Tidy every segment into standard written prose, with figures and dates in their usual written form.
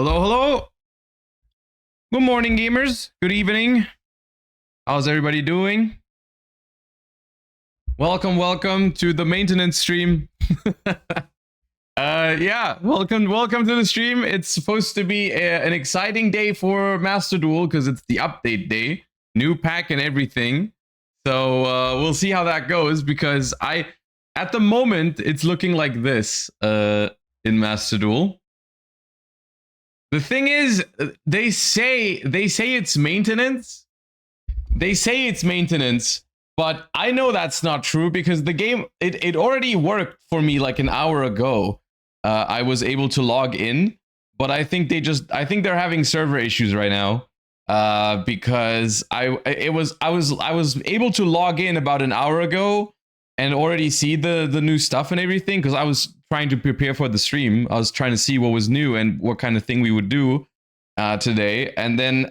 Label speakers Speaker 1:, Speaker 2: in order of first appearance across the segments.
Speaker 1: Hello, hello. Good morning, gamers. Good evening. How's everybody doing? Welcome to the maintenance stream. Yeah, welcome to the stream. It's supposed to be an exciting day for Master Duel because it's the update day, new pack and everything. So we'll see how that goes because at the moment, it's looking like this in Master Duel. The thing is, they say it's maintenance. They say it's maintenance, but I know that's not true because the game it already worked for me like an hour ago. I was able to log in, but I think they're having server issues right now. Because I was able to log in about an hour ago and already see the new stuff and everything because I was trying to prepare for the stream. I was trying to see what was new and what kind of thing we would do today. And then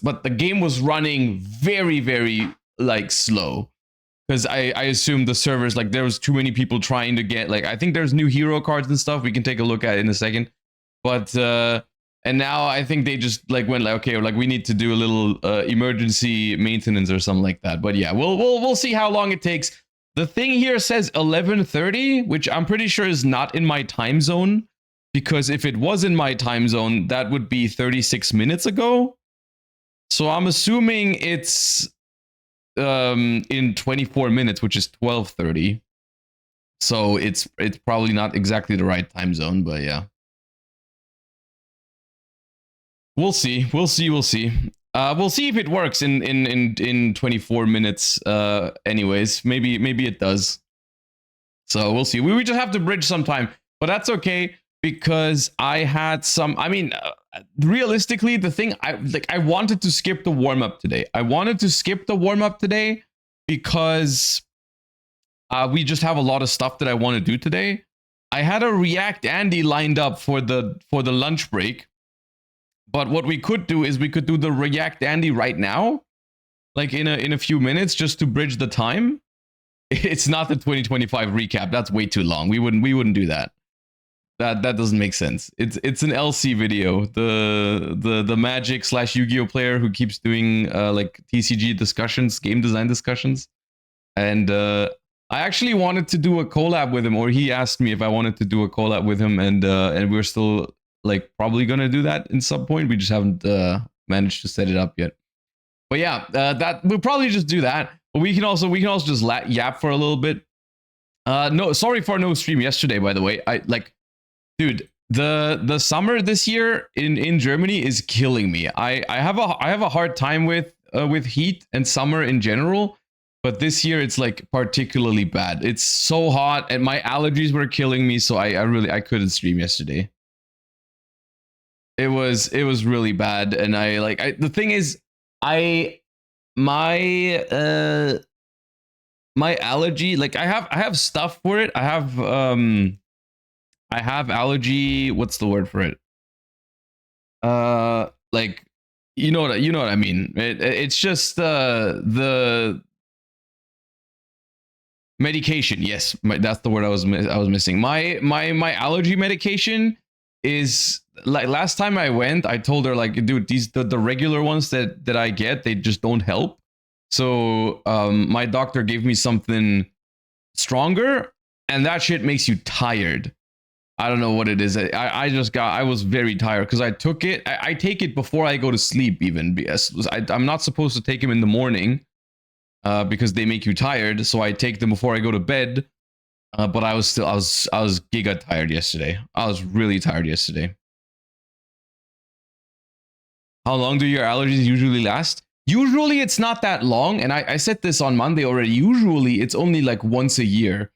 Speaker 1: but the game was running very, very like slow because I assumed the servers, like there was too many people trying to get, like, I think there's new hero cards and stuff we can take a look at in a second. But and now I think they just like went like, okay, like we need to do a little emergency maintenance or something like that. But yeah, we'll see how long it takes. The thing here says 11:30, which I'm pretty sure is not in my time zone, because if it was in my time zone, that would be 36 minutes ago. So I'm assuming it's in 24 minutes, which is 12:30. So it's probably not exactly the right time zone, but yeah. We'll see. We'll see if it works in 24 minutes. Anyways, maybe it does. So we'll see. We just have to bridge some time, but that's okay because I had some. I mean, realistically, the thing I wanted to skip the warm up today. I wanted to skip the warm up today because we just have a lot of stuff that I want to do today. I had a React Andy lined up for the lunch break. But what we could do is we could do the React Andy right now, like in a few minutes, just to bridge the time. It's not the 2025 recap. That's way too long. We wouldn't do that. That doesn't make sense. It's an LC video. The Magic / Yu-Gi-Oh player who keeps doing like TCG discussions, game design discussions, and I actually wanted to do a collab with him, or he asked me if I wanted to do a collab with him, and we're still like probably gonna do that in some point. We just haven't managed to set it up yet. But yeah, that we'll probably just do that. But we can also just yap for a little bit. No, sorry for no stream yesterday, by the way. Dude, the summer this year in Germany is killing me. I have a hard time with heat and summer in general. But this year it's like particularly bad. It's so hot and my allergies were killing me, so I couldn't stream yesterday. It was really bad, and the thing is, my allergy, like I have stuff for it. I have allergy. What's the word for it? Like you know what I mean. It's just the medication. Yes, that's the word I was missing. My allergy medication is like last time I went, I told her like, dude, the regular ones that I get, they just don't help. So my doctor gave me something stronger, and that shit makes you tired. I don't know what it is. I was very tired because I took it. I take it before I go to sleep, even because I'm not supposed to take them in the morning because they make you tired. So I take them before I go to bed. But I was giga tired yesterday. I was really tired yesterday. How long do your allergies usually last? Usually it's not that long, and I said this on Monday already. Usually it's only like once a year,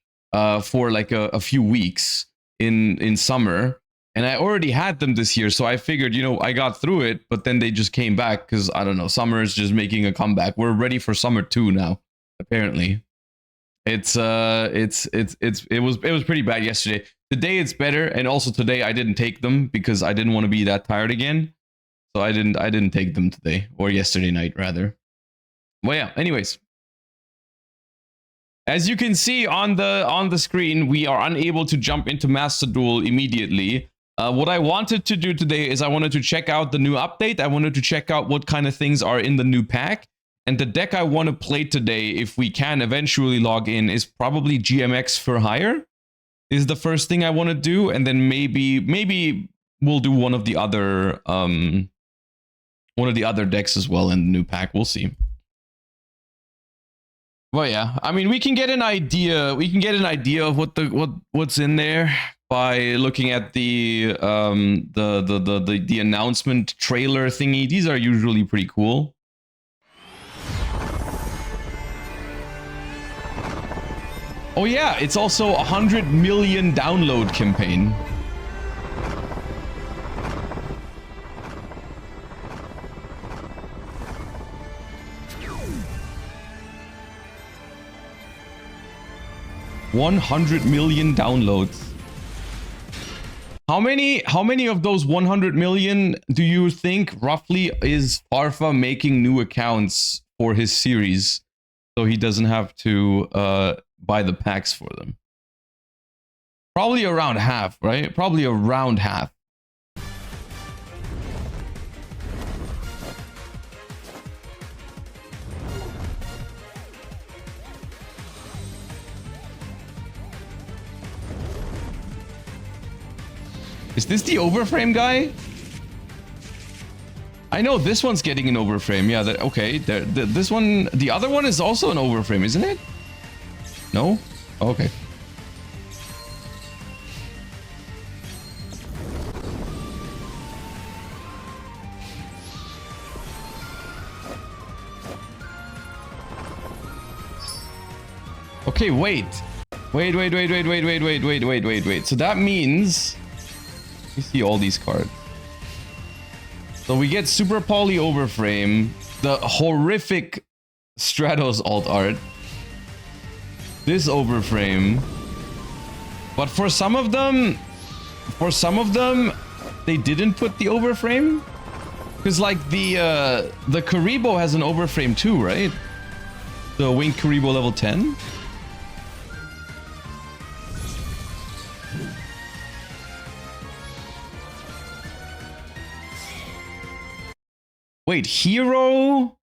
Speaker 1: for like a few weeks in summer. And I already had them this year, so I figured, I got through it. But then they just came back because I don't know. Summer is just making a comeback. We're ready for summer 2 now, apparently. It was pretty bad yesterday. Today it's better, and also today I didn't take them because I didn't want to be that tired again. So I didn't take them today, or yesterday night rather. Well, yeah, anyways. As you can see on the screen, we are unable to jump into Master Duel immediately. What I wanted to do today is I wanted to check out the new update. I wanted to check out what kind of things are in the new pack. And the deck I want to play today, if we can eventually log in, is probably GMX for hire. Is the first thing I want to do, and then maybe we'll do one of the other decks as well in the new pack. We'll see. Well, yeah, I mean, we can get an idea. We can get an idea of what's in there by looking at the announcement trailer thingy. These are usually pretty cool. Oh yeah, it's also 100 million download campaign. $100 million downloads. How many of those 100 million do you think roughly is Farfa making new accounts for his series, so he doesn't have to buy the packs for them? Probably around half, right? Probably around half. Is this the Overframe guy? I know this one's getting an Overframe. Yeah, okay. This one, the other one is also an Overframe, isn't it? No? Okay. Okay, wait. Wait. So that means... You see all these cards. So we get Super Poly Overframe, the horrific Stratos alt art, this Overframe, but for some of them, they didn't put the Overframe, because like the Karibo has an Overframe too, right? The Wing Karibo level 10. Wait, hero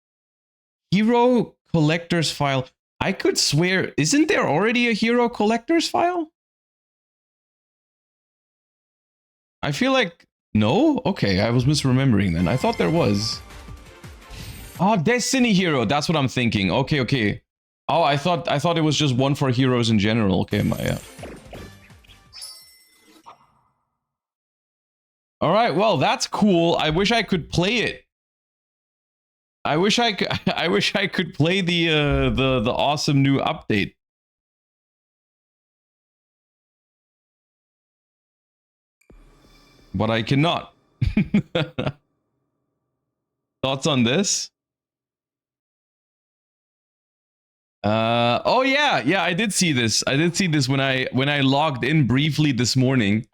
Speaker 1: collector's file. I could swear, isn't there already a hero collector's file? I feel like, no? Okay, I was misremembering then. I thought there was. Oh, Destiny hero. That's what I'm thinking. Okay. Oh, I thought it was just one for heroes in general. Okay, yeah. All right, well, that's cool. I wish I could play it. I wish I could play the awesome new update. But I cannot. Thoughts on this? Oh yeah, I did see this. I did see this when I logged in briefly this morning.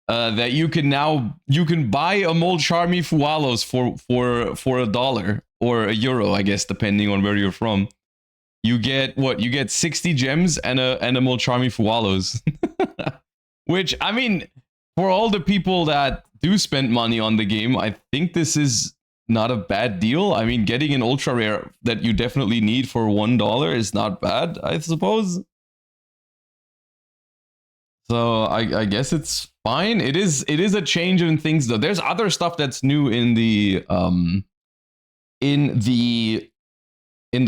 Speaker 1: That you can buy a Molcharmi Fualos for $1 or €1, I guess, depending on where you're from. You get what? You get 60 gems and a Molcharmi Fualos. Which, I mean, for all the people that do spend money on the game, I think this is not a bad deal. I mean, getting an ultra rare that you definitely need for $1 is not bad, I suppose. So I guess it's fine. It is a change in things though. There's other stuff that's new in the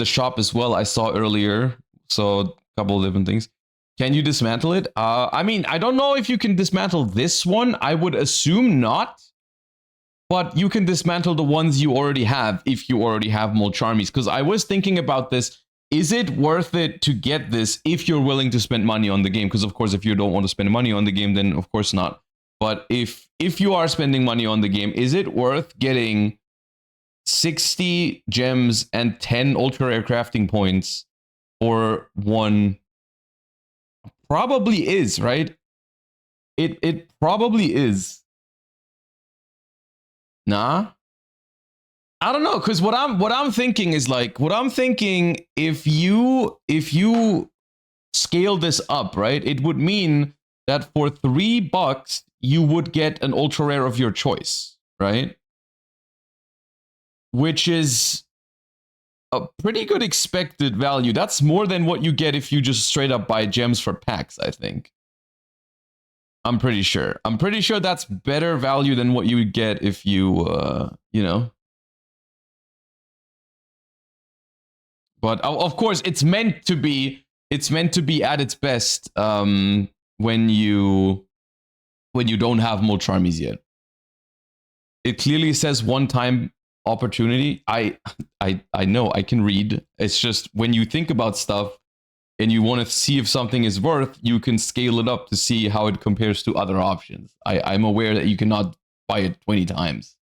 Speaker 1: shop as well. I saw earlier. So a couple of different things. Can you dismantle it? I mean, I don't know if you can dismantle this one. I would assume not. But you can dismantle the ones you already have if you already have Molcharmis. Because I was thinking about this. Is it worth it to get this if you're willing to spend money on the game? Because of course, if you don't want to spend money on the game, then of course not. But if you are spending money on the game, is it worth getting 60 gems and 10 ultra rare crafting points for one? Probably is, right? It probably is. Nah. I don't know, because what I'm thinking is like, if you scale this up, right, it would mean that for $3 you would get an ultra rare of your choice, right? Which is a pretty good expected value. That's more than what you get if you just straight up buy gems for packs, I think. I'm pretty sure. I'm pretty sure that's better value than what you would get if you, you know. But of course, it's meant to be at its best when you don't have more charmies yet. It clearly says one-time opportunity. I know, I can read. It's just when you think about stuff and you want to see if something is worth, you can scale it up to see how it compares to other options. I'm aware that you cannot buy it 20 times.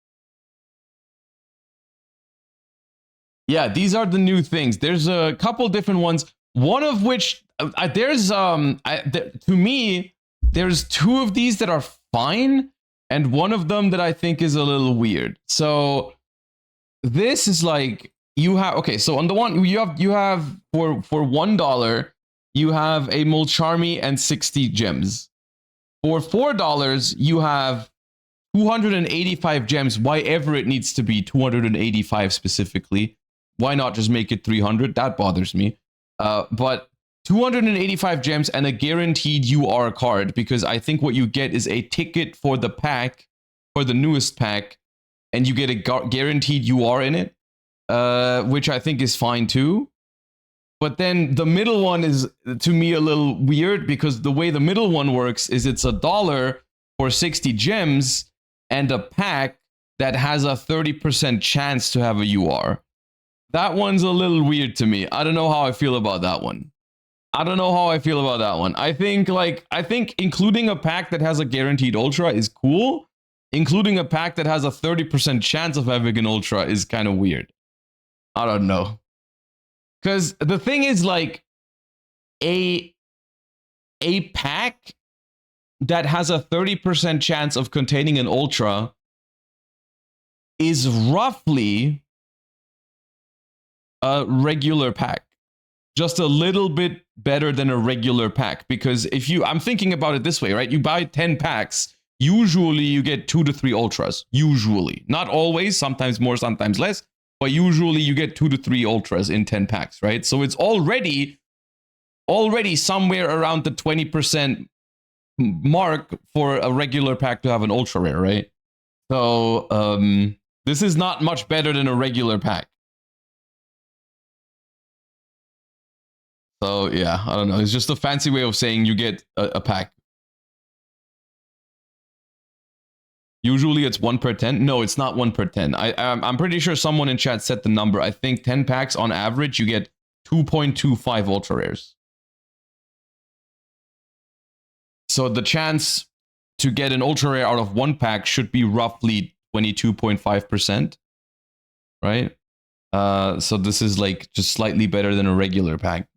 Speaker 1: Yeah, these are the new things. There's a couple different ones. One of which to me, there's two of these that are fine, and one of them that I think is a little weird. So this is like you have, okay, so on the one you have for $1 you have a Molcharmy and 60 gems. For $4 you have 285 gems. Why ever it needs to be 285 specifically? Why not just make it 300? That bothers me. But 285 gems and a guaranteed UR card, because I think what you get is a ticket for the pack, for the newest pack, and you get a guaranteed UR in it, which I think is fine too. But then the middle one is, to me, a little weird, because the way the middle one works is it's $1 for 60 gems and a pack that has a 30% chance to have a UR. That one's a little weird to me. I don't know how I feel about that one. I think including a pack that has a guaranteed ultra is cool. Including a pack that has a 30% chance of having an ultra is kind of weird. I don't know. Because the thing is, like, a pack that has a 30% chance of containing an ultra is roughly a regular pack. Just a little bit better than a regular pack. Because if you, I'm thinking about it this way, right? You buy 10 packs, usually you get 2 to 3 ultras. Usually. Not always, sometimes more, sometimes less. But usually you get 2 to 3 ultras in 10 packs, right? So it's already somewhere around the 20% mark for a regular pack to have an ultra rare, right? So this is not much better than a regular pack. So yeah, I don't know. It's just a fancy way of saying you get a pack. Usually it's 1 per 10. No, it's not 1 per 10. I'm pretty sure someone in chat set the number. I think 10 packs on average, you get 2.25 ultra rares. So the chance to get an ultra rare out of 1 pack should be roughly 22.5%, right? So this is like just slightly better than a regular pack.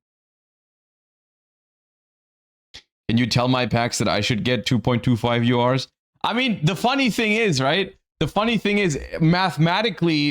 Speaker 1: Can you tell my packs that I should get 2.25 URs? I mean, the funny thing is, right? The funny thing is, mathematically,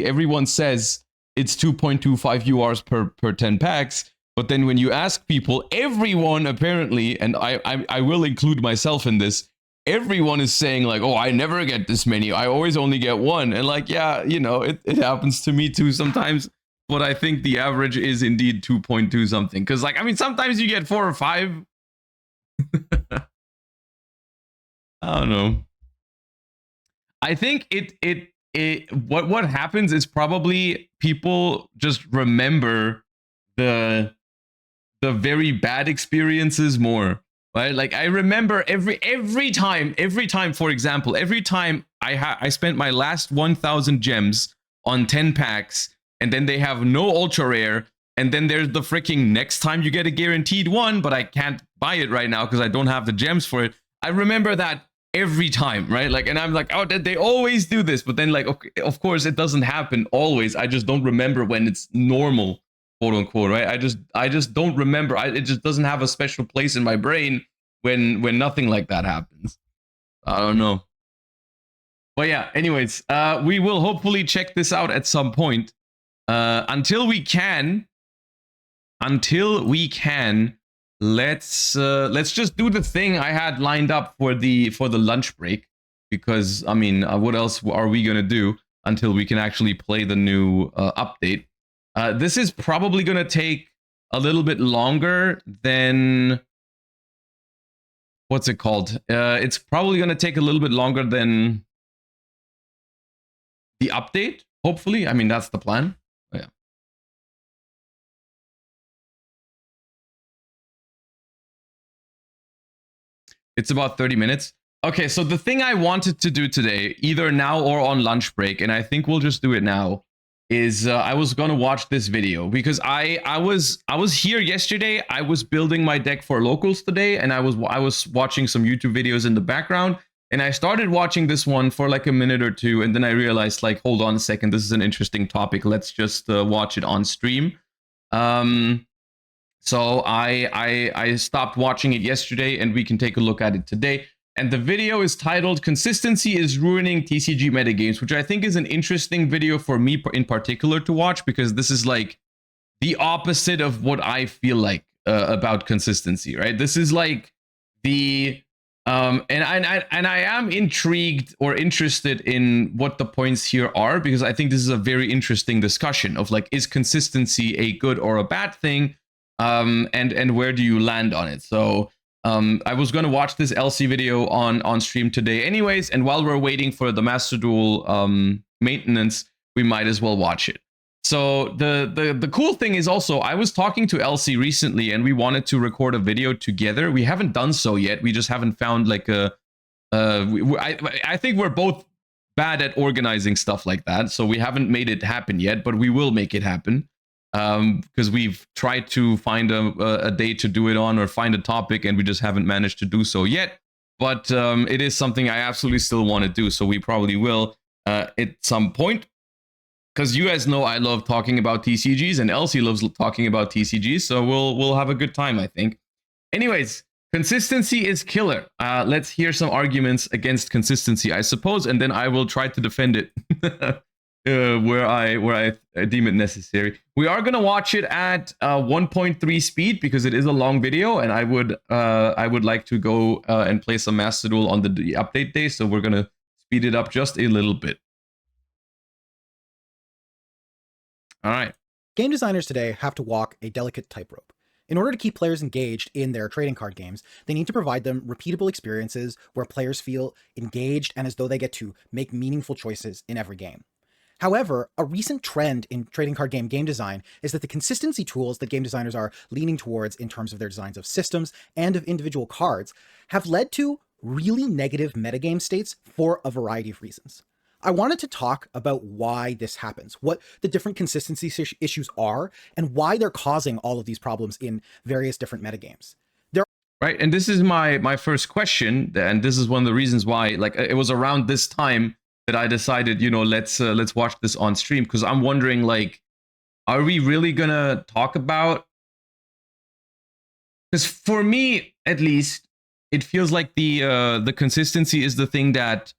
Speaker 1: everyone says it's 2.25 URs per 10 packs. But then when you ask people, everyone apparently, and I will include myself in this, everyone is saying like, oh, I never get this many. I always only get 1. And like, yeah, you know, it happens to me too sometimes. But I think the average is indeed 2.2 something. Because like, I mean, sometimes you get 4 or 5. I don't know. I think what happens is probably people just remember the very bad experiences more, right? Like I remember every time, for example, every time I spent my last 1,000 gems on 10 packs, and then they have no ultra rare, and then there's the freaking next time you get a guaranteed one, but I can't buy it right now because I don't have the gems for it. I remember that every time, right? Like, and I'm like, oh, they always do this, but then like, okay, of course it doesn't happen always. I just don't remember when it's normal, quote unquote, right? I just don't remember. It just doesn't have a special place in my brain when nothing like that happens. I don't know. But yeah, anyways, we will hopefully check this out at some point. Until we can, let's just do the thing I had lined up for the lunch break, because I mean, what else are we gonna do until we can actually play the new update? This is probably gonna take a little bit longer than what's it called? It's probably gonna take a little bit longer than the update. Hopefully, I mean that's the plan. Yeah. It's about 30 minutes. Okay, so the thing I wanted to do today, either now or on lunch break, and I think we'll just do it now, is I was gonna watch this video because I was here yesterday. I was building my deck for locals today, and I was watching some YouTube videos in the background, and I started watching this one for like a minute or two, and then I realized, like, hold on a second, this is an interesting topic. Let's just watch it on stream. So I stopped watching it yesterday, and we can take a look at it today. And the video is titled "Consistency is Ruining TCG Metagames," which I think is an interesting video for me in particular to watch, because this is like the opposite of what I feel like about consistency, right? This is like the and I am intrigued or interested in what the points here are, because I think this is a very interesting discussion of like, is consistency a good or a bad thing? And where do you land on it? So I was going to watch this LC video on stream today anyways, and while we're waiting for the Master Duel maintenance, we might as well watch it. So the cool thing is also, I was talking to LC recently, and we wanted to record a video together. We haven't done so yet. We just haven't found like I think we're both bad at organizing stuff like that, so we haven't made it happen yet, but we will make it happen. Because we've tried to find a day to do it on, or find a topic, and we just haven't managed to do so yet. But it is something I absolutely still want to do, so we probably will at some point. Because you guys know I love talking about TCGs, and Elsie loves talking about TCGs, so we'll have a good time, I think. Anyways, consistency is killer. Let's hear some arguments against consistency, I suppose, and then I will try to defend it. Where I deem it necessary. We are gonna watch it at 1.3 speed, because it is a long video, and I would like to go and play some Master Duel on the update day, so we're gonna speed it up just a little bit. All right.
Speaker 2: Game designers today have to walk a delicate tightrope. In order to keep players engaged in their trading card games, they need to provide them repeatable experiences where players feel engaged and as though they get to make meaningful choices in every game. However, a recent trend in trading card game design is that the consistency tools that game designers are leaning towards in terms of their designs of systems and of individual cards have led to really negative metagame states for a variety of reasons. I wanted to talk about why this happens, what the different consistency issues are, and why they're causing all of these problems in various different metagames.
Speaker 1: Right, and this is my first question, and this is one of the reasons why, like, it was around this time that I decided, you know, let's watch this on stream, because I'm wondering, like, are we really gonna talk about? Because for me, at least, it feels like the consistency is the thing that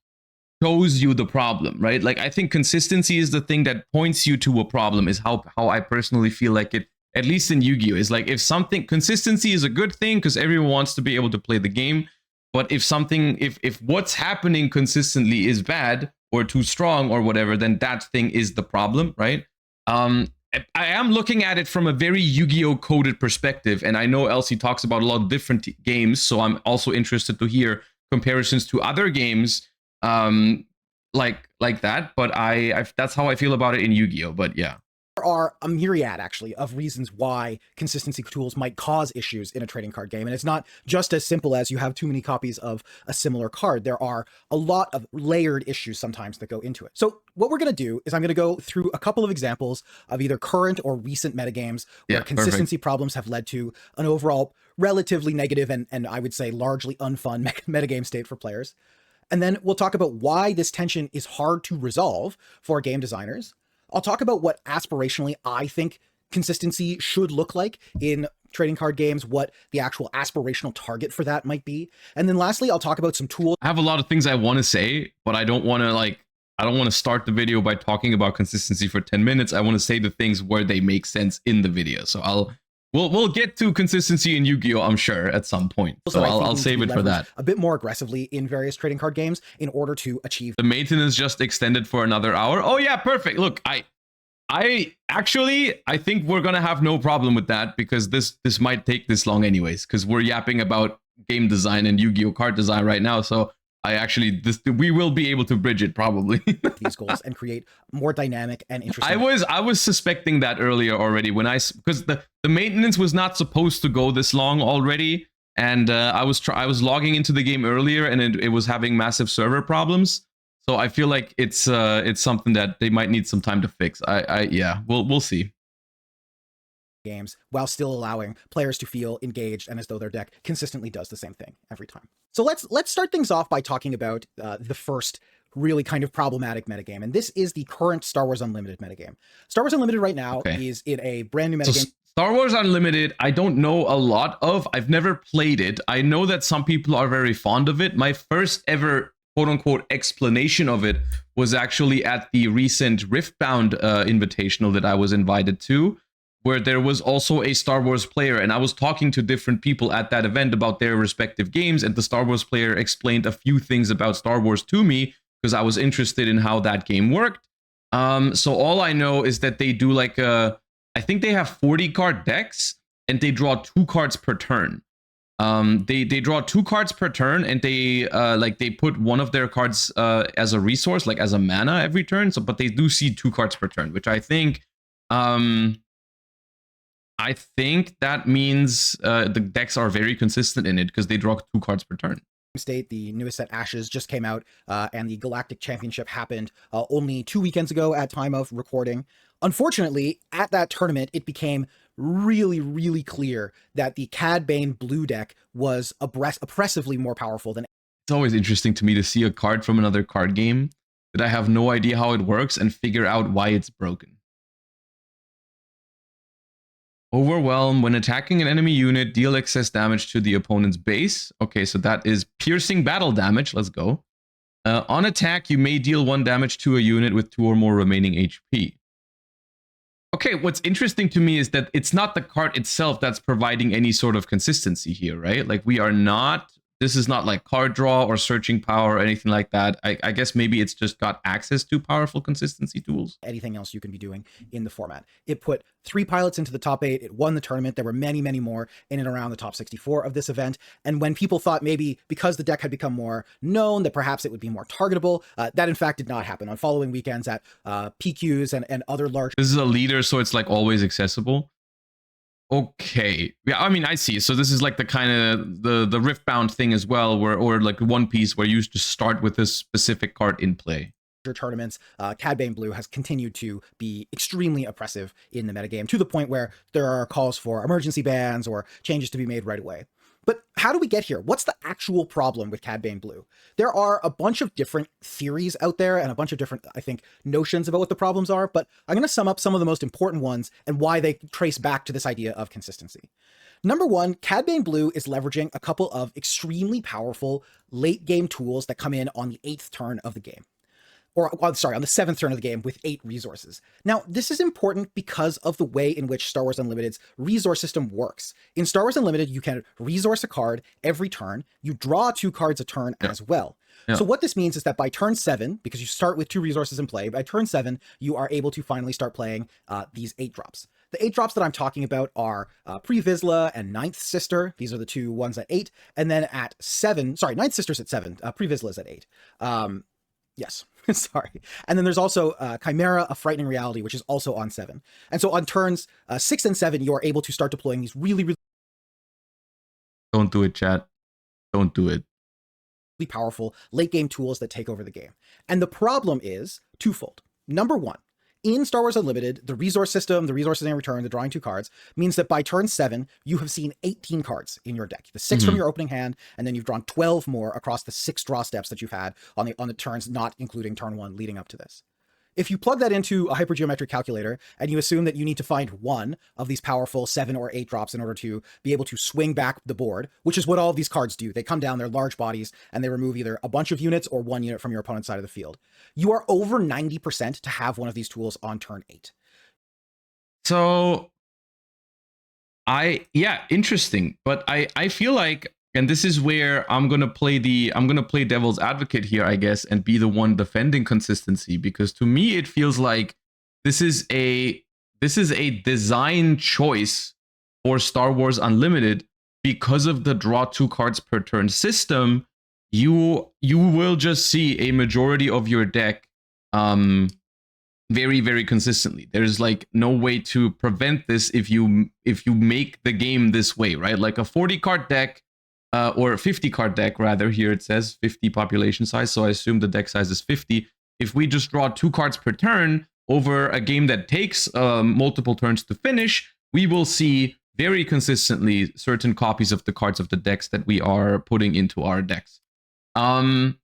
Speaker 1: shows you the problem, right? Like, I think consistency is the thing that points you to a problem, is how I personally feel like it, at least in Yu-Gi-Oh! Is like, if something, consistency is a good thing because everyone wants to be able to play the game. But if something, if what's happening consistently is bad or too strong or whatever, then that thing is the problem, right? I am looking at it from a very Yu-Gi-Oh! Coded perspective, and I know Elsie talks about a lot of different games, so I'm also interested to hear comparisons to other games, like that. But I that's how I feel about it in Yu-Gi-Oh! But yeah.
Speaker 2: There are a myriad, actually, of reasons why consistency tools might cause issues in a trading card game. And it's not just as simple as you have too many copies of a similar card. There are a lot of layered issues sometimes that go into it. So what we're going to do is I'm going to go through a couple of examples of either current or recent metagames where consistency problems have led to an overall relatively negative and I would say largely unfun metagame state for players. And then we'll talk about why this tension is hard to resolve for game designers. I'll talk about what aspirationally I think consistency should look like in trading card games, what the actual aspirational target for that might be. And then lastly, I'll talk about some tools.
Speaker 1: I have a lot of things I want to say, but I don't want to start the video by talking about consistency for 10 minutes. I want to say the things where they make sense in the video. So We'll get to consistency in Yu-Gi-Oh, I'm sure, at some point. So I'll save it for that.
Speaker 2: A bit more aggressively in various trading card games in order to achieve.
Speaker 1: The maintenance just extended for another hour. Oh yeah, perfect. Look, I think we're gonna have no problem with that, because this might take this long anyways, because we're yapping about game design and Yu-Gi-Oh card design right now. So we will be able to bridge it probably.
Speaker 2: These goals and create more dynamic and interesting.
Speaker 1: I was suspecting that earlier already because the maintenance was not supposed to go this long already, and I was logging into the game earlier and it was having massive server problems. So I feel like it's something that they might need some time to fix. Yeah, we'll see.
Speaker 2: Games while still allowing players to feel engaged and as though their deck consistently does the same thing every time. So let's start things off by talking about the first really kind of problematic metagame, and this is the current Star Wars Unlimited metagame. Star Wars Unlimited right now is in a brand new metagame.
Speaker 1: So Star Wars Unlimited, I don't know a lot of. I've never played it. I know that some people are very fond of it. My first ever quote-unquote explanation of it was actually at the recent Riftbound invitational that I was invited to, where there was also a Star Wars player, and I was talking to different people at that event about their respective games, and the Star Wars player explained a few things about Star Wars to me, because I was interested in how that game worked. So all I know is that they do like I think they have 40 card decks, and they draw 2 cards per turn. They draw 2 cards per turn, and they put one of their cards as a resource, like as a mana every turn. So, but they do see 2 cards per turn, which I think that means the decks are very consistent in it, because they draw 2 cards per turn.
Speaker 2: State, the newest set Ashes just came out, and the Galactic Championship happened only 2 weekends ago at time of recording. Unfortunately, at that tournament, it became really, really clear that the Cad Bane blue deck was oppressively more powerful than.
Speaker 1: It's always interesting to me to see a card from another card game that I have no idea how it works and figure out why it's broken. Overwhelm. When attacking an enemy unit, deal excess damage to the opponent's base. Okay, so that is piercing battle damage. Let's go. On attack, you may deal 1 damage to a unit with 2 or more remaining HP. Okay, what's interesting to me is that it's not the card itself that's providing any sort of consistency here, right? Like this is not like card draw or searching power or anything like that. I guess maybe it's just got access to powerful consistency tools.
Speaker 2: Anything else you can be doing in the format. It put 3 pilots into the top 8. It won the tournament. There were many, many more in and around the top 64 of this event. And when people thought maybe because the deck had become more known that perhaps it would be more targetable, that in fact did not happen. On following weekends at PQs and other large.
Speaker 1: This is a leader, so it's like always accessible. Okay, yeah, I mean, I see. So this is like the kind of the Riftbound thing as well, or like One Piece, where you just start with this specific card in play.
Speaker 2: Tournaments, Cad Bane Blue has continued to be extremely oppressive in the metagame, to the point where there are calls for emergency bans or changes to be made right away. But how do we get here? What's the actual problem with Cad Bane Blue? There are a bunch of different theories out there and a bunch of different, I think, notions about what the problems are, but I'm going to sum up some of the most important ones and why they trace back to this idea of consistency. Number 1, Cad Bane Blue is leveraging a couple of extremely powerful late game tools that come in on the 8th turn of the game. Or, well, sorry, on the 7th turn of the game with 8 resources. Now, this is important because of the way in which Star Wars Unlimited's resource system works. In Star Wars Unlimited, you can resource a card every turn. You draw 2 cards a turn as well. So what this means is that by turn 7, because you start with 2 resources in play, by turn 7, you are able to finally start playing these 8 drops. The 8 drops that I'm talking about are Pre-Vizsla and Ninth Sister. These are the 2 ones at 8. And then at 7, sorry, Ninth Sister's at 7. Pre-Vizsla is at 8. Yes, sorry. And then there's also Chimera, A Frightening Reality, which is also on 7. And so on turns 6 and 7, you are able to start deploying these really, really...
Speaker 1: Don't do it, chat. Don't do it.
Speaker 2: Powerful late game tools that take over the game. And the problem is twofold. Number 1, in Star Wars Unlimited, the resource system, the resources in return, the drawing 2 cards, means that by turn 7, you have seen 18 cards in your deck. The 6 from your opening hand, and then you've drawn 12 more across the 6 draw steps that you've had on the turns, not including turn 1 leading up to this. If you plug that into a hypergeometric calculator and you assume that you need to find 1 of these powerful 7 or 8 drops in order to be able to swing back the board, which is what all of these cards do. They come down, they're large bodies, and they remove either a bunch of units or 1 unit from your opponent's side of the field. You are over 90% to have one of these tools on turn 8.
Speaker 1: So Yeah, interesting. But I feel like, and this is where I'm gonna play devil's advocate here, I guess, and be the one defending consistency, because to me it feels like this is a design choice for Star Wars Unlimited. Because of the draw 2 cards per turn system, you will just see a majority of your deck very, very consistently. There's like no way to prevent this if you make the game this way, right? Like a 40 card deck, or a 50 card deck rather. Here it says 50 population size, so I assume the deck size is 50. If we just draw 2 cards per turn over a game that takes multiple turns to finish, we will see very consistently certain copies of the cards of the decks that we are putting into our decks. To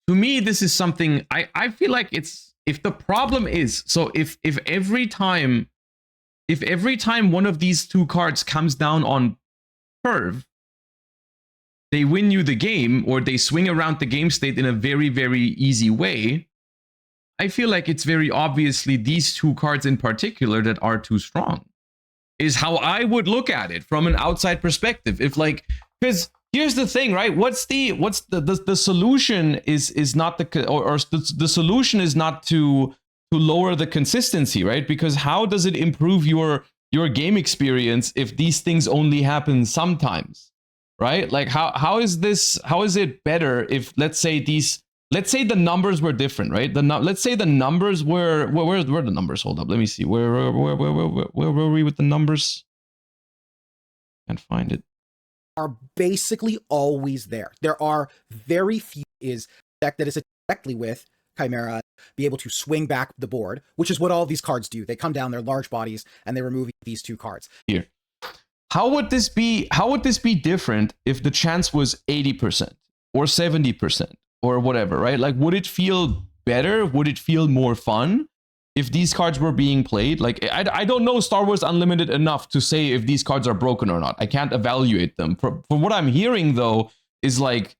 Speaker 1: me, this is something I feel like it's, if the problem is, so if every time one of these 2 cards comes down on curve, they win you the game, or they swing around the game state in a very, very easy way, I feel like it's very obviously these 2 cards in particular that are too strong, is how I would look at it from an outside perspective. If like, because here's the thing, right? What's the solution is not the solution is not to lower the consistency, right? Because how does it improve your game experience if these things only happen sometimes, right? Like how is it better if, let's say the numbers were different, right? Let's say the numbers were where the numbers, hold up, let me see, where were we with the numbers? Can't find it.
Speaker 2: Are basically always there. There are very few is deck that is directly with Chimera be able to swing back the board, which is what all these cards do. They come down, they're large bodies, and they remove these 2 cards.
Speaker 1: Here. How would this be different if the chance was 80% or 70% or whatever, right? Like, would it feel better? Would it feel more fun if these cards were being played? Like, I don't know Star Wars Unlimited enough to say if these cards are broken or not. I can't evaluate them. From what I'm hearing, though, is like,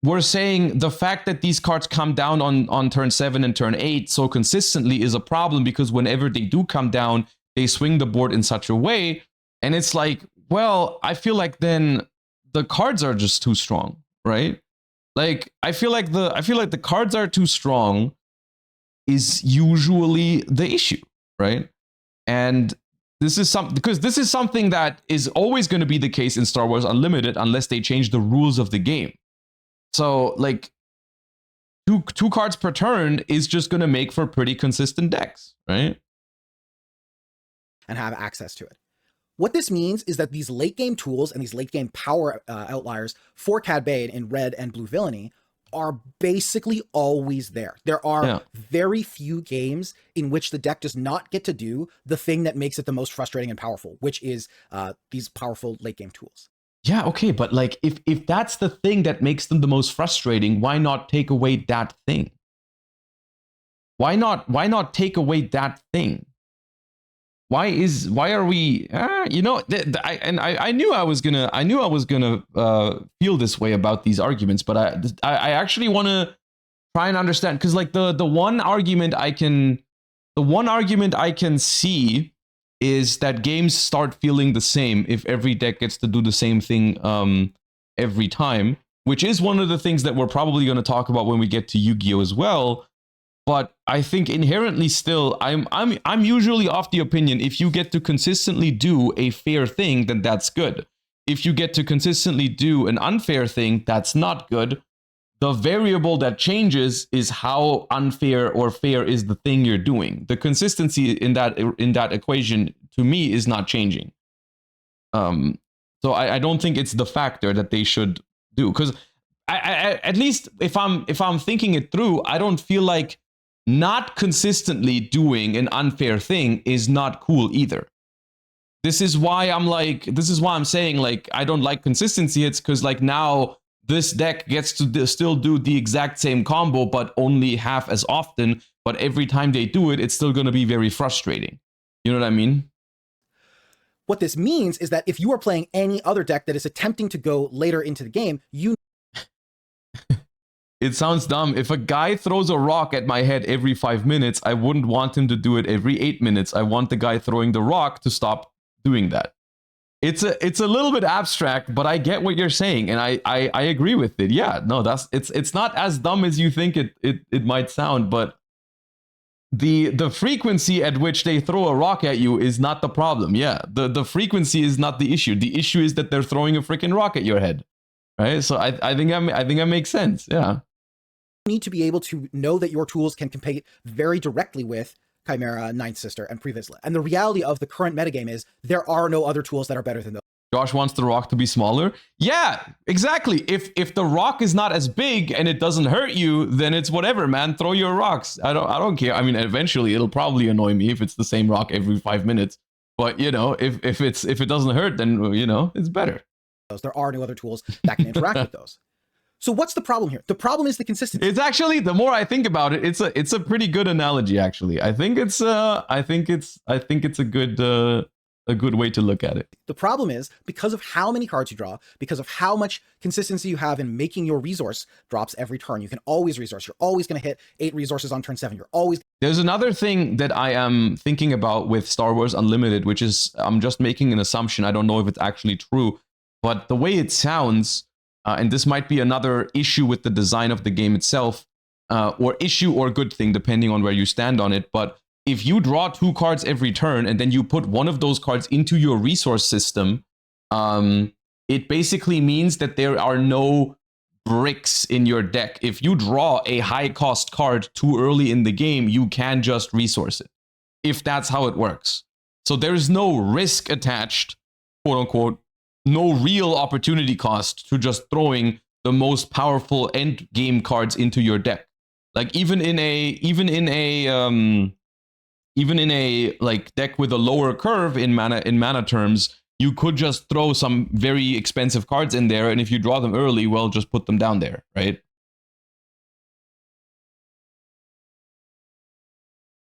Speaker 1: we're saying the fact that these cards come down on turn 7 and turn 8 so consistently is a problem, because whenever they do come down, they swing the board in such a way. And it's like, well, I feel like then the cards are just too strong, right? Like, I feel like the cards are too strong is usually the issue, right? And this is something that is always going to be the case in Star Wars Unlimited unless they change the rules of the game. So like two cards per turn is just going to make for pretty consistent decks, right?
Speaker 2: And have access to it. What this means is that these late game tools and these late game power outliers for Cad Bane in red and blue villainy are basically always there. There are very few games in which the deck does not get to do the thing that makes it the most frustrating and powerful, which is these powerful late game tools.
Speaker 1: Yeah, okay, but like if that's the thing that makes them the most frustrating, why not take away that thing? Why not take away that thing? Why are we? You know, I knew I was gonna feel this way about these arguments, but I actually want to try and understand, because like the one argument I can see is that games start feeling the same if every deck gets to do the same thing every time, which is one of the things that we're probably going to talk about when we get to Yu-Gi-Oh as well. But I think inherently still, I'm usually of the opinion, if you get to consistently do a fair thing, then that's good. If you get to consistently do an unfair thing, that's not good. The variable that changes is how unfair or fair is the thing you're doing. The consistency in that equation, to me, is not changing. So I don't think it's the factor that they should do, because I at least if I'm thinking it through, I don't feel like not consistently doing an unfair thing is not cool either. This is why I'm saying, like, I don't like consistency. It's because like now this deck gets to still do the exact same combo, but only half as often. But every time they do it, it's still going to be very frustrating. You know what I mean?
Speaker 2: What this means is that if you are playing any other deck that is attempting to go later into the game,
Speaker 1: It sounds dumb. If a guy throws a rock at my head every 5 minutes, I wouldn't want him to do it every 8 minutes. I want the guy throwing the rock to stop doing that. It's a little bit abstract, but I get what you're saying, and I agree with it. Yeah, no, it's not as dumb as you think it might sound, but the frequency at which they throw a rock at you is not the problem. Yeah, the frequency is not the issue. The issue is that they're throwing a freaking rock at your head, right? So I think that makes sense. Yeah.
Speaker 2: You need to be able to know that your tools can compete very directly with Chimera, Ninth Sister, and Pre-Vizsla. And the reality of the current metagame is there are no other tools that are better than those.
Speaker 1: Josh wants the rock to be smaller. Yeah, exactly. If the rock is not as big and it doesn't hurt you, then it's whatever, man. Throw your rocks. I don't care. I mean, eventually it'll probably annoy me if it's the same rock every 5 minutes. But you know, if it doesn't hurt, then you know it's better.
Speaker 2: There are no other tools that can interact with those. So what's the problem here? The problem is the consistency.
Speaker 1: It's actually, the more I think about it, it's a pretty good analogy. Actually, I think it's a good way to look at it.
Speaker 2: The problem is because of how many cards you draw, because of how much consistency you have in making your resource drops every turn. You can always resource. You're always going to hit 8 resources on turn 7. You're always.
Speaker 1: There's another thing that I am thinking about with Star Wars Unlimited, which is I'm just making an assumption. I don't know if it's actually true, but the way it sounds. And this might be another issue with the design of the game itself, or issue or good thing, depending on where you stand on it. But if you draw 2 cards every turn and then you put one of those cards into your resource system, it basically means that there are no bricks in your deck. If you draw a high cost card too early in the game, you can just resource it, if that's how it works. So there's no risk attached, quote unquote, no real opportunity cost to just throwing the most powerful end game cards into your deck. Like even in a like deck with a lower curve in mana terms, you could just throw some very expensive cards in there, and if you draw them early, well, just put them down there, right?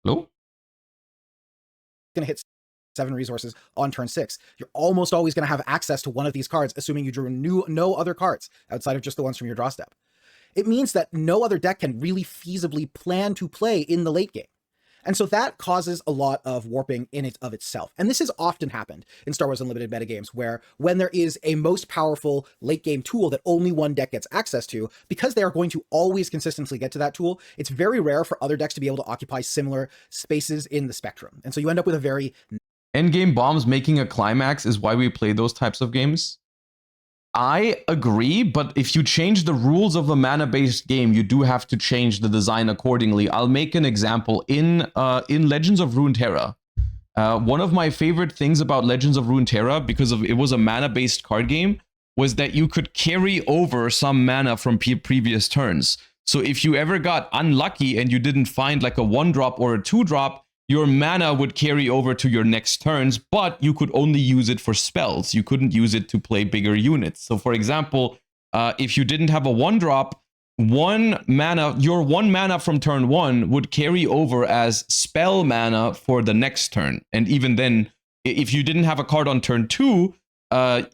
Speaker 1: Hello?
Speaker 2: Gonna hit 7 resources on turn 6. You're almost always going to have access to one of these cards, assuming you drew no other cards outside of just the ones from your draw step. It means that no other deck can really feasibly plan to play in the late game. And so that causes a lot of warping in it of itself. And this has often happened in Star Wars Unlimited metagames, where when there is a most powerful late game tool that only one deck gets access to, because they are going to always consistently get to that tool, it's very rare for other decks to be able to occupy similar spaces in the spectrum. And so you end up with a very...
Speaker 1: Endgame bombs making a climax is why we play those types of games. I agree, but if you change the rules of a mana-based game, you do have to change the design accordingly. I'll make an example. In Legends of Runeterra, one of my favorite things about Legends of Runeterra, because it was a mana-based card game, was that you could carry over some mana from previous turns. So if you ever got unlucky and you didn't find like a 1-drop or a 2-drop, your mana would carry over to your next turns, but you could only use it for spells. You couldn't use it to play bigger units. So for example, if you didn't have a 1-drop, your 1 mana from turn 1 would carry over as spell mana for the next turn. And even then, if you didn't have a card on turn 2,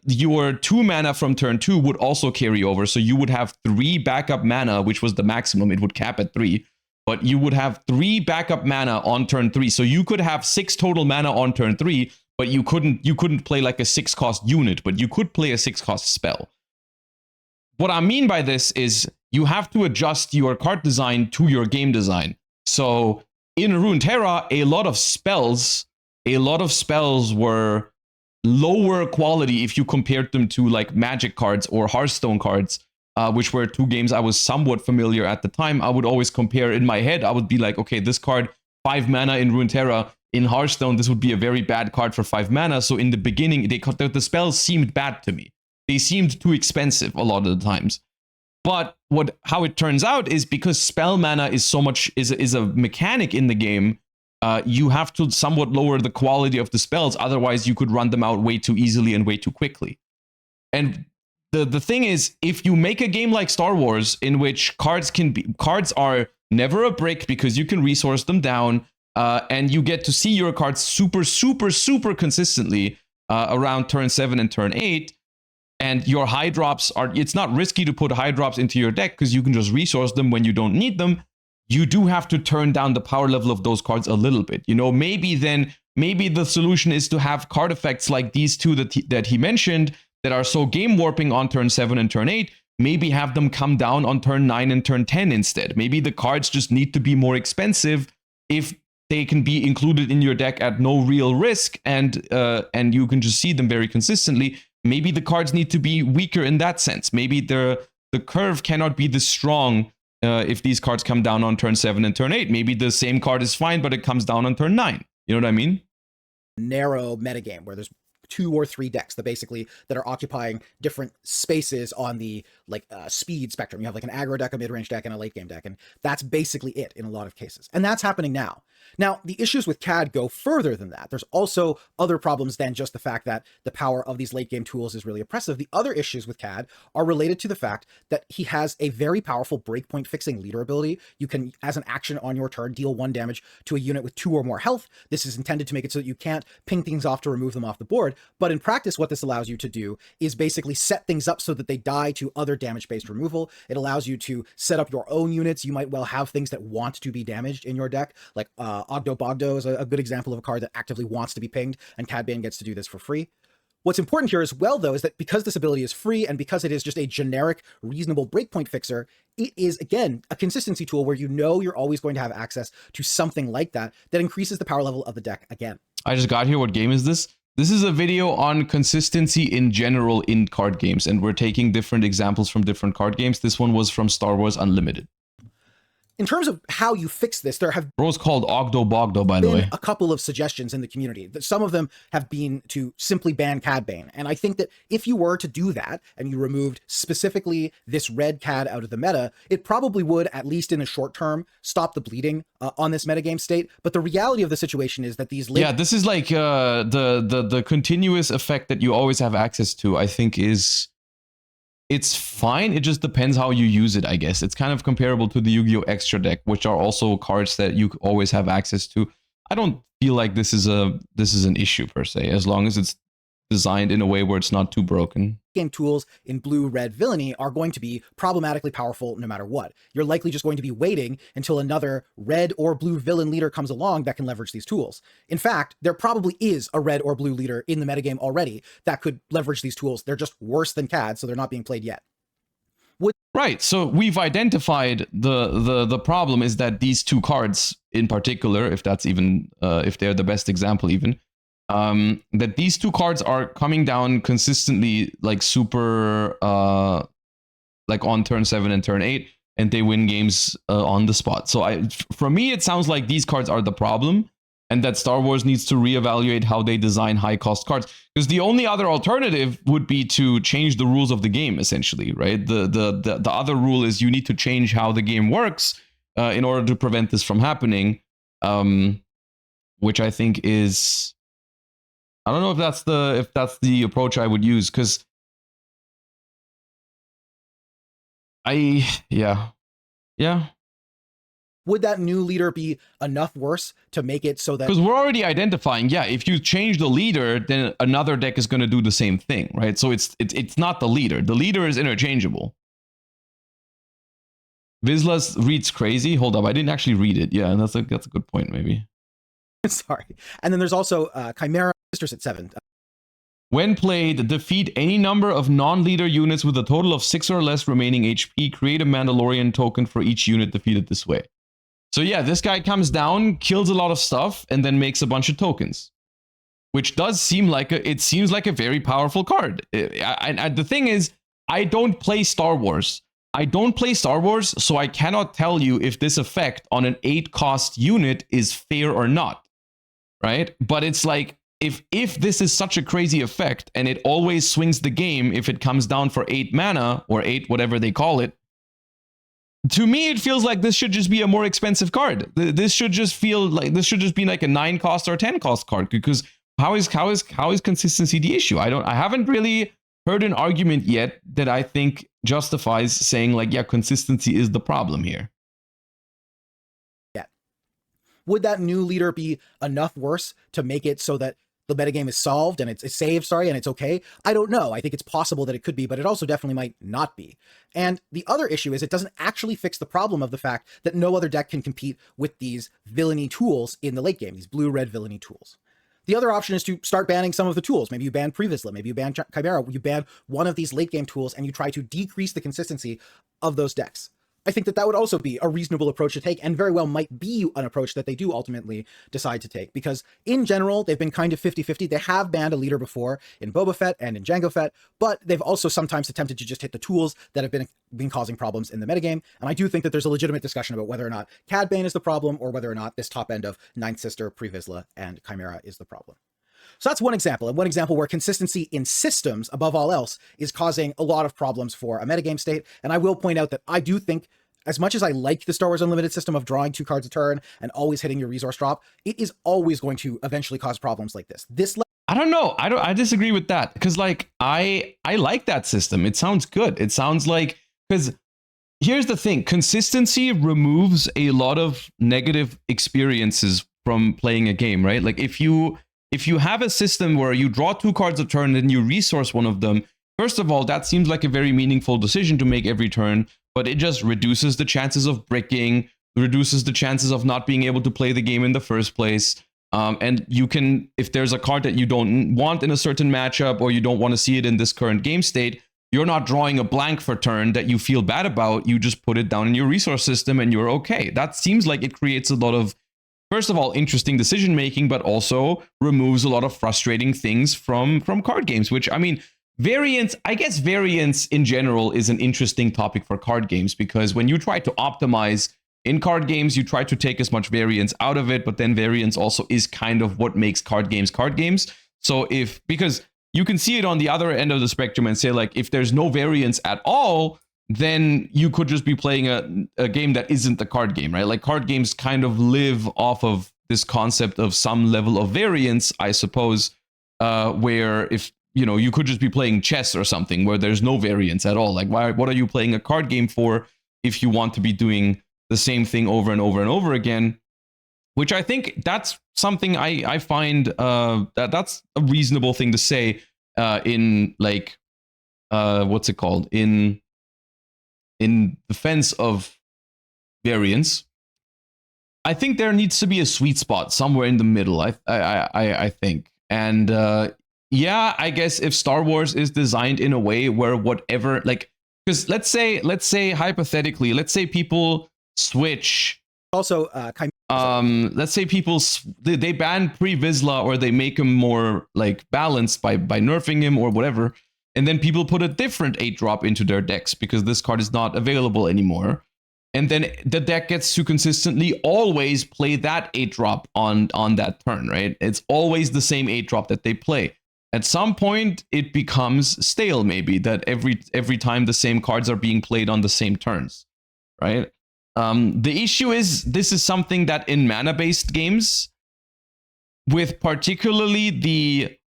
Speaker 1: your 2 mana from turn 2 would also carry over. So you would have 3 backup mana, which was the maximum. It would cap at 3. But you would have 3 backup mana on turn 3. So you could have 6 total mana on turn 3, but you couldn't play like a 6-cost unit, but you could play a 6-cost spell. What I mean by this is you have to adjust your card design to your game design. So in Runeterra, a lot of spells were lower quality if you compared them to like Magic cards or Hearthstone cards. Which were 2 games I was somewhat familiar at the time. I would always compare in my head. I would be like, okay, this card, 5 mana in Runeterra. In Hearthstone, this would be a very bad card for 5 mana. So in the beginning, the spells seemed bad to me. They seemed too expensive a lot of the times. But how it turns out is because spell mana is is a mechanic in the game, you have to somewhat lower the quality of the spells. Otherwise, you could run them out way too easily and way too quickly. And the thing is, if you make a game like Star Wars in which cards are never a brick because you can resource them down, and you get to see your cards super consistently around turn 7 and turn 8, and your high drops are, it's not risky to put high drops into your deck because you can just resource them when you don't need them. You do have to turn down the power level of those cards a little bit. You know, maybe the solution is to have card effects like these two that he mentioned that are so game warping on turn 7 and turn 8. Maybe have them come down on turn 9 and turn 10 instead. Maybe the cards just need to be more expensive if they can be included in your deck at no real risk, and you can just see them very consistently. Maybe the cards need to be weaker in that sense. Maybe the curve cannot be this strong if these cards come down on turn 7 and turn 8. Maybe the same card is fine, but it comes down on turn 9. You know what I mean?
Speaker 2: Narrow metagame where there's 2 or 3 decks that are occupying different spaces on the speed spectrum. You have like an aggro deck, a mid-range deck, and a late game deck, and that's basically it in a lot of cases. And that's happening now. Now, the issues with CAD go further than that. There's also other problems than just the fact that the power of these late game tools is really oppressive. The other issues with CAD are related to the fact that he has a very powerful breakpoint fixing leader ability. You can, as an action on your turn, deal 1 damage to a unit with 2 or more health. This is intended to make it so that you can't ping things off to remove them off the board. But in practice, what this allows you to do is basically set things up so that they die to other damage-based removal. It allows you to set up your own units. You might well have things that want to be damaged in your deck, like Ogdo Bogdo is a good example of a card that actively wants to be pinged, and Cad Bane gets to do this for free. What's important here as well, though, is that because this ability is free and because it is just a generic, reasonable breakpoint fixer, it is, again, a consistency tool where you know you're always going to have access to something like that increases the power level of the deck again.
Speaker 1: I just got here. What game is this? This is a video on consistency in general in card games, and we're taking different examples from different card games. This one was from Star Wars Unlimited.
Speaker 2: In terms of how you fix this, there have
Speaker 1: Bro's called Ogdo Bogdo, by the way.
Speaker 2: a couple of suggestions in the community. Some of them have been to simply ban Cad Bane. And I think that if you were to do that and you removed specifically this red Cad out of the meta, it probably would, at least in the short term, stop the bleeding on this metagame state. But the reality of the situation is that these...
Speaker 1: Yeah, this is like the continuous effect that you always have access to, I think is... It's fine. It just depends how you use it, I guess. It's kind of comparable to the Yu-Gi-Oh! Extra deck, which are also cards that you always have access to. I don't feel like this is an issue per se, as long as it's designed in a way where it's not too broken.
Speaker 2: Game tools in blue-red villainy are going to be problematically powerful no matter what. You're likely just going to be waiting until another red or blue villain leader comes along that can leverage these tools. In fact, there probably is a red or blue leader in the metagame already that could leverage these tools. They're just worse than CAD, so they're not being played yet.
Speaker 1: Right, so we've identified the problem is that these 2 cards in particular, if that's even, if they're the best example even, that these 2 cards are coming down consistently, like super, like on turn 7 and turn 8, and they win games on the spot. So for me, it sounds like these cards are the problem, and that Star Wars needs to reevaluate how they design high-cost cards. Because the only other alternative would be to change the rules of the game, essentially, right? The other rule is you need to change how the game works in order to prevent this from happening, which I think is... I don't know if that's the approach I would use, because yeah.
Speaker 2: Would that new leader be enough worse to make it so that...
Speaker 1: Because we're already identifying, yeah, if you change the leader, then another deck is going to do the same thing, right? So it's not the leader. The leader is interchangeable. Vizslas reads crazy. Hold up, I didn't actually read it. Yeah, that's a good point, maybe.
Speaker 2: Sorry. And then there's also Chimera Sisters at 7.
Speaker 1: When played, defeat any number of non-leader units with a total of 6 or less remaining HP. Create a Mandalorian token for each unit defeated this way. So yeah, this guy comes down, kills a lot of stuff, and then makes a bunch of tokens. Which does seem like it seems like a very powerful card. The thing is, I don't play Star Wars. So I cannot tell you if this effect on an 8-cost unit is fair or not. Right? But it's like, if this is such a crazy effect, and it always swings the game if it comes down for 8 mana, or 8 whatever they call it, to me it feels like this should just be a more expensive card. This should just be like a 9-cost or 10-cost card, because how is consistency the issue? I haven't really heard an argument yet that I think justifies saying like, yeah, consistency is the problem here.
Speaker 2: Yeah. Would that new leader be enough worse to make it so that the metagame is solved and it's saved, and it's okay. I don't know. I think it's possible that it could be, but it also definitely might not be. And the other issue is it doesn't actually fix the problem of the fact that no other deck can compete with these villainy tools in the late game, these blue-red villainy tools. The other option is to start banning some of the tools. Maybe you ban Pre-Vizsla, maybe you ban Chimera, you ban one of these late game tools and you try to decrease the consistency of those decks. I think that would also be a reasonable approach to take, and very well might be an approach that they do ultimately decide to take, because in general, they've been kind of 50-50. They have banned a leader before in Boba Fett and in Jango Fett, but they've also sometimes attempted to just hit the tools that have been causing problems in the metagame. And I do think that there's a legitimate discussion about whether or not Cad Bane is the problem, or whether or not this top end of Ninth Sister, Pre-Vizsla, and Chimera is the problem. So that's one example, and one example where consistency in systems, above all else, is causing a lot of problems for a metagame state. And I will point out that I do think, as much as I like the Star Wars Unlimited system of drawing 2 cards a turn and always hitting your resource drop, it is always going to eventually cause problems like this.
Speaker 1: I don't know. I disagree with that, because like I like that system. It sounds good. It sounds like, because here's the thing, consistency removes a lot of negative experiences from playing a game, right? Like if you have a system where you draw 2 cards a turn and you resource one of them, first of all, that seems like a very meaningful decision to make every turn, but it just reduces the chances of bricking, reduces the chances of not being able to play the game in the first place. And you can, if there's a card that you don't want in a certain matchup, or you don't want to see it in this current game state, you're not drawing a blank for turn that you feel bad about. You just put it down in your resource system and you're okay. That seems like it creates a lot of, first of all, interesting decision making, but also removes a lot of frustrating things from card games, which, I mean, variance, I guess variance in general is an interesting topic for card games, because when you try to optimize in card games, you try to take as much variance out of it, but then variance also is kind of what makes card games card games. So because you can see it on the other end of the spectrum and say, like, if there's no variance at all, then you could just be playing a game that isn't the card game, right? Like, card games kind of live off of this concept of some level of variance, I suppose, where if, you know, you could just be playing chess or something where there's no variance at all. Like, what are you playing a card game for if you want to be doing the same thing over and over and over again? Which I think that's something I find that's a reasonable thing to say in, like, what's it called? In defense of variance. I think there needs to be a sweet spot somewhere in the middle. I think. And yeah, I guess if Star Wars is designed in a way where whatever, like, because let's say hypothetically, let's say people switch.
Speaker 2: Also,
Speaker 1: let's say people they ban Pre-Vizsla, or they make him more like balanced by nerfing him or whatever, and then people put a different 8-drop into their decks because this card is not available anymore, and then the deck gets to consistently always play that 8-drop on that turn, right? It's always the same 8-drop that they play. At some point, it becomes stale, maybe, that every time the same cards are being played on the same turns, right? The issue is, this is something that in mana-based games, with particularly the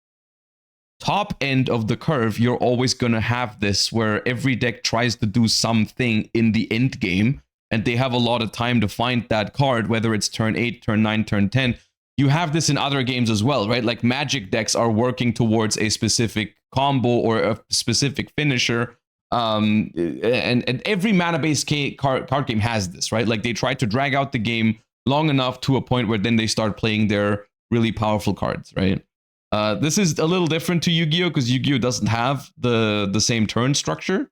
Speaker 1: top end of the curve, you're always going to have this where every deck tries to do something in the end game, and they have a lot of time to find that card, whether it's turn 8, turn 9, turn 10. You have this in other games as well, right? Like, Magic decks are working towards a specific combo or a specific finisher. And every mana-based card game has this, right? Like, they try to drag out the game long enough to a point where then they start playing their really powerful cards, right? This is a little different to Yu-Gi-Oh! Because Yu-Gi-Oh! Doesn't have the same turn structure.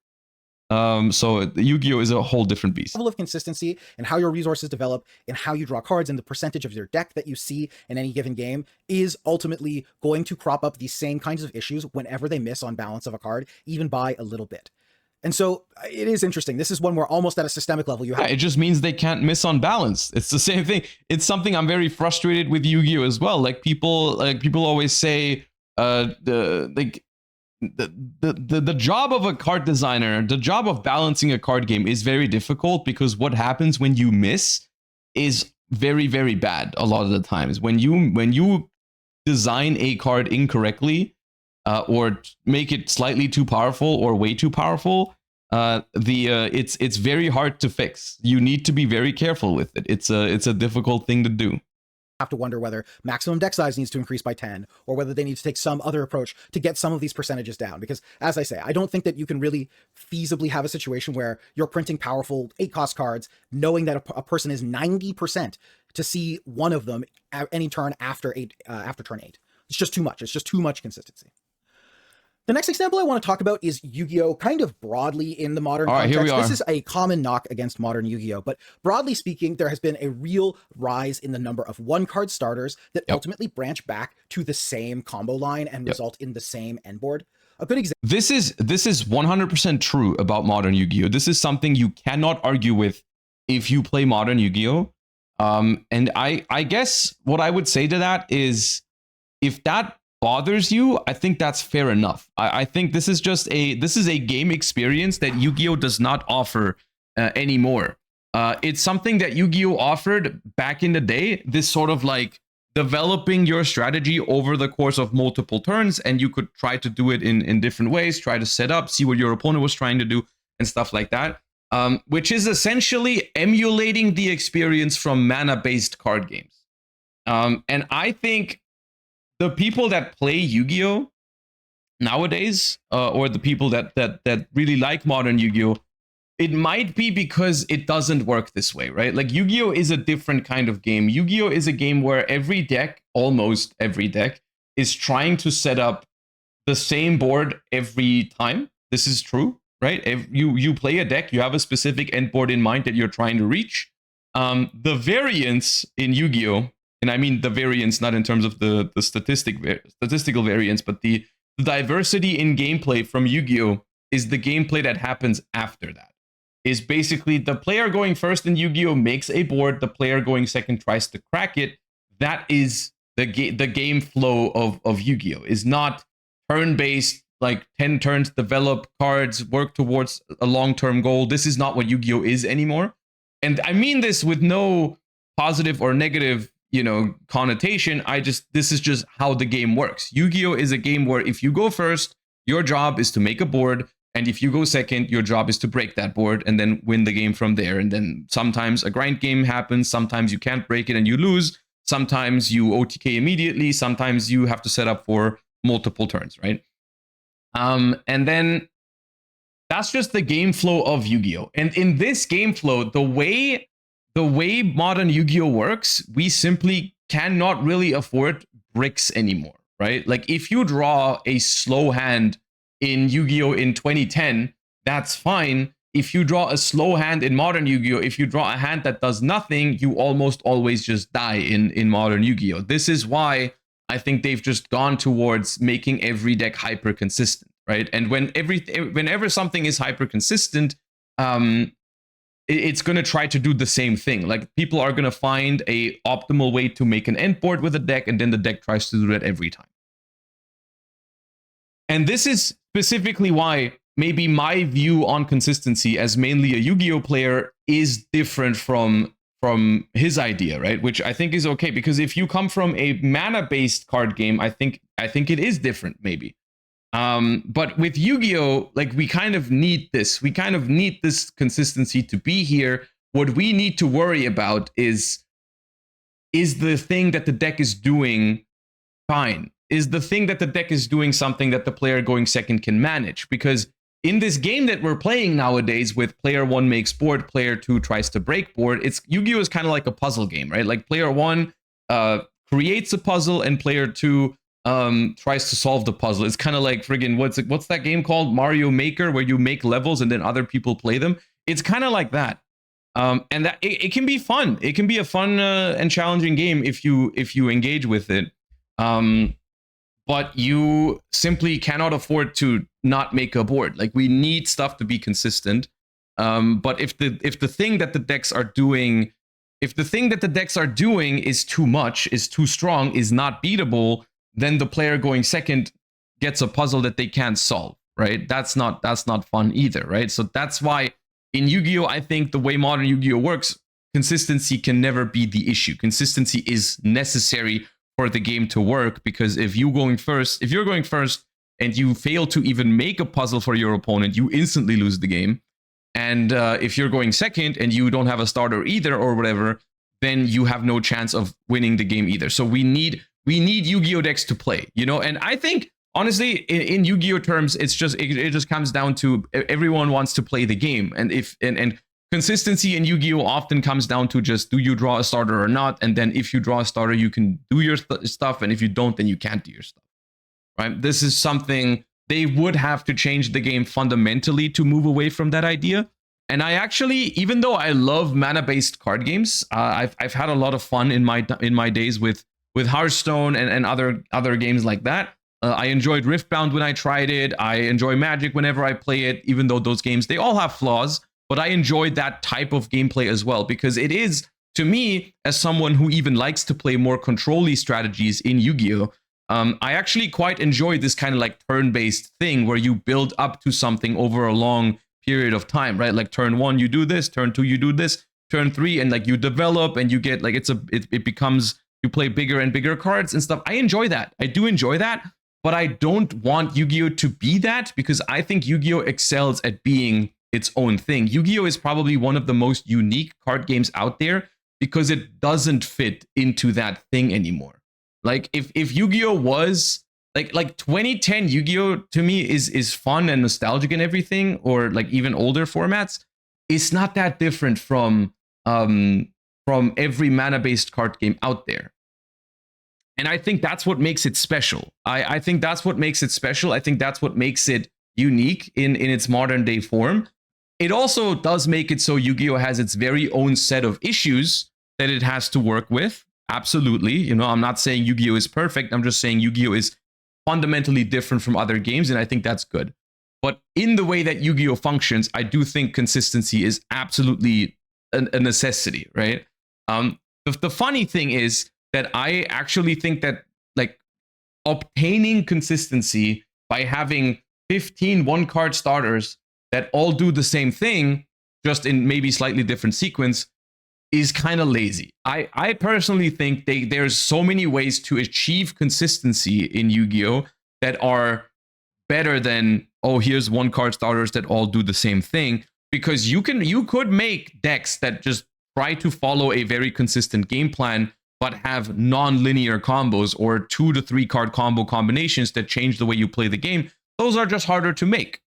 Speaker 1: So Yu-Gi-Oh! Is a whole different beast.
Speaker 2: Level of consistency and how your resources develop and how you draw cards and the percentage of your deck that you see in any given game is ultimately going to crop up these same kinds of issues whenever they miss on balance of a card, even by a little bit. And so it is interesting. This is one where almost at a systemic level you have.
Speaker 1: Yeah, it just means they can't miss on balance. It's the same thing. It's something I'm very frustrated with Yu-Gi-Oh! As well. Like, people always say the job of a card designer, the job of balancing a card game is very difficult, because what happens when you miss is very, very bad a lot of the times. When you design a card incorrectly, or make it slightly too powerful or way too powerful, it's very hard to fix. You need to be very careful with it. It's a difficult thing to do.
Speaker 2: have to wonder whether maximum deck size needs to increase by 10 or whether they need to take some other approach to get some of these percentages down. Because as I say, I don't think that you can really feasibly have a situation where you're printing powerful 8-cost cards knowing that a person is 90% to see one of them at any turn after turn 8. It's just too much. It's just too much consistency. The next example I want to talk about is Yu-Gi-Oh! Kind of broadly in the modern context.
Speaker 1: Here we are.
Speaker 2: This is a common knock against modern Yu-Gi-Oh! But broadly speaking, there has been a real rise in the number of one-card starters that ultimately branch back to the same combo line and result in the same end board. A good example.
Speaker 1: This is 100% true about modern Yu-Gi-Oh! This is something you cannot argue with if you play modern Yu-Gi-Oh! And I guess what I would say to that is, if that bothers you, I think that's fair enough. I think this is a game experience that Yu-Gi-Oh! Does not offer anymore. It's something that Yu-Gi-Oh! Offered back in the day, this sort of like developing your strategy over the course of multiple turns, and you could try to do it in different ways, try to set up, see what your opponent was trying to do, and stuff like that, which is essentially emulating the experience from mana-based card games. And I think the people that play Yu-Gi-Oh! Nowadays, or the people that really like modern Yu-Gi-Oh!, it might be because it doesn't work this way, right? Like, Yu-Gi-Oh! Is a different kind of game. Yu-Gi-Oh! Is a game where every deck, almost every deck, is trying to set up the same board every time. This is true, right? If you play a deck, you have a specific end board in mind that you're trying to reach. The variance in Yu-Gi-Oh!, and I mean the variance not in terms of the statistical variance, but the diversity in gameplay from Yu-Gi-Oh! Is the gameplay that happens after that. Is basically the player going first in Yu-Gi-Oh! Makes a board, the player going second tries to crack it. That is the game flow of Yu-Gi-Oh! Is not turn-based, like 10 turns, develop cards, work towards a long-term goal. This is not what Yu-Gi-Oh! Is anymore. And I mean this with no positive or negative, connotation. This is just how the game works. Yu-Gi-Oh! Is a game where if you go first, your job is to make a board, and if you go second, your job is to break that board and then win the game from there. And then sometimes a grind game happens, sometimes you can't break it and you lose, sometimes you OTK immediately, sometimes you have to set up for multiple turns, right? And then that's just the game flow of Yu-Gi-Oh! And in this game flow, the way modern Yu-Gi-Oh! Works, we simply cannot really afford bricks anymore, right? Like, if you draw a slow hand in Yu-Gi-Oh! In 2010, that's fine. If you draw a slow hand in modern Yu-Gi-Oh!, if you draw a hand that does nothing, you almost always just die in modern Yu-Gi-Oh! This is why I think they've just gone towards making every deck hyper consistent, right? And whenever something is hyper consistent, it's going to try to do the same thing. Like, people are going to find a optimal way to make an end board with a deck, and then the deck tries to do that every time. And this is specifically why maybe my view on consistency as mainly a Yu-Gi-Oh! Player is different from his idea, right? Which I think is okay, because if you come from a mana-based card game, I think it is different, maybe. But with Yu-Gi-Oh!, like, we kind of need this. We kind of need this consistency to be here. What we need to worry about is the thing that the deck is doing fine? Is the thing that the deck is doing something that the player going second can manage? Because in this game that we're playing nowadays, with player 1 makes board, player 2 tries to break board, it's Yu-Gi-Oh! Is kind of like a puzzle game, right? Like, player 1 creates a puzzle and player 2 tries to solve the puzzle. It's kind of like friggin' what's that game called? Mario Maker, where you make levels and then other people play them. It's kind of like that. And that it can be fun. It can be a fun and challenging game if you engage with it. But you simply cannot afford to not make a board. Like, we need stuff to be consistent. But if the thing that the decks are doing, is too much, is too strong, is not beatable, then the player going second gets a puzzle that they can't solve, right? That's not fun either, right? So that's why in Yu-Gi-Oh!, I think the way modern Yu-Gi-Oh! Works, consistency can never be the issue. Consistency is necessary for the game to work, because if you're going first and you fail to even make a puzzle for your opponent, you instantly lose the game. And if you're going second and you don't have a starter either or whatever, then you have no chance of winning the game either. So we need Yu-Gi-Oh decks to play, you know. And I think honestly, in Yu-Gi-Oh terms, it just comes down to everyone wants to play the game, and consistency in Yu-Gi-Oh often comes down to just, do you draw a starter or not, and then if you draw a starter, you can do your stuff, and if you don't, then you can't do your stuff. Right? This is something they would have to change the game fundamentally to move away from that idea. And I actually, even though I love mana-based card games, I've had a lot of fun in my days with Hearthstone and other games like that. I enjoyed Riftbound when I tried it. I enjoy Magic whenever I play it, even though those games, they all have flaws. But I enjoyed that type of gameplay as well, because it is, to me, as someone who even likes to play more control-y strategies in Yu-Gi-Oh, I actually quite enjoy this kind of like turn-based thing where you build up to something over a long period of time, right? Like turn 1, you do this, turn 2, you do this, turn 3, and like you develop and you get like, it becomes, you play bigger and bigger cards and stuff. I enjoy that. I do enjoy that, but I don't want Yu-Gi-Oh to be that, because I think Yu-Gi-Oh excels at being its own thing. Yu-Gi-Oh is probably one of the most unique card games out there because it doesn't fit into that thing anymore. Like if Yu-Gi-Oh was like 2010 Yu-Gi-Oh to me is fun and nostalgic and everything, or like even older formats, it's not that different from every mana-based card game out there. And I think that's what makes it special. I think that's what makes it special. I think that's what makes it unique in its modern day form. It also does make it so Yu-Gi-Oh has its very own set of issues that it has to work with. Absolutely. You know, I'm not saying Yu-Gi-Oh is perfect. I'm just saying Yu-Gi-Oh is fundamentally different from other games, and I think that's good. But in the way that Yu-Gi-Oh functions, I do think consistency is absolutely a necessity, right? The funny thing is that I actually think that like obtaining consistency by having 15 one-card starters that all do the same thing, just in maybe slightly different sequence, is kind of lazy. I personally think there's so many ways to achieve consistency in Yu-Gi-Oh that are better than, oh, here's one card starters that all do the same thing, because you could make decks that just try to follow a very consistent game plan but have non-linear combos or 2 to 3 card combo combinations that change the way you play the game. Those are just harder to make.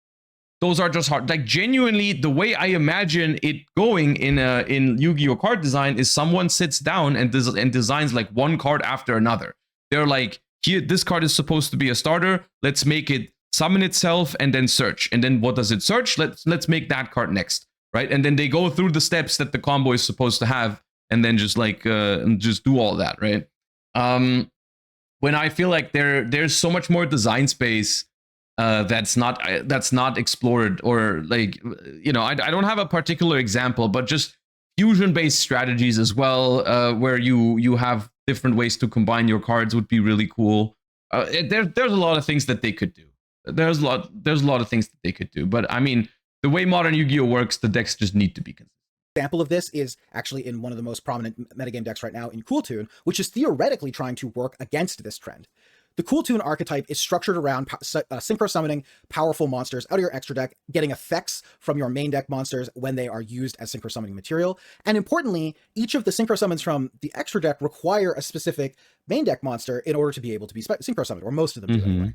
Speaker 1: Those are just hard. Like genuinely, the way I imagine it going in Yu-Gi-Oh card design is someone sits down and designs like one card after another. They're like, here, this card is supposed to be a starter. Let's make it summon itself and then search. And then what does it search? Let's make that card next, right? And then they go through the steps that the combo is supposed to have, and then just like just do all that, right? When I feel like there's so much more design space that's not explored, or like, you know, I don't have a particular example, but just fusion-based strategies as well, where you have different ways to combine your cards would be really cool. There's a lot of things that they could do. There's a lot of things that they could do. But I mean, the way modern Yu-Gi-Oh works, the decks just need to be consistent.
Speaker 2: Example of this is actually in one of the most prominent metagame decks right now in Cool Tune, which is theoretically trying to work against this trend. The Cool Tune archetype is structured around synchro summoning powerful monsters out of your extra deck, getting effects from your main deck monsters when they are used as synchro summoning material. And importantly, each of the synchro summons from the extra deck require a specific main deck monster in order to be able to be synchro summoned, or most of them do anyway.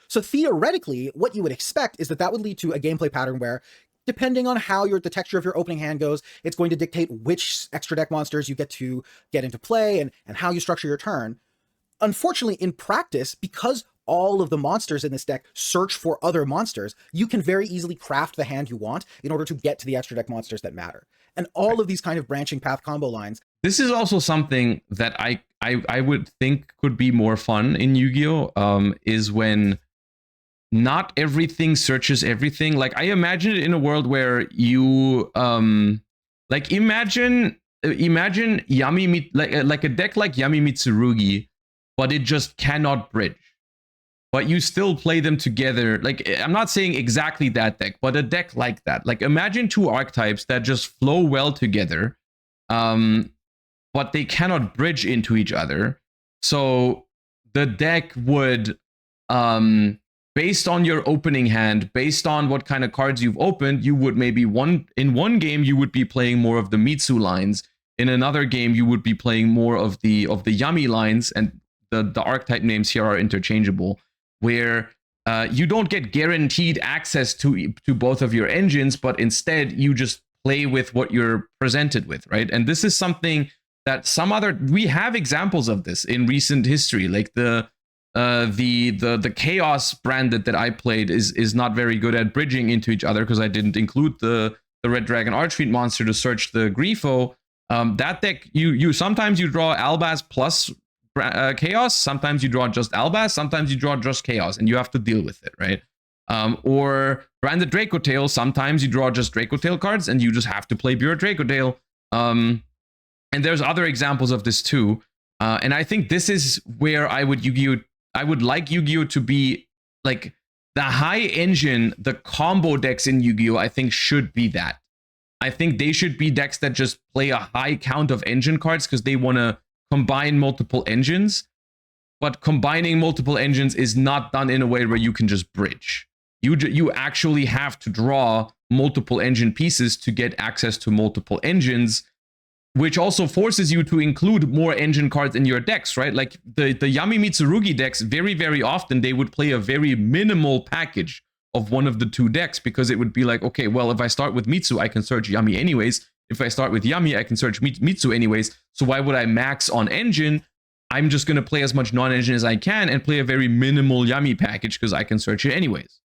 Speaker 2: So theoretically, what you would expect is that would lead to a gameplay pattern where, depending on how the texture of your opening hand goes, it's going to dictate which extra deck monsters you get to get into play and how you structure your turn. Unfortunately, in practice, because all of the monsters in this deck search for other monsters, you can very easily craft the hand you want in order to get to the extra deck monsters that matter. And all of these kind of branching path combo lines.
Speaker 1: This is also something that I would think could be more fun in Yu-Gi-Oh! Is when not everything searches everything. Like, I imagine it in a world where you like imagine Yami, like a deck like Yami Mitsurugi, but it just cannot bridge. But you still play them together. Like, I'm not saying exactly that deck, but a deck like that. Like, imagine two archetypes that just flow well together, but they cannot bridge into each other. So the deck would, based on your opening hand, based on what kind of cards you've opened, you would maybe in one game, you would be playing more of the Mitsu lines. in another game you would be playing more of the yummy lines, and the archetype names here are interchangeable, where you don't get guaranteed access to both of your engines, but instead you just play with what you're presented with, right? And this is something that we have examples of this in recent history, like the Chaos branded that I played is not very good at bridging into each other because I didn't include the Red Dragon Archfiend monster to search the Grifo. That deck, you sometimes you draw Albaz plus Chaos, sometimes you draw just Albaz, sometimes you draw just Chaos, and you have to deal with it, right? Or Branded Dracotail, sometimes you draw just Dracotail cards, and you just have to play pure Dracotail. And there's other examples of this too. And I think this is where I would like Yu-Gi-Oh to be, like, the high engine, the combo decks in Yu-Gi-Oh, I think should be that. I think they should be decks that just play a high count of engine cards because they want to combine multiple engines. But combining multiple engines is not done in a way where you can just bridge. You actually have to draw multiple engine pieces to get access to multiple engines, which also forces you to include more engine cards in your decks, right? Like the Yami Mitsurugi decks, very, very often they would play a very minimal package of one of the two decks, because it would be like, okay, well, if I start with Mitsu, I can search Yami anyways. If I start with Yami, I can search Mitsu anyways. So why would I max on engine? I'm just going to play as much non-engine as I can and play a very minimal Yami package because I can search it anyways.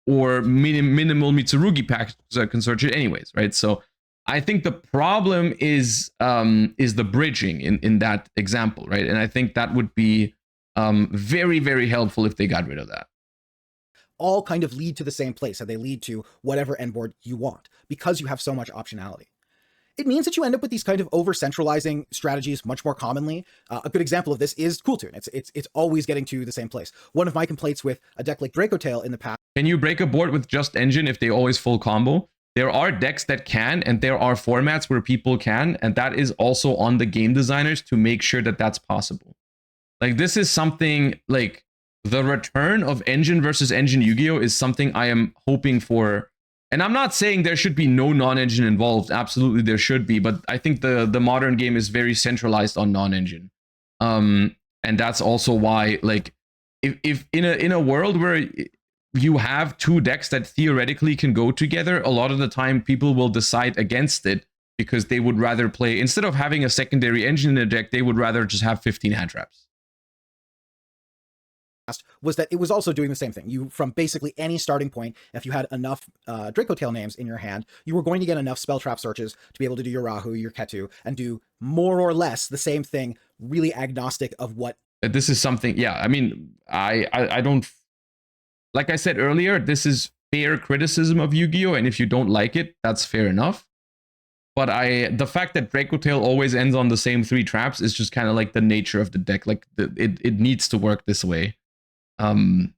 Speaker 1: Or minimal Mitsurugi package because I can search it anyways, right? So I think the problem is the bridging in that example, right? And I think that would be very, very helpful if they got rid of that.
Speaker 2: All kind of lead to the same place, and they lead to whatever end board you want because you have so much optionality. It means that you end up with these kind of over-centralizing strategies much more commonly. A good example of this is Cool Tune. It's always getting to the same place. One of my complaints with a deck like Dracotail in the past.
Speaker 1: Can you break a board with just engine if they always full combo? There are decks that can, and there are formats where people can, and that is also on the game designers to make sure that that's possible. Like, this is something, like, the return of engine versus engine Yu-Gi-Oh is something I am hoping for. And I'm not saying there should be no non-engine involved. Absolutely there should be, but I think the modern game is very centralized on non-engine. And that's also why, like, if in a world where you have two decks that theoretically can go together, a lot of the time people will decide against it because they would rather play, instead of having a secondary engine in a deck, they would rather just have 15 hand traps.
Speaker 2: Was that it was also doing the same thing. You, from basically any starting point, if you had enough Dracotail names in your hand, you were going to get enough spell trap searches to be able to do your Rahu, your Ketu, and do more or less the same thing, really agnostic of what.
Speaker 1: This is something, yeah, I mean, I don't, like I said earlier, this is fair criticism of Yu-Gi-Oh! And if you don't like it, that's fair enough. But the fact that Dracotail always ends on the same 3 traps is just kind of like the nature of the deck. Like, it needs to work this way. And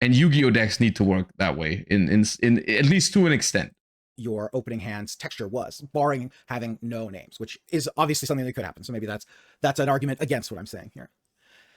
Speaker 1: Yu-Gi-Oh! Decks need to work that way, in at least to an extent.
Speaker 2: Your opening hand's texture was, barring having no names, which is obviously something that could happen. So maybe that's an argument against what I'm saying here.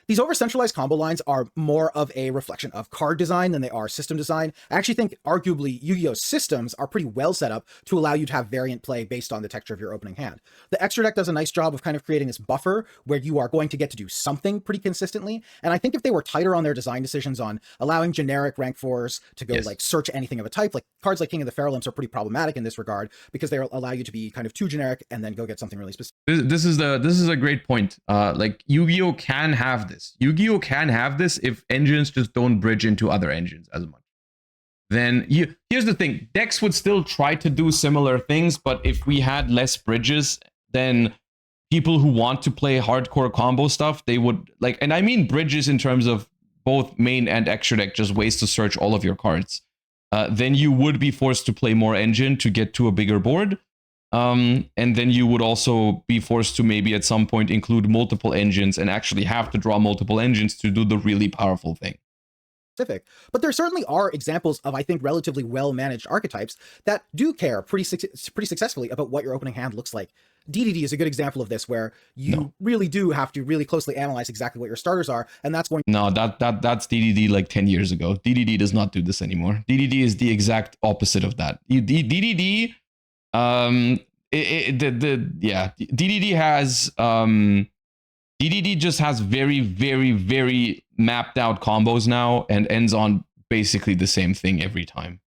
Speaker 2: These over-centralized combo lines are more of a reflection of card design than they are system design. I actually think, arguably, Yu-Gi-Oh! Systems are pretty well set up to allow you to have variant play based on the texture of your opening hand. The extra deck does a nice job of kind of creating this buffer where you are going to get to do something pretty consistently. And I think if they were tighter on their design decisions on allowing generic rank 4s to go, like, search anything of a type, like cards like King of the Feral Imps are pretty problematic in this regard because they allow you to be kind of too generic and then go get something really specific.
Speaker 1: This is a great point. Like, Yu-Gi-Oh! Can have this. Yu-Gi-Oh! Can have this if engines just don't bridge into other engines as much. Then here's the thing, decks would still try to do similar things, but if we had less bridges, then people who want to play hardcore combo stuff, they would, like, and I mean bridges in terms of both main and extra deck, just ways to search all of your cards. Then you would be forced to play more engine to get to a bigger board. And then you would also be forced to maybe at some point include multiple engines and actually have to draw multiple engines to do the really powerful thing.
Speaker 2: But there certainly are examples of, I think, relatively well-managed archetypes that do care pretty successfully about what your opening hand looks like. DDD is a good example of this, where you really do have to really closely analyze exactly what your starters are, and that's going to...
Speaker 1: No, that's DDD like 10 years ago. DDD does not do this anymore. DDD is the exact opposite of that. DDD DDD has DDD just has very, very, very mapped out combos now and ends on basically the same thing every time.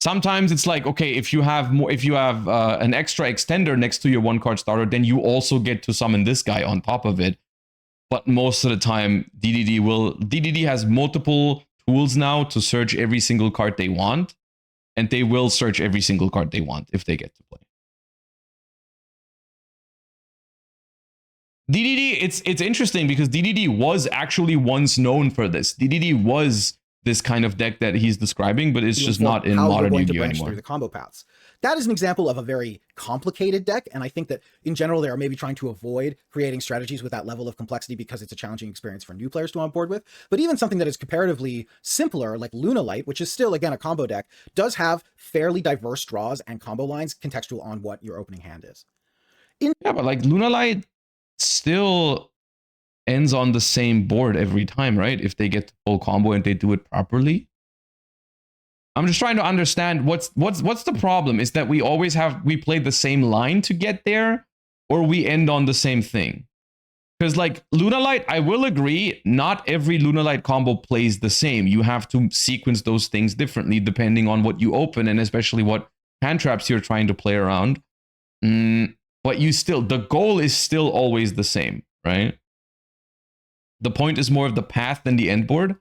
Speaker 1: Sometimes it's like, okay, if you have an extra extender next to your 1-card starter, then you also get to summon this guy on top of it. But most of the time, DDD has multiple tools now to search every single card they want, and they will search every single card they want if they get to play. DDD, it's interesting because DDD was actually once known for this. DDD was this kind of deck that he's describing, but it's just not in modern Yu-Gi-Oh anymore.
Speaker 2: Through the combo paths. That is an example of a very complicated deck, and I think that in general they are maybe trying to avoid creating strategies with that level of complexity because it's a challenging experience for new players to on board with. But even something that is comparatively simpler, like Lunalight, which is still again a combo deck, does have fairly diverse draws and combo lines contextual on what your opening hand is.
Speaker 1: Yeah, but like Lunalight still ends on the same board every time, right? If they get the full combo and they do it properly. I'm just trying to understand what's the problem. Is that we play the same line to get there, or we end on the same thing? Because like Lunalight, I will agree, not every Lunalight combo plays the same. You have to sequence those things differently depending on what you open and especially what hand traps you're trying to play around. But the goal is still always the same, right? The point is more of the path than the end board.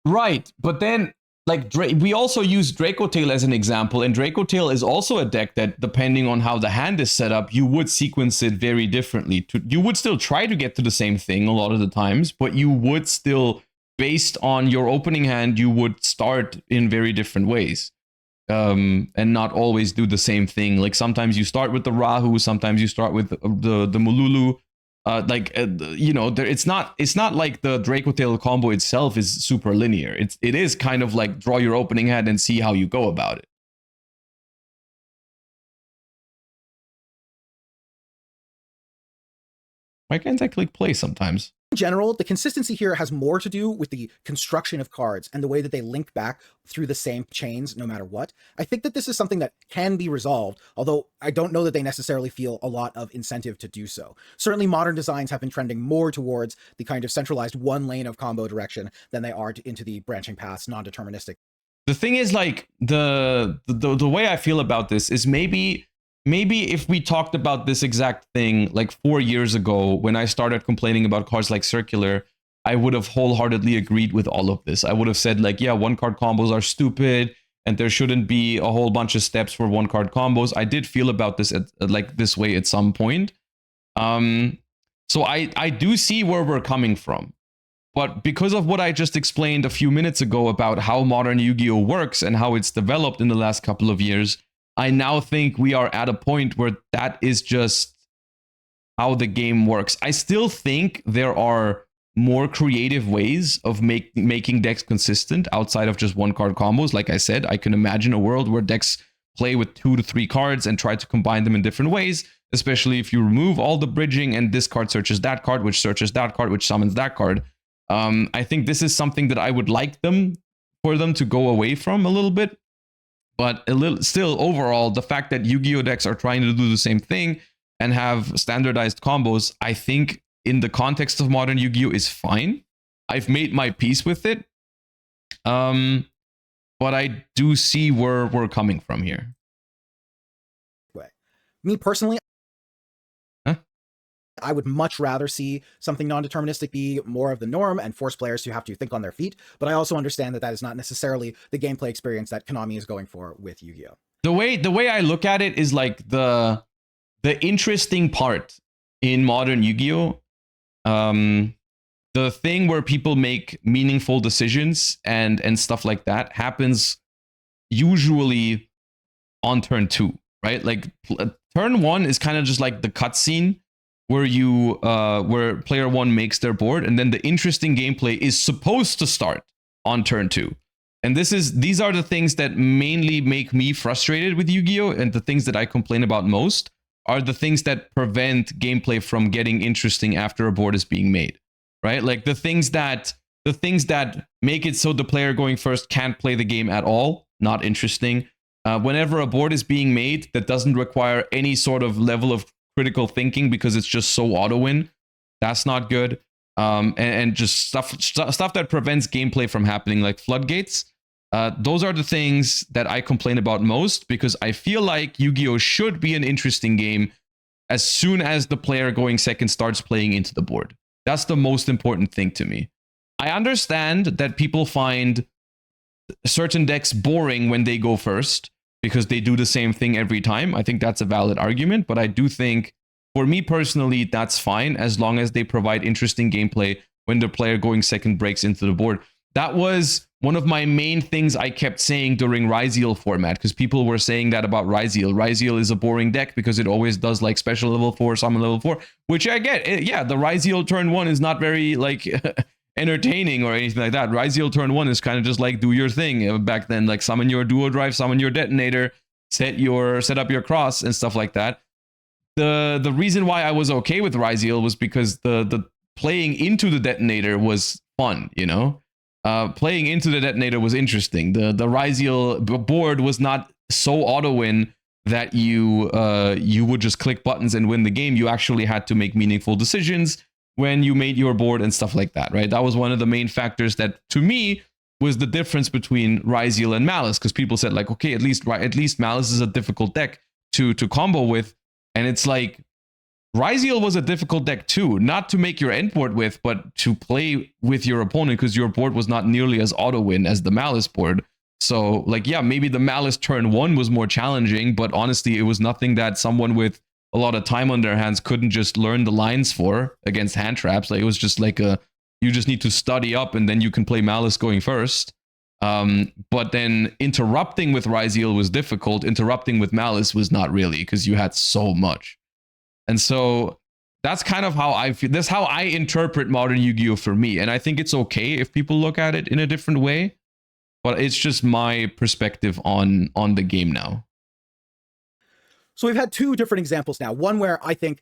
Speaker 1: Right, but then like we also use Draco Tail as an example, and Draco Tail is also a deck that, depending on how the hand is set up, you would sequence it very differently. You would still try to get to the same thing a lot of the times, but you would still, based on your opening hand, you would start in very different ways. And not always do the same thing. Like sometimes you start with the Rahu, sometimes you start with the Mululu. It's not like the Draco Tail combo itself is super linear. It is kind of like draw your opening hand and see how you go about it. Why can't I click play sometimes?
Speaker 2: In general, the consistency here has more to do with the construction of cards and the way that they link back through the same chains no matter what. I think that this is something that can be resolved, although I don't know that they necessarily feel a lot of incentive to do so. Certainly modern designs have been trending more towards the kind of centralized one lane of combo direction than they are into the branching paths, non-deterministic.
Speaker 1: The thing is, like, the way I feel about this is maybe if we talked about this exact thing like 4 years ago when I started complaining about cards like Circular, I would have wholeheartedly agreed with all of this. I would have said like, yeah, 1-card combos are stupid and there shouldn't be a whole bunch of steps for 1-card combos. I did feel about this like this way at some point. So I do see where we're coming from. But because of what I just explained a few minutes ago about how modern Yu-Gi-Oh works and how it's developed in the last couple of years, I now think we are at a point where that is just how the game works. I still think there are more creative ways of making decks consistent outside of just 1-card combos. Like I said, I can imagine a world where decks play with 2 to 3 cards and try to combine them in different ways, especially if you remove all the bridging and this card searches that card, which searches that card, which summons that card. I think this is something that I would like for them to go away from a little bit. But still, overall, the fact that Yu-Gi-Oh decks are trying to do the same thing and have standardized combos, I think in the context of modern Yu-Gi-Oh is fine. I've made my peace with it. But I do see where we're coming from here.
Speaker 2: Me personally, I would much rather see something non-deterministic be more of the norm and force players to have to think on their feet. But I also understand that that is not necessarily the gameplay experience that Konami is going for with Yu-Gi-Oh.
Speaker 1: The way I look at it is like the interesting part in modern Yu-Gi-Oh, the thing where people make meaningful decisions and stuff like that happens usually on turn 2, right? Like turn 1 is kind of just like the cutscene where player 1 makes their board, and then the interesting gameplay is supposed to start on turn 2. And these are the things that mainly make me frustrated with Yu-Gi-Oh, and the things that I complain about most are the things that prevent gameplay from getting interesting after a board is being made, right? Like the things that make it so the player going first can't play the game at all, not interesting. Whenever a board is being made that doesn't require any sort of level of critical thinking because it's just so auto win, that's not good. And just stuff that prevents gameplay from happening, like floodgates. Those are the things that I complain about most, because I feel like Yu-Gi-Oh should be an interesting game as soon as the player going second starts playing into the board. That's the most important thing to me. I understand that people find certain decks boring when they go first because they do the same thing every time. I think that's a valid argument, but I do think, for me personally, that's fine as long as they provide interesting gameplay when the player going second breaks into the board. That was one of my main things I kept saying during Ryzeal format, because people were saying that about Ryzeal. Ryzeal is a boring deck because it always does like special level 4, summon level 4, which I get. Yeah, the Ryzeal turn 1 is not very like entertaining or anything like that. Ryzeal turn 1 is kind of just like do your thing back then, like summon your duo drive, summon your detonator, set up your cross and stuff like that. The reason why I was okay with Ryzeal was because the playing into the detonator was fun, you know? Playing into the detonator was interesting. The Ryzeal board was not so auto win that you would just click buttons and win the game. You actually had to make meaningful decisions when you made your board and stuff like that, right? That was one of the main factors that, to me, was the difference between Ryzeal and Malice, because people said like, okay, at least Malice is a difficult deck to combo with, and it's like, Ryzeal was a difficult deck too, not to make your end board with, but to play with your opponent, because your board was not nearly as auto win as the Malice board. So like, yeah, maybe the Malice turn 1 was more challenging, but honestly, it was nothing that someone with a lot of time on their hands couldn't just learn the lines for against hand traps. Like, it was just like you just need to study up and then you can play Malice going first. But then interrupting with Ryzeal was difficult. Interrupting with Malice was not really, because you had so much. And so that's kind of how I feel. That's how I interpret modern Yu-Gi-Oh! For me. And I think it's okay if people look at it in a different way. But it's just my perspective on the game now.
Speaker 2: So we've had two different examples now. One where I think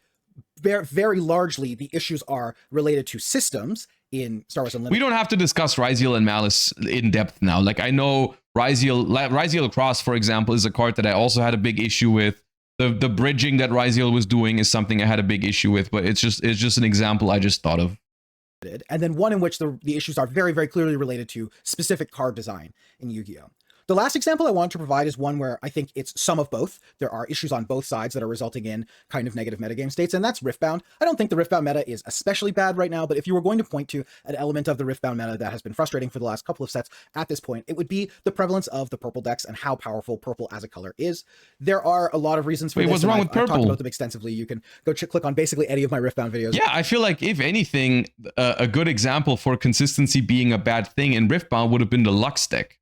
Speaker 2: very, very largely the issues are related to systems in Star Wars Unlimited.
Speaker 1: We don't have to discuss Ryzeal and Malice in depth now. Like, I know Ryzeal Cross, for example, is a card that I also had a big issue with. The bridging that Ryzeal was doing is something I had a big issue with, but it's just an example I just thought of.
Speaker 2: And then one in which the issues are very, very clearly related to specific card design in Yu-Gi-Oh! The last example I want to provide is one where I think it's some of both. There are issues on both sides that are resulting in kind of negative metagame states, and that's Riftbound. I don't think the Riftbound meta is especially bad right now, but if you were going to point to an element of the Riftbound meta that has been frustrating for the last couple of sets at this point, it would be the prevalence of the purple decks and how powerful purple as a color is. There are a lot of reasons for this.
Speaker 1: What's wrong with purple?
Speaker 2: I've talked about them extensively. You can go click on basically any of my Riftbound videos.
Speaker 1: Yeah, I feel like, if anything, a good example for consistency being a bad thing in Riftbound would have been the Lux deck.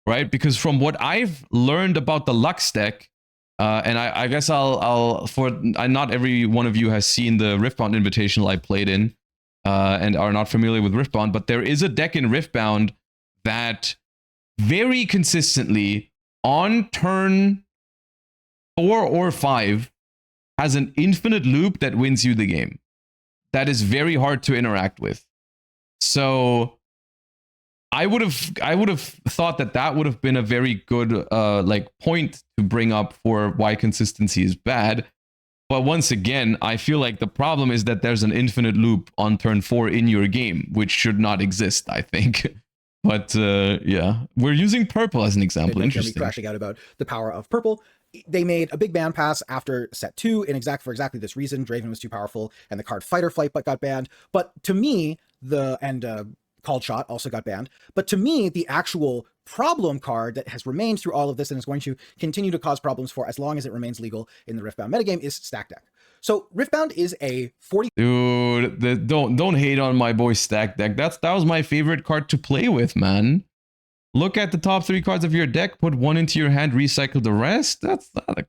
Speaker 1: Right, because from what I've learned about the Lux deck, and I guess not every one of you has seen the Riftbound Invitational I played in, and are not familiar with Riftbound, but there is a deck in Riftbound that very consistently on turn 4 or 5 has an infinite loop that wins you the game. That is very hard to interact with. So I would have thought that would have been a very good like point to bring up for why consistency is bad. But once again, I feel like the problem is that there's an infinite loop on turn 4 in your game, which should not exist, I think. But yeah, we're using purple as an example. Interesting.
Speaker 2: Crashing out about the power of purple. They made a big ban pass after set 2 for exactly this reason. Draven was too powerful, and the card Fight or Flight got banned. But to me, Called Shot also got banned. But to me, the actual problem card that has remained through all of this and is going to continue to cause problems for as long as it remains legal in the Riftbound metagame is Stack Deck. So Riftbound is a 40...
Speaker 1: Dude, don't hate on my boy Stack Deck. That was my favorite card to play with, man. Look at the top 3 cards of your deck, put 1 into your hand, recycle the rest.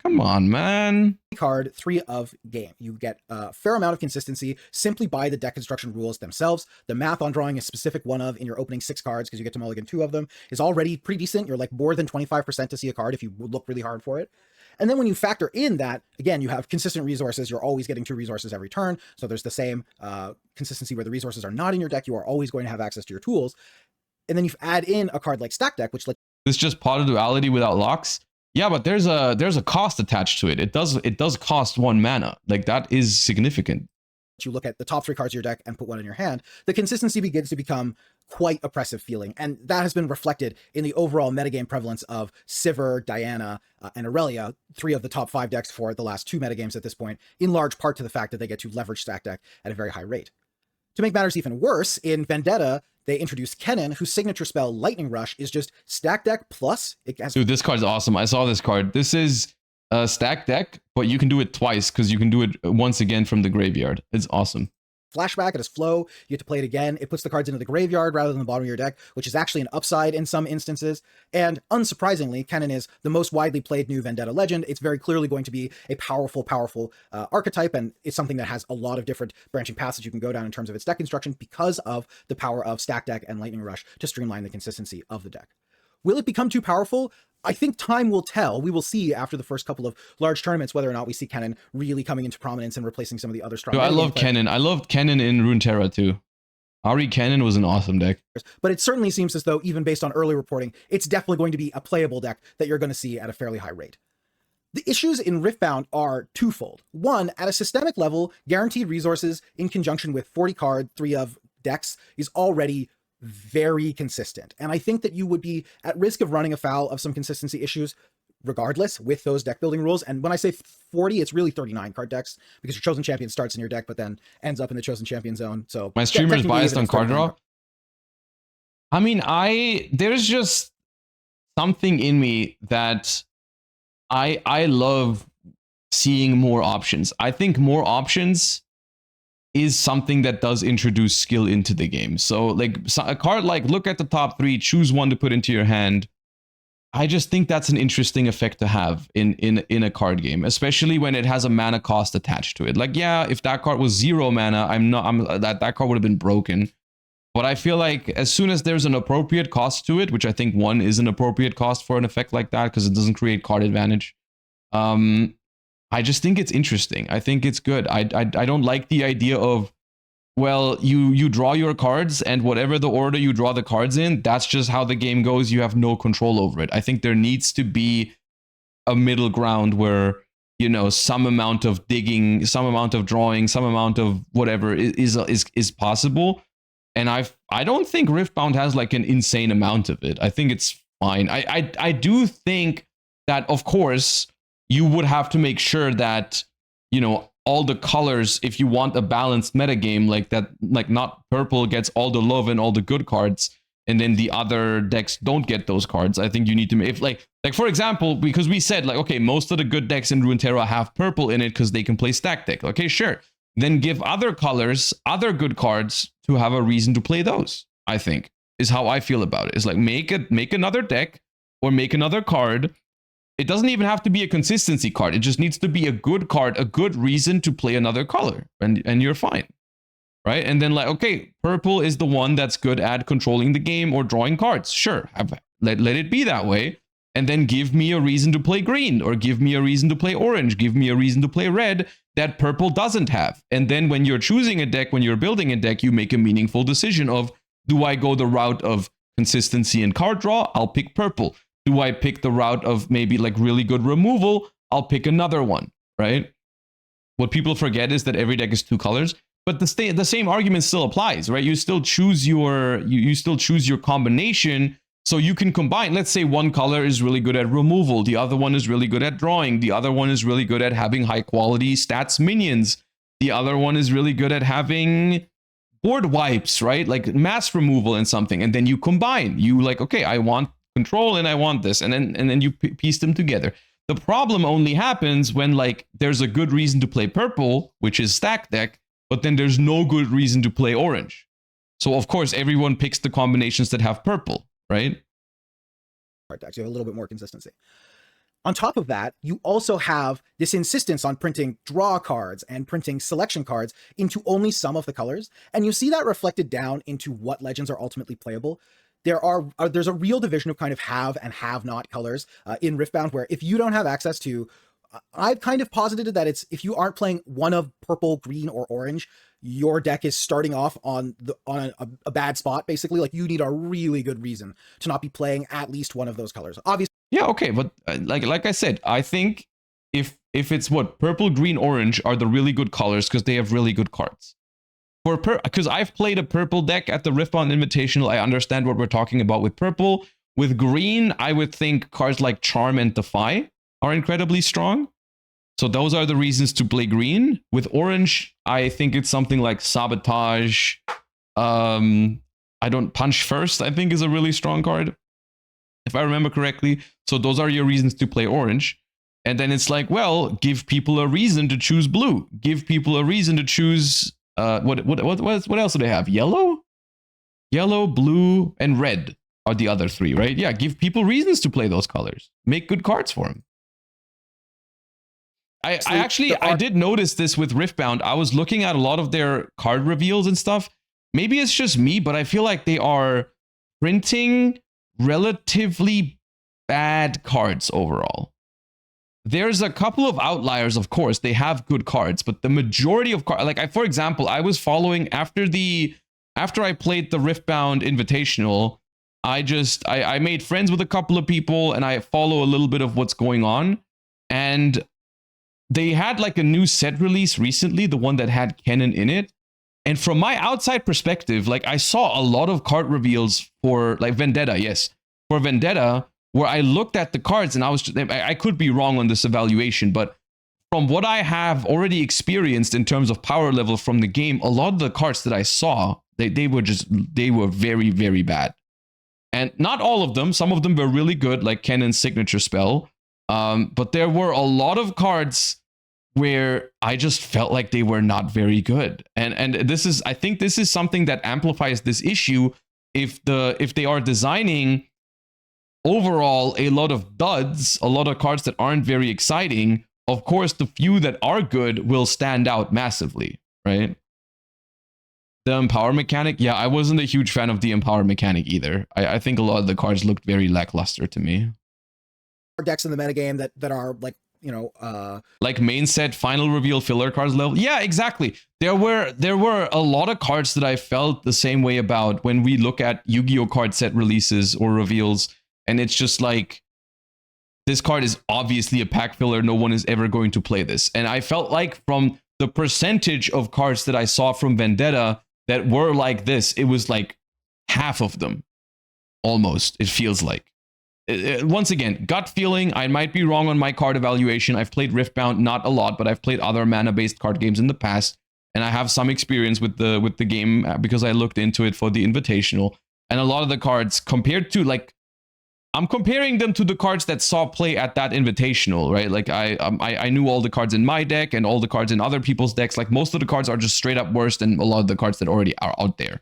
Speaker 1: Come on, man.
Speaker 2: Card 3 of game. You get a fair amount of consistency simply by the deck construction rules themselves. The math on drawing a specific one of in your opening 6 cards, because you get to mulligan 2 of them, is already pretty decent. You're like more than 25% to see a card if you look really hard for it. And then when you factor in that, again, you have consistent resources. You're always getting 2 resources every turn. So there's the same consistency where the resources are not in your deck. You are always going to have access to your tools. And then you add in a card like Stack Deck, which, like,
Speaker 1: this just pot of duality without locks. Yeah, but there's a cost attached to it. It does cost 1 mana. Like, that is significant.
Speaker 2: You look at the top 3 cards of your deck and put one in your hand, the consistency begins to become quite oppressive feeling. And that has been reflected in the overall metagame prevalence of Sivir, Diana, and Aurelia, 3 of the top 5 decks for the last 2 metagames at this point, in large part to the fact that they get to leverage stack deck at a very high rate. To make matters even worse, in Vendetta, they introduced Kennen, whose signature spell, Lightning Rush, is just stack deck plus. It has
Speaker 1: Dude, this card's awesome. I saw this card. This is a stack deck, but you can do it twice because you can do it once again from the graveyard. It's awesome.
Speaker 2: flashback, it has flow, you have to play it again. It puts the cards into the graveyard rather than the bottom of your deck, which is actually an upside in some instances. And unsurprisingly, Kennen is the most widely played new Vendetta legend. It's very clearly going to be a powerful archetype, and it's something that has a lot of different branching paths that you can go down in terms of its deck construction because of the power of Stack Deck and Lightning Rush to streamline the consistency of the deck. Will it become too powerful? I think time will tell. We will see after the first couple of large tournaments whether or not we see Kennen really coming into prominence and replacing some of the other strong.
Speaker 1: Yo, I love Kennen. I loved Kennen in Runeterra too. Ari Kennen was an awesome deck.
Speaker 2: But it certainly seems as though, even based on early reporting, it's definitely going to be a playable deck that you're going to see at a fairly high rate. The issues in Riftbound are twofold. One, at a systemic level, guaranteed resources in conjunction with 40 card, 3 of decks is already very consistent. And I think that you would be at risk of running afoul of some consistency issues regardless with those deck building rules. And when I say 40, it's really 39 card decks because your chosen champion starts in your deck, but then ends up in the chosen champion zone. So
Speaker 1: my streamer is biased on card draw. I mean, there's just something in me that I love seeing more options. I think more options is something that does introduce skill into the game. So like a card like look at the top 3, choose one to put into your hand. I just think that's an interesting effect to have in a card game, especially when it has a mana cost attached to it. Like, yeah, if that card was 0 mana, that card would have been broken. But I feel like as soon as there's an appropriate cost to it, which I think 1 is an appropriate cost for an effect like that because it doesn't create card advantage. I just think it's interesting. I think it's good. I don't like the idea of, well, you draw your cards and whatever the order you draw the cards in, that's just how the game goes. You have no control over it. I think there needs to be a middle ground where, you know, some amount of digging, some amount of drawing, some amount of whatever is possible. And I don't think Riftbound has like an insane amount of it. I think it's fine. I do think that, of course, you would have to make sure that, you know, all the colors, if you want a balanced metagame like that, like not purple gets all the love and all the good cards, and then the other decks don't get those cards. I think you need to, if like for example, because we said like, okay, most of the good decks in Runeterra have purple in it because they can play stack deck. Okay, sure. Then give other colors, other good cards to have a reason to play those, I think, is how I feel about it. It's like make another deck or make another card. It doesn't even have to be a consistency card. It just needs to be a good card, a good reason to play another color, and you're fine, right? And then like, okay, purple is the one that's good at controlling the game or drawing cards. Sure, let it be that way. And then give me a reason to play green, or give me a reason to play orange, give me a reason to play red that purple doesn't have. And then when you're choosing a deck, when you're building a deck, you make a meaningful decision of, do I go the route of consistency and card draw? I'll pick purple. Do I pick the route of maybe like really good removal? I'll pick another one, right? What people forget is that every deck is 2 colors, but the same argument still applies, right? You still choose you still choose your combination, so you can combine. Let's say one color is really good at removal, the other one is really good at drawing, the other one is really good at having high quality stats minions, the other one is really good at having board wipes, right? Like mass removal and something, and then you combine. You like, okay, I want control and I want this, and then you piece them together. The problem only happens when like there's a good reason to play purple, which is stack deck, but then there's no good reason to play orange. So of course everyone picks the combinations that have purple, right?
Speaker 2: Decks, you have a little bit more consistency. On top of that, you also have this insistence on printing draw cards and printing selection cards into only some of the colors, and you see that reflected down into what legends are ultimately playable. There's a real division of kind of have and have not colors in Riftbound, where if you don't have access to, I've kind of posited that it's, if you aren't playing one of purple, green, or orange, your deck is starting off on a bad spot, basically. Like, you need a really good reason to not be playing at least one of those colors. Obviously,
Speaker 1: Yeah, okay, but like I said, I think if it's what purple, green, orange are the really good colors because they have really good cards. Because I've played a purple deck at the Riftbound Invitational, I understand what we're talking about with purple. With green, I would think cards like Charm and Defy are incredibly strong. So those are the reasons to play green. With orange, I think it's something like Sabotage. I don't Punch First, I think is a really strong card, if I remember correctly. So those are your reasons to play orange. And then it's like, well, give people a reason to choose blue. Give people a reason to choose what else do they have? Yellow? Yellow, blue, and red are the other three, right? Yeah, give people reasons to play those colors. Make good cards for them. I did notice this with Riftbound. I was looking at a lot of their card reveals and stuff. Maybe it's just me, but I feel like they are printing relatively bad cards overall. There's a couple of outliers, of course. They have good cards, but the majority of cards, like for example, I was following after I played the Riftbound Invitational. I made friends with a couple of people and I follow a little bit of what's going on. And they had like a new set release recently, the one that had Kennen in it. And from my outside perspective, like I saw a lot of card reveals for like Vendetta, yes, for Vendetta, where I looked at the cards and I could be wrong on this evaluation, but from what I have already experienced in terms of power level from the game, a lot of the cards that I saw, they were very, very bad. And not all of them, some of them were really good, like Kennen's signature spell. But there were a lot of cards where I just felt like they were not very good. And I think this is something that amplifies this issue if they are designing overall a lot of duds, a lot of cards that aren't very exciting. Of course, the few that are good will stand out massively, right? The Empower mechanic, yeah, I wasn't a huge fan of the Empower mechanic either. I think a lot of the cards looked very lackluster to me.
Speaker 2: Decks in the metagame that are like,
Speaker 1: like main set final reveal filler cards level. Yeah, exactly. There were a lot of cards that I felt the same way about when we look at Yu-Gi-Oh card set releases or reveals, and it's just like, this card is obviously a pack filler. No one is ever going to play this. And I felt like from the percentage of cards that I saw from Vendetta that were like this, it was like half of them, almost, it feels like. Once again, gut feeling, I might be wrong on my card evaluation. I've played Riftbound, not a lot, but I've played other mana-based card games in the past, and I have some experience with the game because I looked into it for the Invitational. And a lot of the cards, compared to, like, I'm comparing them to the cards that saw play at that Invitational, right? Like, I knew all the cards in my deck and all the cards in other people's decks. Like, most of the cards are just straight up worse than a lot of the cards that already are out there.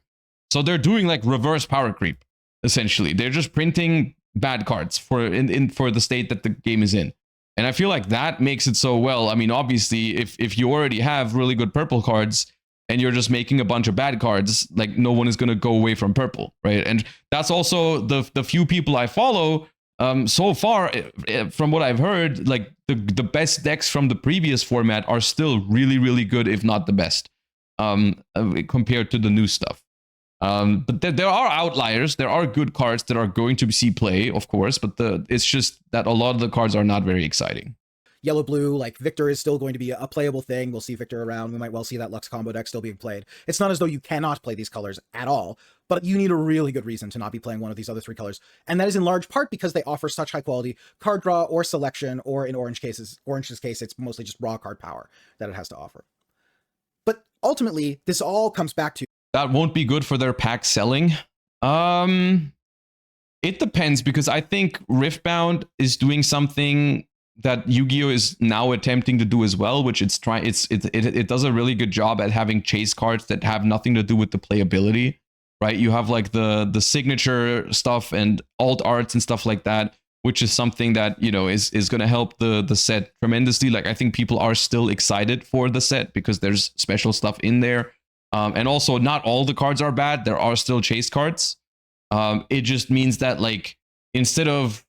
Speaker 1: So they're doing, like, reverse power creep, essentially. They're just printing bad cards for the state that the game is in. And I feel like that makes it so well. I mean, obviously, if you already have really good purple cards and you're just making a bunch of bad cards, like, no one is going to go away from purple, right? And that's also the few people I follow so far, from what I've heard, like the best decks from the previous format are still really, really good, if not the best, compared to the new stuff. But there are outliers. There are good cards that are going to see play, of course, but it's just that a lot of the cards are not very exciting.
Speaker 2: Yellow blue, like Victor is still going to be a playable thing. We'll see Victor around. We might well see that Lux combo deck still being played. It's not as though you cannot play these colors at all, but you need a really good reason to not be playing one of these other three colors. And that is in large part because they offer such high quality card draw or selection, or in Orange's case, it's mostly just raw card power that it has to offer. But ultimately, this all comes back to
Speaker 1: that won't be good for their pack selling. It depends, because I think Riftbound is doing something that Yu-Gi-Oh is now attempting to do as well, which it does a really good job at having chase cards that have nothing to do with the playability, right? You have like the signature stuff and alt arts and stuff like that, which is something that, you know, is going to help the set tremendously. Like, I think people are still excited for the set because there's special stuff in there. And also, not all the cards are bad. There are still chase cards. It just means that, like, instead of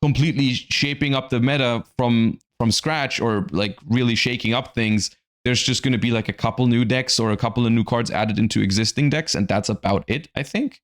Speaker 1: completely shaping up the meta from scratch, or like really shaking up things, there's just going to be like a couple new decks or a couple of new cards added into existing decks, and that's about it, I think.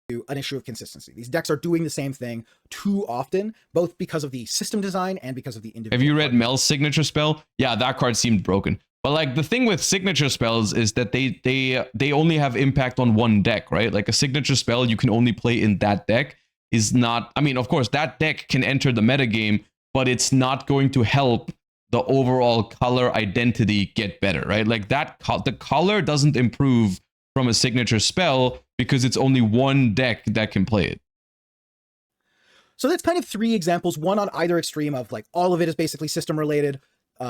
Speaker 2: an issue of consistency. These decks are doing the same thing too often, both because of the system design and because of the individual.
Speaker 1: Have you read Mel's signature spell? Yeah, that card seemed broken. But like the thing with signature spells is that they only have impact on one deck, right? Like a signature spell you can only play in that deck is not, I mean, of course, that deck can enter the metagame, but it's not going to help the overall color identity get better, right? Like that, the color doesn't improve from a signature spell because it's only one deck that can play it.
Speaker 2: So that's kind of three examples, one on either extreme of like all of it is basically system related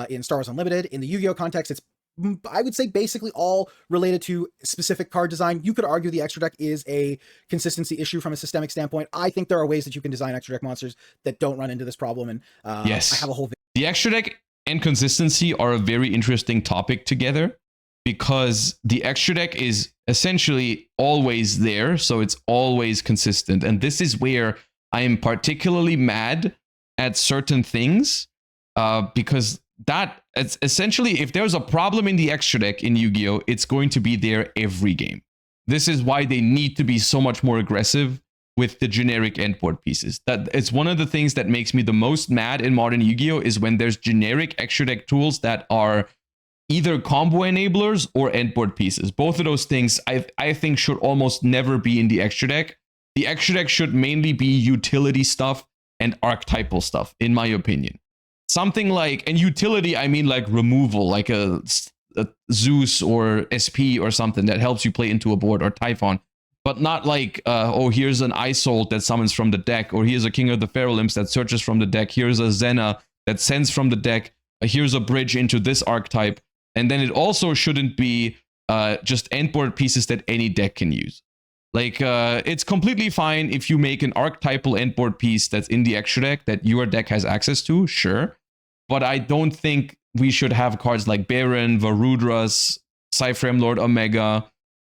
Speaker 2: in Star Wars Unlimited. In the Yu-Gi-Oh context, it's, I would say, basically all related to specific card design. You could argue the extra deck is a consistency issue from a systemic standpoint. I think there are ways that you can design extra deck monsters that don't run into this problem. And
Speaker 1: yes,
Speaker 2: I have a whole video.
Speaker 1: The extra deck and consistency are a very interesting topic together because the extra deck is essentially always there. So it's always consistent. And this is where I am particularly mad at certain things because that it's essentially, if there's a problem in the extra deck in Yu-Gi-Oh, it's going to be there every game. This is why they need to be so much more aggressive with the generic endboard pieces. That it's one of the things that makes me the most mad in modern Yu-Gi-Oh is when there's generic extra deck tools that are either combo enablers or endboard pieces. Both of those things I think should almost never be in the extra deck. The extra deck should mainly be utility stuff and archetypal stuff, in my opinion. Something like, and utility, I mean like removal, like a Zeus or SP or something that helps you play into a board, or Typhon. But not like, oh, here's an Isolt that summons from the deck, or here's a King of the Pharaoh Imps that searches from the deck, here's a Zena that sends from the deck, here's a bridge into this archetype. And then it also shouldn't be just endboard pieces that any deck can use. Like, it's completely fine if you make an archetypal endboard piece that's in the extra deck that your deck has access to, sure. But I don't think we should have cards like Baron, Varudras, Cyframe Lord Omega,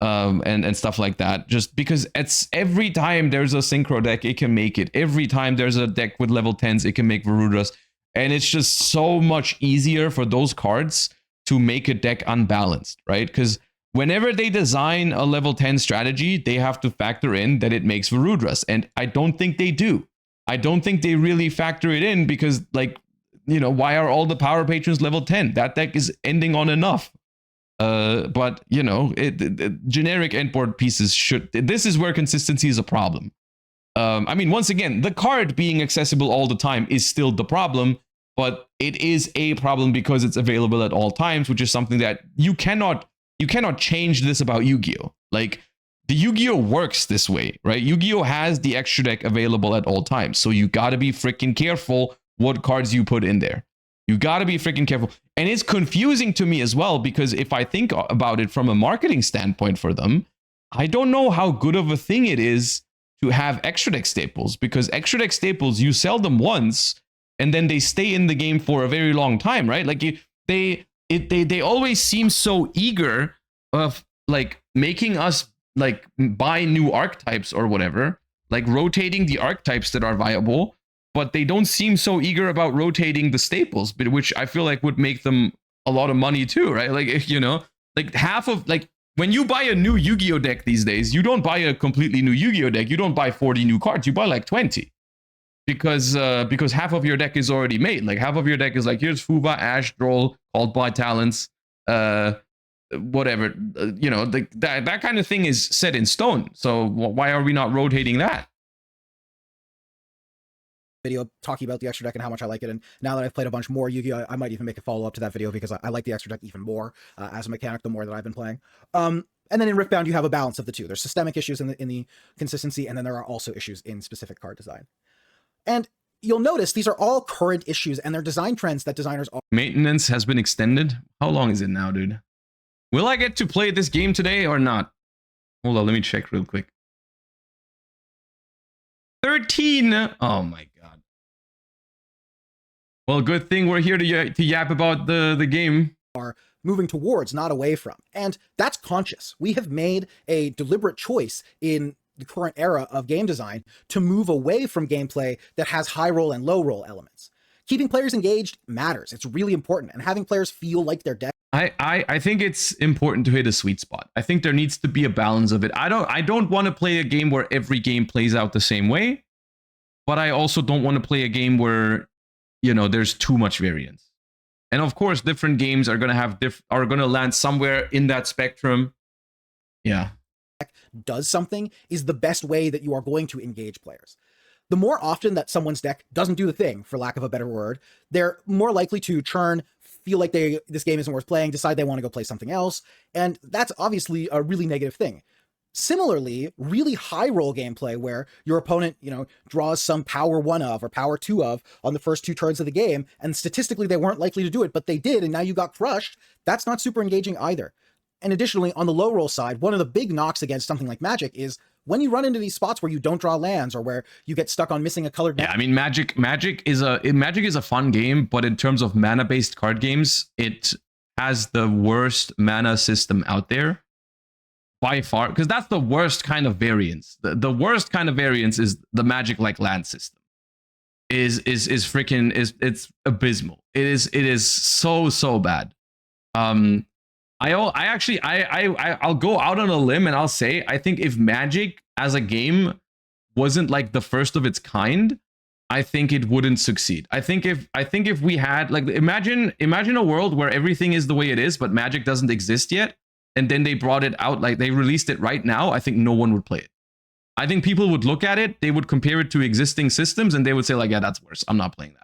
Speaker 1: and stuff like that. Just because it's every time there's a synchro deck, it can make it. Every time there's a deck with level 10s, it can make Varudras. And it's just so much easier for those cards to make a deck unbalanced, right? Because whenever they design a level 10 strategy, they have to factor in that it makes Varudras. And I don't think they do. I don't think they really factor it in because, like, you know, why are all the power patrons level 10? That deck is ending on enough. But, you know, generic endboard pieces should... This is where consistency is a problem. I mean, once again, the card being accessible all the time is still the problem, but it is a problem because it's available at all times, which is something that you cannot change this about Yu-Gi-Oh! Like, the Yu-Gi-Oh! Works this way, right? Yu-Gi-Oh! Has the extra deck available at all times, so you gotta be freaking careful what cards you put in there. You gotta be freaking careful. And it's confusing to me as well, because if I think about it from a marketing standpoint for them, I don't know how good of a thing it is to have extra deck staples, because extra deck staples, you sell them once, and then they stay in the game for a very long time, right? Like, they always seem so eager of, like, making us, like, buy new archetypes or whatever, like rotating the archetypes that are viable, but they don't seem so eager about rotating the staples, but which I feel like would make them a lot of money too, right? Like, you know, like half of, like, when you buy a new Yu-Gi-Oh deck these days, you don't buy a completely new Yu-Gi-Oh deck. You don't buy 40 new cards. You buy like 20. Because half of your deck is already made. Like, half of your deck is like, here's Fuba, Ash, Droll, Called by Talents, whatever. You know, that kind of thing is set in stone. So why are we not rotating that?
Speaker 2: Video talking about the extra deck and how much I like it, and now that I've played a bunch more Yu-Gi-Oh, I might even make a follow-up to that video because I like the extra deck even more as a mechanic the more that I've been playing. And then in Riftbound you have a balance of the two. There's systemic issues in the consistency, and then there are also issues in specific card design. And you'll notice these are all current issues, and they're design trends that designers are...
Speaker 1: Maintenance has been extended. How long is it now, dude? Will I get to play this game today or not? Hold on, let me check real quick. 13. Oh my god. Well, good thing we're here to yap about the game.
Speaker 2: Are moving towards, not away from. And that's conscious. We have made a deliberate choice in the current era of game design to move away from gameplay that has high roll and low roll elements. keeping players engaged matters. It's really important, and having players feel like their deck.
Speaker 1: I think it's important to hit a sweet spot. I think there needs to be a balance of it. I don't want to play a game where every game plays out the same way, but I also don't want to play a game where, you know, there's too much variance. And of course, different games are gonna land somewhere in that spectrum. Yeah.
Speaker 2: Does something is the best way that you are going to engage players. The more often that someone's deck doesn't do the thing, for lack of a better word, they're more likely to churn, feel like this game isn't worth playing, decide they want to go play something else, and that's obviously a really negative thing. Similarly, really high roll gameplay where your opponent, you know, draws some power 1 of or power 2 of on the first 2 turns of the game, and statistically they weren't likely to do it, but they did, and now you got crushed, that's not super engaging either. And additionally, on the low roll side, one of the big knocks against something like Magic is when you run into these spots where you don't draw lands or where you get stuck on missing a colored.
Speaker 1: Yeah, I mean, Magic is a fun game, but in terms of mana-based card games, it has the worst mana system out there by far, because that's the worst kind of variance. The worst kind of variance is the Magic like land system. It's abysmal. It is so bad. I'll go out on a limb and I'll say I think if Magic as a game wasn't like the first of its kind, I think it wouldn't succeed. I think if we had like imagine a world where everything is the way it is, but Magic doesn't exist yet, and then they brought it out, like they released it right now, I think no one would play it. I think people would look at it, they would compare it to existing systems, and they would say like, yeah, that's worse. I'm not playing that.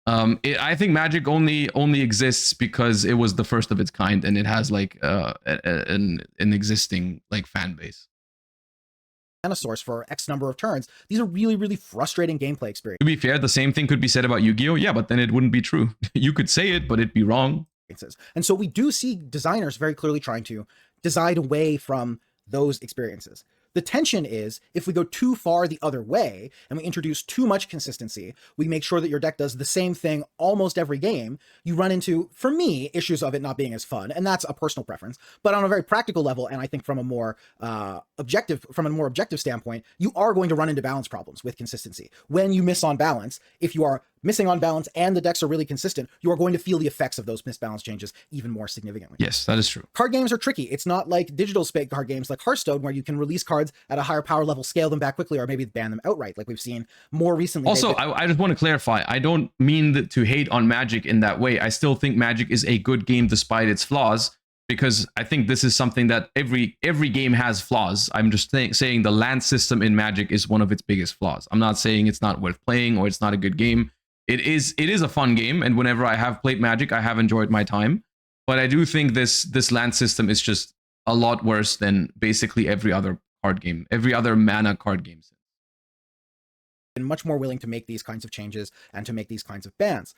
Speaker 1: I think Magic only exists because it was the first of its kind, and it has like an existing like fan base.
Speaker 2: Mana source for X number of turns. These are really frustrating gameplay experiences.
Speaker 1: To be fair, the same thing could be said about Yu-Gi-Oh! Yeah, but then it wouldn't be true. You could say it, but it'd be wrong.
Speaker 2: And so we do see designers very clearly trying to design away from those experiences. The tension is if we go too far the other way and we introduce too much consistency, we make sure that your deck does the same thing almost every game, you run into, for me, issues of it not being as fun, and that's a personal preference. But on a very practical level, and I think from a more objective standpoint, you are going to run into balance problems with consistency. When you miss on balance, if you are missing on balance and the decks are really consistent, you are going to feel the effects of those misbalance changes even more significantly.
Speaker 1: Yes, that is true.
Speaker 2: Card games are tricky. It's not like digital spec card games like Hearthstone, where you can release cards at a higher power level, scale them back quickly, or maybe ban them outright, like we've seen more recently.
Speaker 1: Also, I just want to clarify, I don't mean to hate on Magic in that way. I still think Magic is a good game despite its flaws, because I think this is something that every game has flaws. I'm just saying the land system in Magic is one of its biggest flaws. I'm not saying it's not worth playing or it's not a good game. It is a fun game, and whenever I have played Magic, I have enjoyed my time. But I do think this land system is just a lot worse than basically every other card game, every other mana card game.
Speaker 2: And much more willing to make these kinds of changes and to make these kinds of bans.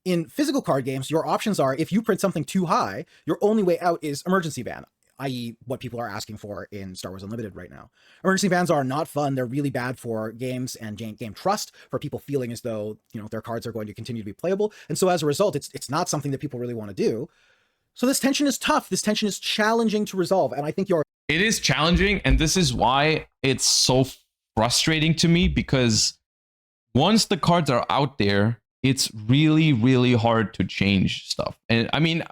Speaker 2: In physical card games, your options are, if you print something too high, your only way out is emergency ban, i.e. what people are asking for in Star Wars Unlimited right now. Emergency bans are not fun. They're really bad for games and game trust, for people feeling as though, you know, their cards are going to continue to be playable. And so as a result, it's not something that people really want to do. So this tension is tough. This tension is challenging to resolve. And I think
Speaker 1: it is challenging, and this is why it's so frustrating to me, because once the cards are out there, it's really hard to change stuff. And I mean,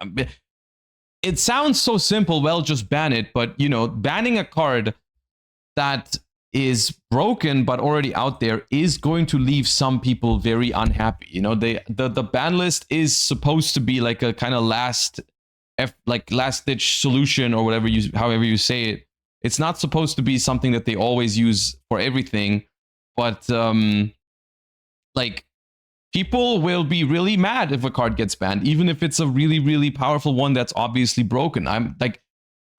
Speaker 1: it sounds so simple, well, just ban it, but you know, banning a card that is broken but already out there is going to leave some people very unhappy. You know, the ban list is supposed to be like a kind of last ditch solution, or whatever however you say it. It's not supposed to be something that they always use for everything, but like, people will be really mad if a card gets banned, even if it's a really powerful one that's obviously broken. I'm like,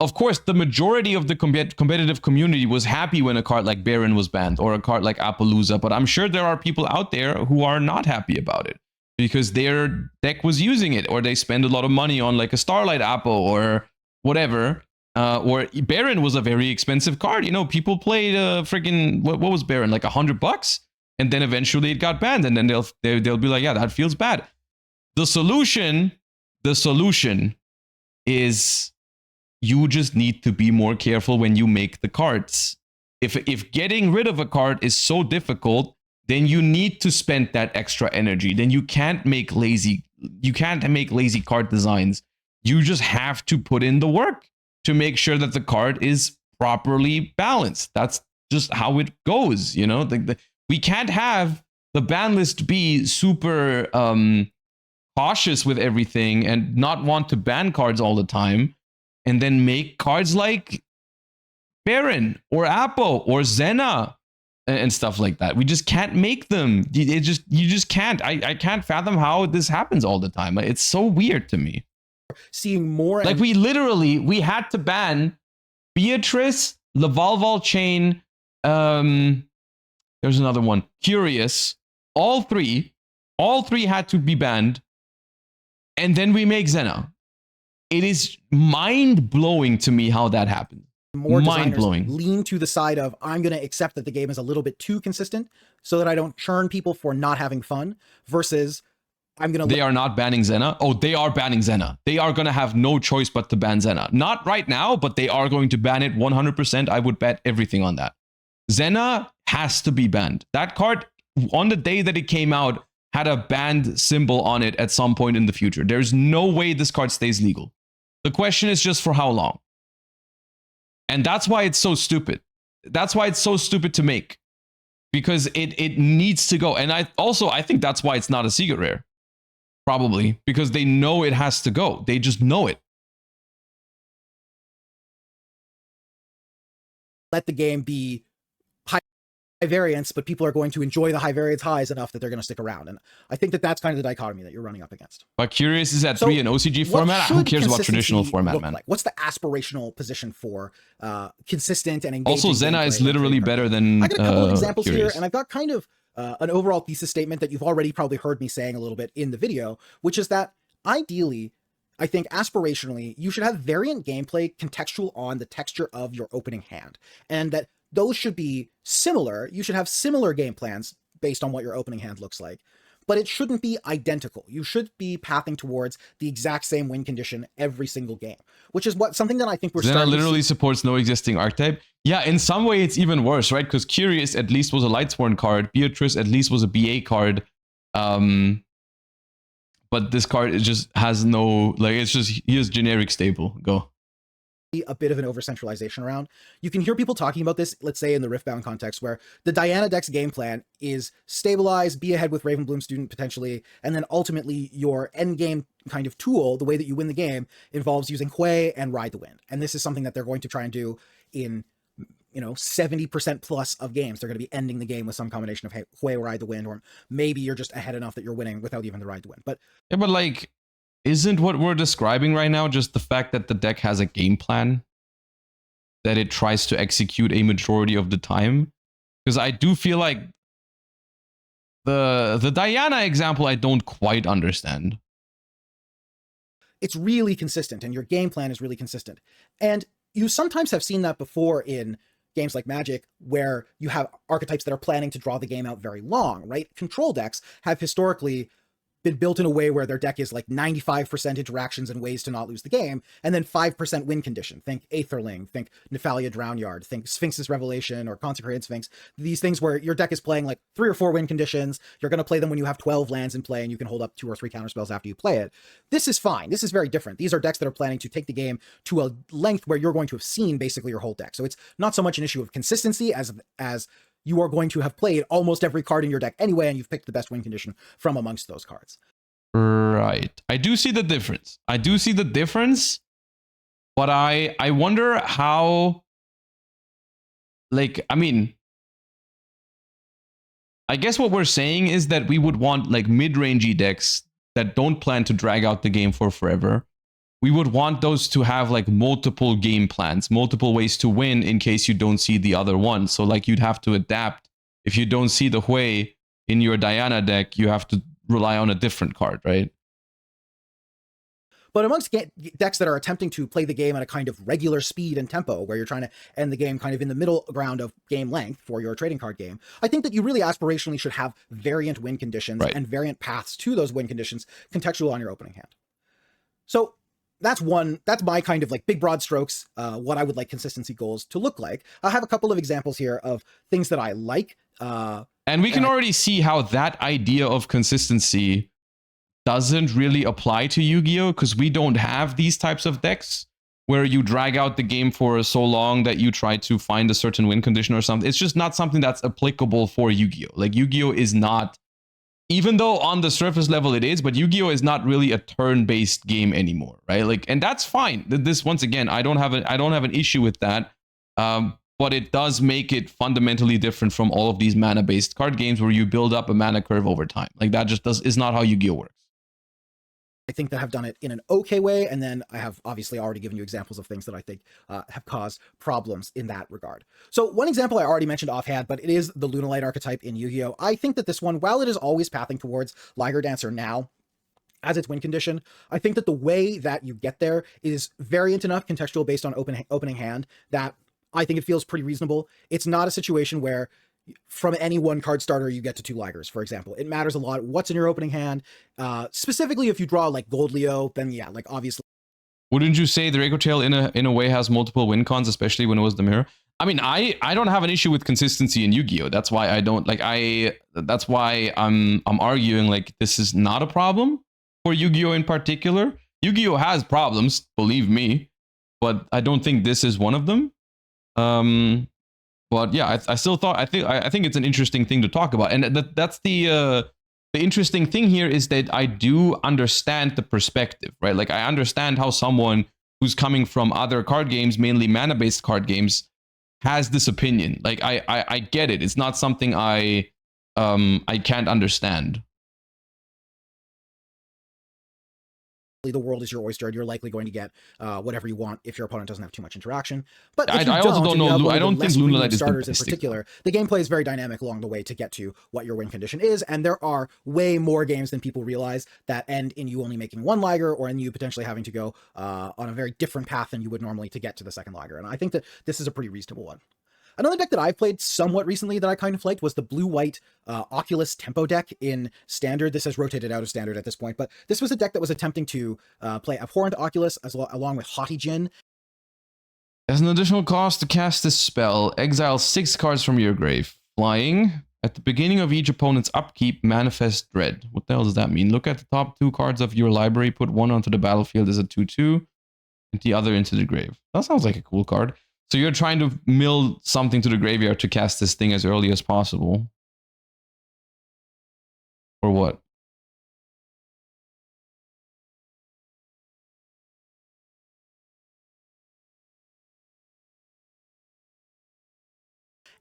Speaker 1: of course, the majority of the competitive community was happy when a card like Baron was banned, or a card like Appaloosa, but I'm sure there are people out there who are not happy about it because their deck was using it, or they spend a lot of money on like a Starlight Apple or whatever. Or Baron was a very expensive card. You know, people played freaking what was Baron, like $100? And then eventually it got banned, and then they'll be like, yeah, that feels bad. The solution is you just need to be more careful when you make the cards. If getting rid of a card is so difficult, then you need to spend that extra energy. Then you can't make lazy card designs. You just have to put in the work to make sure that the card is properly balanced. That's just how it goes, you know? We can't have the ban list be super cautious with everything and not want to ban cards all the time, and then make cards like Baron or Apo or Zena and stuff like that. We just can't make them. You just can't. I can't fathom how this happens all the time. It's so weird to me.
Speaker 2: Seeing more,
Speaker 1: like we had to ban Beatrice, Lavalval Chain, there's another one, Curious. All three had to be banned, and then we make Zena. It is mind-blowing to me how that happened.
Speaker 2: More mind-blowing. Lean to the side of, I'm going to accept that the game is a little bit too consistent so that I don't churn people for not having fun, versus I'm going to...
Speaker 1: They are not banning Zena. Oh, they are banning Zena. They are going to have no choice but to ban Zena. Not right now, but they are going to ban it 100%. I would bet everything on that. Zena has to be banned. That card, on the day that it came out, had a banned symbol on it at some point in the future. There's no way this card stays legal. The question is just for how long. And that's why it's so stupid. That's why it's so stupid to make. Because it needs to go. And I think that's why it's not a secret rare. Probably. Because they know it has to go. They just know it.
Speaker 2: Let the game be high variance, but people are going to enjoy the high variance highs enough that they're going to stick around. And I think that that's kind of the dichotomy that you're running up against.
Speaker 1: But Curious is at 3 in OCG format. Who cares about traditional format, man?
Speaker 2: Like? What's the aspirational position for consistent and engaging?
Speaker 1: Also, Zena is literally better than
Speaker 2: I got a couple of examples
Speaker 1: Curious
Speaker 2: here, and I've got kind of an overall thesis statement that you've already probably heard me saying a little bit in the video, which is that ideally, I think aspirationally, you should have variant gameplay contextual on the texture of your opening hand, and that those should be similar. You should have similar game plans based on what your opening hand looks like, but it shouldn't be identical. You should be pathing towards the exact same win condition every single game, which is something that I think we're
Speaker 1: Zena
Speaker 2: starting
Speaker 1: literally supports no existing archetype. Yeah, in some way it's even worse, right? Because Curious at least was a Lightsworn card. Beatrice at least was a BA card. But this card, it just has no, like, it's just, he is generic staple. Go.
Speaker 2: A bit of an over-centralization around. You can hear people talking about this, let's say in the Riftbound context, where the Diana deck's game plan is stabilize, be ahead with Ravenbloom Student potentially, and then ultimately your endgame kind of tool, the way that you win the game, involves using Hui and Ride the Wind. And this is something that they're going to try and do in, 70% plus of games. They're going to be ending the game with some combination of Hui or Ride the Wind, or maybe you're just ahead enough that you're winning without even the Ride the Wind. But
Speaker 1: yeah, but like, isn't what we're describing right now just the fact that the deck has a game plan that it tries to execute a majority of the time? Because I do feel like the Diana example, I don't quite understand.
Speaker 2: It's really consistent, and your game plan is really consistent. And you sometimes have seen that before in games like Magic, where you have archetypes that are planning to draw the game out very long, right? Control decks have historically been built in a way where their deck is like 95% interactions and ways to not lose the game, and then 5% win condition. Think Aetherling, think Nephalia Drownyard, think Sphinx's Revelation or Consecrated Sphinx. These things where your deck is playing like 3 or 4 win conditions. You're going to play them when you have 12 lands in play, and you can hold up 2 or 3 counterspells after you play it. This is fine. This is very different. These are decks that are planning to take the game to a length where you're going to have seen basically your whole deck. So it's not so much an issue of consistency as you are going to have played almost every card in your deck anyway, and you've picked the best win condition from amongst those cards.
Speaker 1: Right. I do see the difference. But I wonder how, like, I mean, I guess what we're saying is that we would want like mid-rangey decks that don't plan to drag out the game for forever. We would want those to have like multiple game plans, multiple ways to win in case you don't see the other one. So like you'd have to adapt. If you don't see the Hui in your Diana deck, you have to rely on a different card, right?
Speaker 2: But amongst decks that are attempting to play the game at a kind of regular speed and tempo, where you're trying to end the game kind of in the middle ground of game length for your trading card game, I think that you really aspirationally should have variant win conditions and variant paths to those win conditions contextual on your opening hand. So that's my kind of like big broad strokes, what I would like consistency goals to look like. I have a couple of examples here of things that I like
Speaker 1: And we can already see how that idea of consistency doesn't really apply to Yu-Gi-Oh! Because we don't have these types of decks where you drag out the game for so long that you try to find a certain win condition or something. It's just not something that's applicable for Yu-Gi-Oh! Like, Yu-Gi-Oh! Is not, even though on the surface level it is, but Yu-Gi-Oh! Is not really a turn-based game anymore, right? Like, and that's fine. This, once again, I don't have an issue with that. But it does make it fundamentally different from all of these mana-based card games where you build up a mana curve over time. Like, that just is not how Yu-Gi-Oh! Works.
Speaker 2: I think that have done it in an okay way, and then I have obviously already given you examples of things that I think have caused problems in that regard. So one example I already mentioned offhand, but it is the Lunalight archetype in Yu-Gi-Oh! I think that this one, while it is always pathing towards Liger Dancer now, as its win condition, I think that the way that you get there is variant enough, contextual based on opening hand, that I think it feels pretty reasonable. It's not a situation where from any one card starter you get to 2 Ligers, for example. It matters a lot what's in your opening hand. Specifically, if you draw like Gold Leo, then yeah, like obviously.
Speaker 1: Wouldn't you say the Reiko Tail in a way has multiple win cons, especially when it was the mirror? I mean, I don't have an issue with consistency in Yu-Gi-Oh! That's why I don't like that's why I'm arguing like this is not a problem for Yu-Gi-Oh! In particular. Yu-Gi-Oh! Has problems, believe me, but I don't think this is one of them. But yeah, I still thought I think it's an interesting thing to talk about, and that's the interesting thing here is that I do understand the perspective, right? Like, I understand how someone who's coming from other card games, mainly mana-based card games, has this opinion. Like, I get it. It's not something I can't understand.
Speaker 2: The world is your oyster, and you're likely going to get whatever you want if your opponent doesn't have too much interaction. But if
Speaker 1: I also don't know. I don't think Lunalight is
Speaker 2: starters in particular. The gameplay is very dynamic along the way to get to what your win condition is, and there are way more games than people realize that end in you only making 1 Liger, or in you potentially having to go on a very different path than you would normally to get to the second Liger. And I think that this is a pretty reasonable one. Another deck that I've played somewhat recently that I kind of liked was the blue-white Oculus Tempo deck in Standard. This has rotated out of Standard at this point, but this was a deck that was attempting to play Abhorrent Oculus along with Haughty Jin.
Speaker 1: As an additional cost to cast this spell, exile 6 cards from your grave. Flying. At the beginning of each opponent's upkeep, manifest Dread. What the hell does that mean? Look at the top 2 cards of your library, put one onto the battlefield as a 2/2, and the other into the grave. That sounds like a cool card. So you're trying to mill something to the graveyard to cast this thing as early as possible. Or what?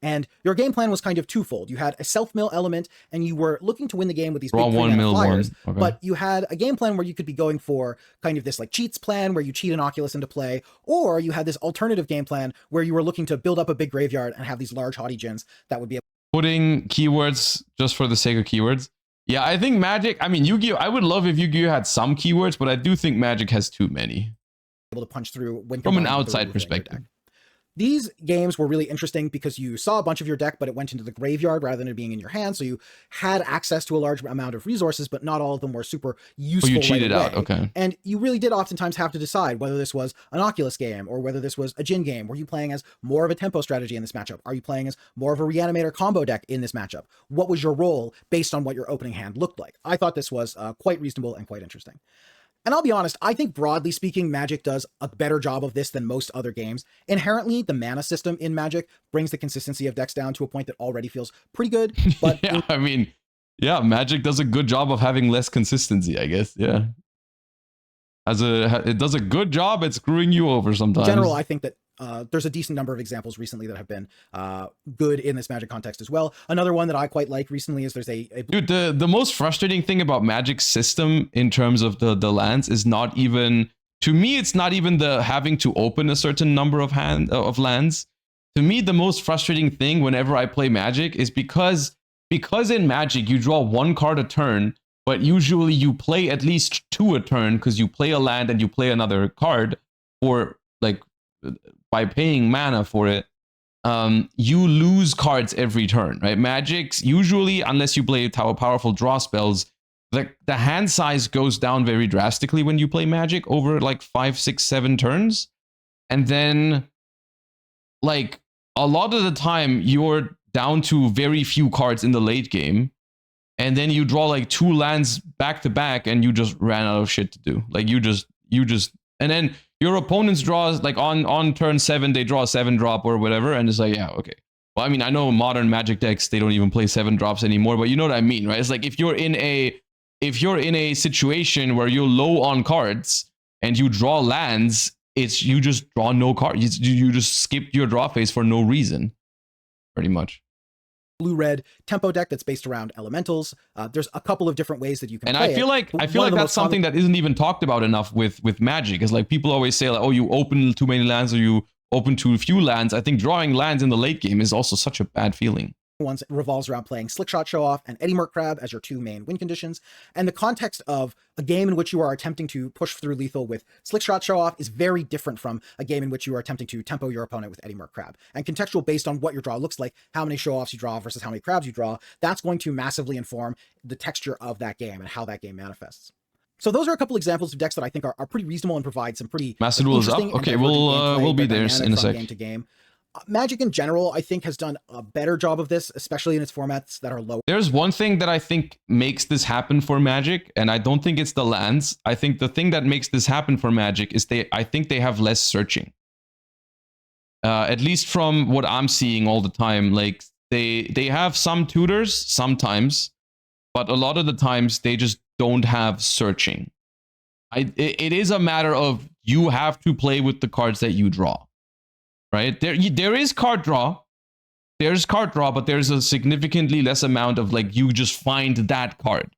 Speaker 2: And your game plan was kind of twofold. You had a self-mill element, and you were looking to win the game with these
Speaker 1: Draw
Speaker 2: big
Speaker 1: 1 mill
Speaker 2: flyers.
Speaker 1: 1. Okay.
Speaker 2: But you had a game plan where you could be going for kind of this like cheats plan where you cheat an Oculus into play, or you had this alternative game plan where you were looking to build up a big graveyard and have these large Haughty Jins that would be
Speaker 1: putting keywords just for the sake of keywords. Yeah, I think Magic, I mean, Yu-Gi-Oh! I would love if Yu-Gi-Oh! Had some keywords, but I do think Magic has too many.
Speaker 2: Able to punch through when
Speaker 1: from an outside perspective.
Speaker 2: These games were really interesting because you saw a bunch of your deck, but it went into the graveyard rather than it being in your hand. So you had access to a large amount of resources, but not all of them were super useful.
Speaker 1: Oh, you cheated out, okay.
Speaker 2: And you really did oftentimes have to decide whether this was an Oculus game or whether this was a Jin game. Were you playing as more of a tempo strategy in this matchup? Are you playing as more of a Reanimator combo deck in this matchup? What was your role based on what your opening hand looked like? I thought this was quite reasonable and quite interesting. And I'll be honest, I think broadly speaking, Magic does a better job of this than most other games. Inherently, the mana system in Magic brings the consistency of decks down to a point that already feels pretty good. But
Speaker 1: yeah, I mean, yeah, Magic does a good job of having less consistency, I guess. Yeah. It does a good job at screwing you over sometimes.
Speaker 2: In general, I think that there's a decent number of examples recently that have been good in this Magic context as well. Another one that I quite like recently is there's
Speaker 1: Dude, the most frustrating thing about Magic's system in terms of the lands is not even, to me, it's not even the having to open a certain number of lands. To me, the most frustrating thing whenever I play Magic is because in Magic you draw 1 card a turn, but usually you play at least 2 a turn because you play a land and you play another card, or like by paying mana for it, you lose cards every turn, right? Magic's usually, unless you play powerful draw spells, the hand size goes down very drastically when you play Magic over like 5, 6, 7 turns. And then, like, a lot of the time, your down to very few cards in the late game, and then you draw like 2 lands back to back, and you just ran out of shit to do. Like you just, and then your opponents draws like on turn 7, they draw a 7-drop or whatever, and it's like, yeah, okay. Well, I mean, I know modern Magic decks, they don't even play 7-drops anymore, but you know what I mean, right? It's like if you're in a situation where you're low on cards and you draw lands, you just draw no cards. You just skip your draw phase for no reason, pretty much.
Speaker 2: Blue-red tempo deck that's based around elementals. There's a couple of different ways that you can
Speaker 1: and
Speaker 2: play
Speaker 1: I feel like that's something that isn't even talked about enough with Magic. Is like people always say like, oh, you open too many lands or you open too few lands. I think drawing lands in the late game is also such a bad feeling.
Speaker 2: Ones revolves around playing Slickshot Show Off and Eddie Merc Crab as your 2 main win conditions. And the context of a game in which you are attempting to push through lethal with Slickshot Show Off is very different from a game in which you are attempting to tempo your opponent with Eddie Merc Crab. And contextual based on what your draw looks like, how many show offs you draw versus how many crabs you draw, that's going to massively inform the texture of that game and how that game manifests. So those are a couple examples of decks that I think are pretty reasonable and provide some pretty
Speaker 1: Master Duel is up. Okay, we'll be there in a sec.
Speaker 2: Game to game. Magic in general, I think, has done a better job of this, especially in its formats that are low.
Speaker 1: There's one thing that I think makes this happen for Magic, and I don't think it's the lands. I think the thing that makes this happen for Magic is I think they have less searching. At least from what I'm seeing all the time, like they have some tutors sometimes, but a lot of the times they just don't have searching. It is a matter of you have to play with the cards that you draw. Right? There is card draw. There's card draw, but there's a significantly less amount of like you just find that card.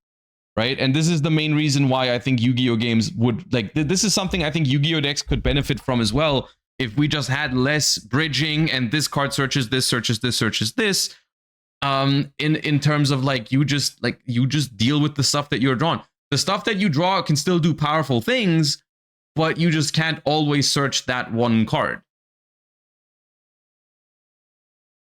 Speaker 1: Right? And this is the main reason why I think Yu-Gi-Oh games would like this is something I think Yu-Gi-Oh decks could benefit from as well if we just had less bridging and this card searches this, searches this, searches this. In terms of like you just deal with the stuff that you're drawn. The stuff that you draw can still do powerful things, but you just can't always search that one card.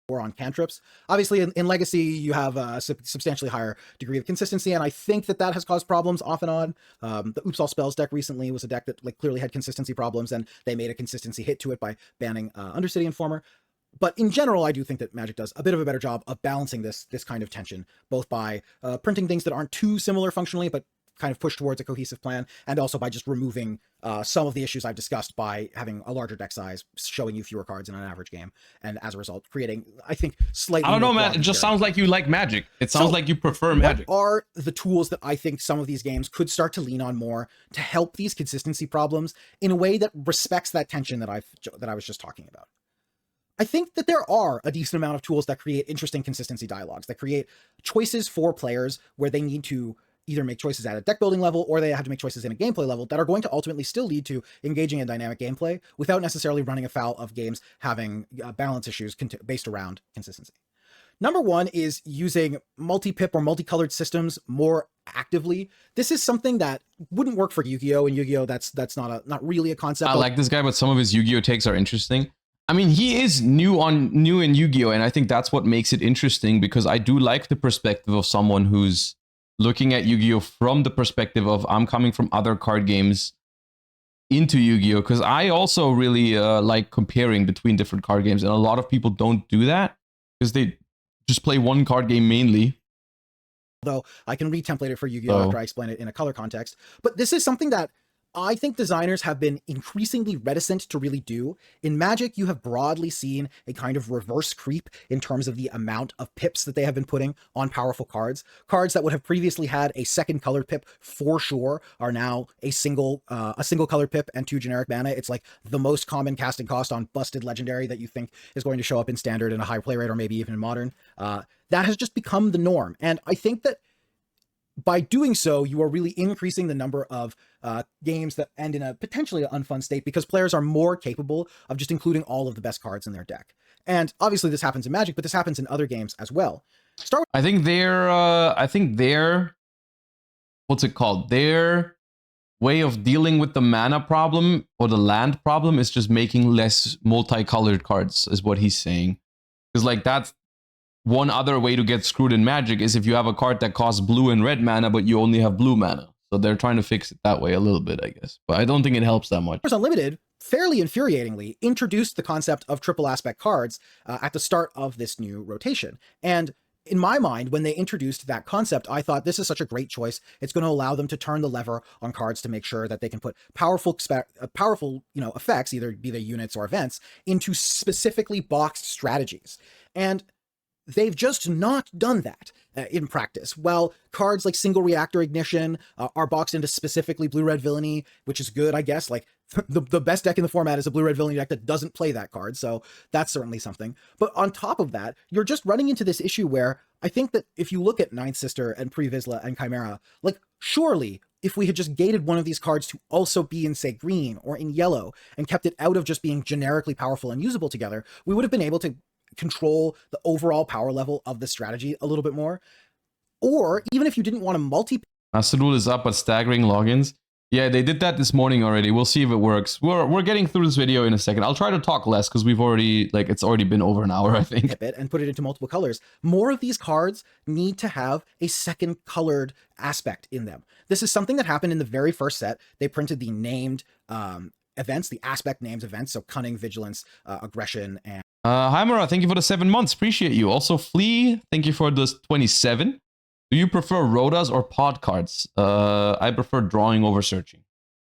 Speaker 2: Or on cantrips. Obviously, in Legacy, you have a substantially higher degree of consistency, and I think that has caused problems off and on. The Oops All Spells deck recently was a deck that like clearly had consistency problems, and they made a consistency hit to it by banning Undercity Informer. But in general, I do think that Magic does a bit of a better job of balancing this kind of tension, both by printing things that aren't too similar functionally, but kind of push towards a cohesive plan, and also by just removing some of the issues I've discussed by having a larger deck size, showing you fewer cards in an average game, and as a result, creating, I think, slightly...
Speaker 1: I don't know, man. It just sounds like you like Magic. It sounds like you prefer Magic.
Speaker 2: What are the tools that I think some of these games could start to lean on more to help these consistency problems in a way that respects that tension that I was just talking about? I think that there are a decent amount of tools that create interesting consistency dialogues, that create choices for players where they need to either make choices at a deck building level or they have to make choices in a gameplay level that are going to ultimately still lead to engaging in dynamic gameplay without necessarily running afoul of games having balance issues based around consistency. Number one is using multi-pip or multicolored systems more actively. This is something that wouldn't work for Yu-Gi-Oh! And Yu-Gi-Oh! That's not really a concept.
Speaker 1: I like this guy, but some of his Yu-Gi-Oh! Takes are interesting. I mean, he is new in Yu-Gi-Oh! And I think that's what makes it interesting, because I do like the perspective of someone who's looking at Yu-Gi-Oh! From the perspective of I'm coming from other card games into Yu-Gi-Oh! Because I also really like comparing between different card games, and a lot of people don't do that because they just play one card game mainly.
Speaker 2: Although I can retemplate it for Yu-Gi-Oh! After I explain it in a color context. But this is something that I think designers have been increasingly reticent to really do. In Magic, you have broadly seen a kind of reverse creep in terms of the amount of pips that they have been putting on powerful cards. Cards that would have previously had a second colored pip for sure are now a single colored pip and 2 generic mana. It's like the most common casting cost on busted legendary that you think is going to show up in standard in a high play rate or maybe even in modern. That has just become the norm. And I think that by doing so, you are really increasing the number of games that end in a potentially unfun state, because players are more capable of just including all of the best cards in their deck. And obviously this happens in Magic, but this happens in other games as well.
Speaker 1: I think their what's it called? Their way of dealing with the mana problem or the land problem is just making less multicolored cards, is what he's saying. Because like that's one other way to get screwed in Magic is if you have a card that costs blue and red mana, but you only have blue mana. So they're trying to fix it that way a little bit, I guess. But I don't think it helps that much.
Speaker 2: Unlimited fairly infuriatingly introduced the concept of triple aspect cards at the start of this new rotation. And in my mind, when they introduced that concept, I thought this is such a great choice. It's going to allow them to turn the lever on cards to make sure that they can put powerful effects, either be they units or events, into specifically boxed strategies. And they've just not done that in practice. While cards like Single Reactor Ignition are boxed into specifically blue-red villainy, which is good, I guess. Like, the best deck in the format is a blue-red villainy deck that doesn't play that card, so that's certainly something. But on top of that, you're just running into this issue where I think that if you look at Ninth Sister and Pre-Vizsla and Chimera, like, surely if we had just gated one of these cards to also be in, say, green or in yellow, and kept it out of just being generically powerful and usable together, we would have been able to control the overall power level of the strategy a little bit more. Or even if you didn't want to
Speaker 1: Master Duel is up, but staggering logins. Yeah, they did that this morning already. We'll see if it works. We're getting through this video in a second. I'll try to talk less because we've already, like, it's already been over an hour, I think.
Speaker 2: And put it into multiple colors. More of these cards need to have a second colored aspect in them. This is something that happened in the very first set. They printed the named events, the aspect names events, so cunning, vigilance, aggression, and
Speaker 1: Hi Mara, thank you for the 7 months. Appreciate you. Also, Flea, thank you for this 27. Do you prefer rotas or pod cards? I prefer drawing over searching.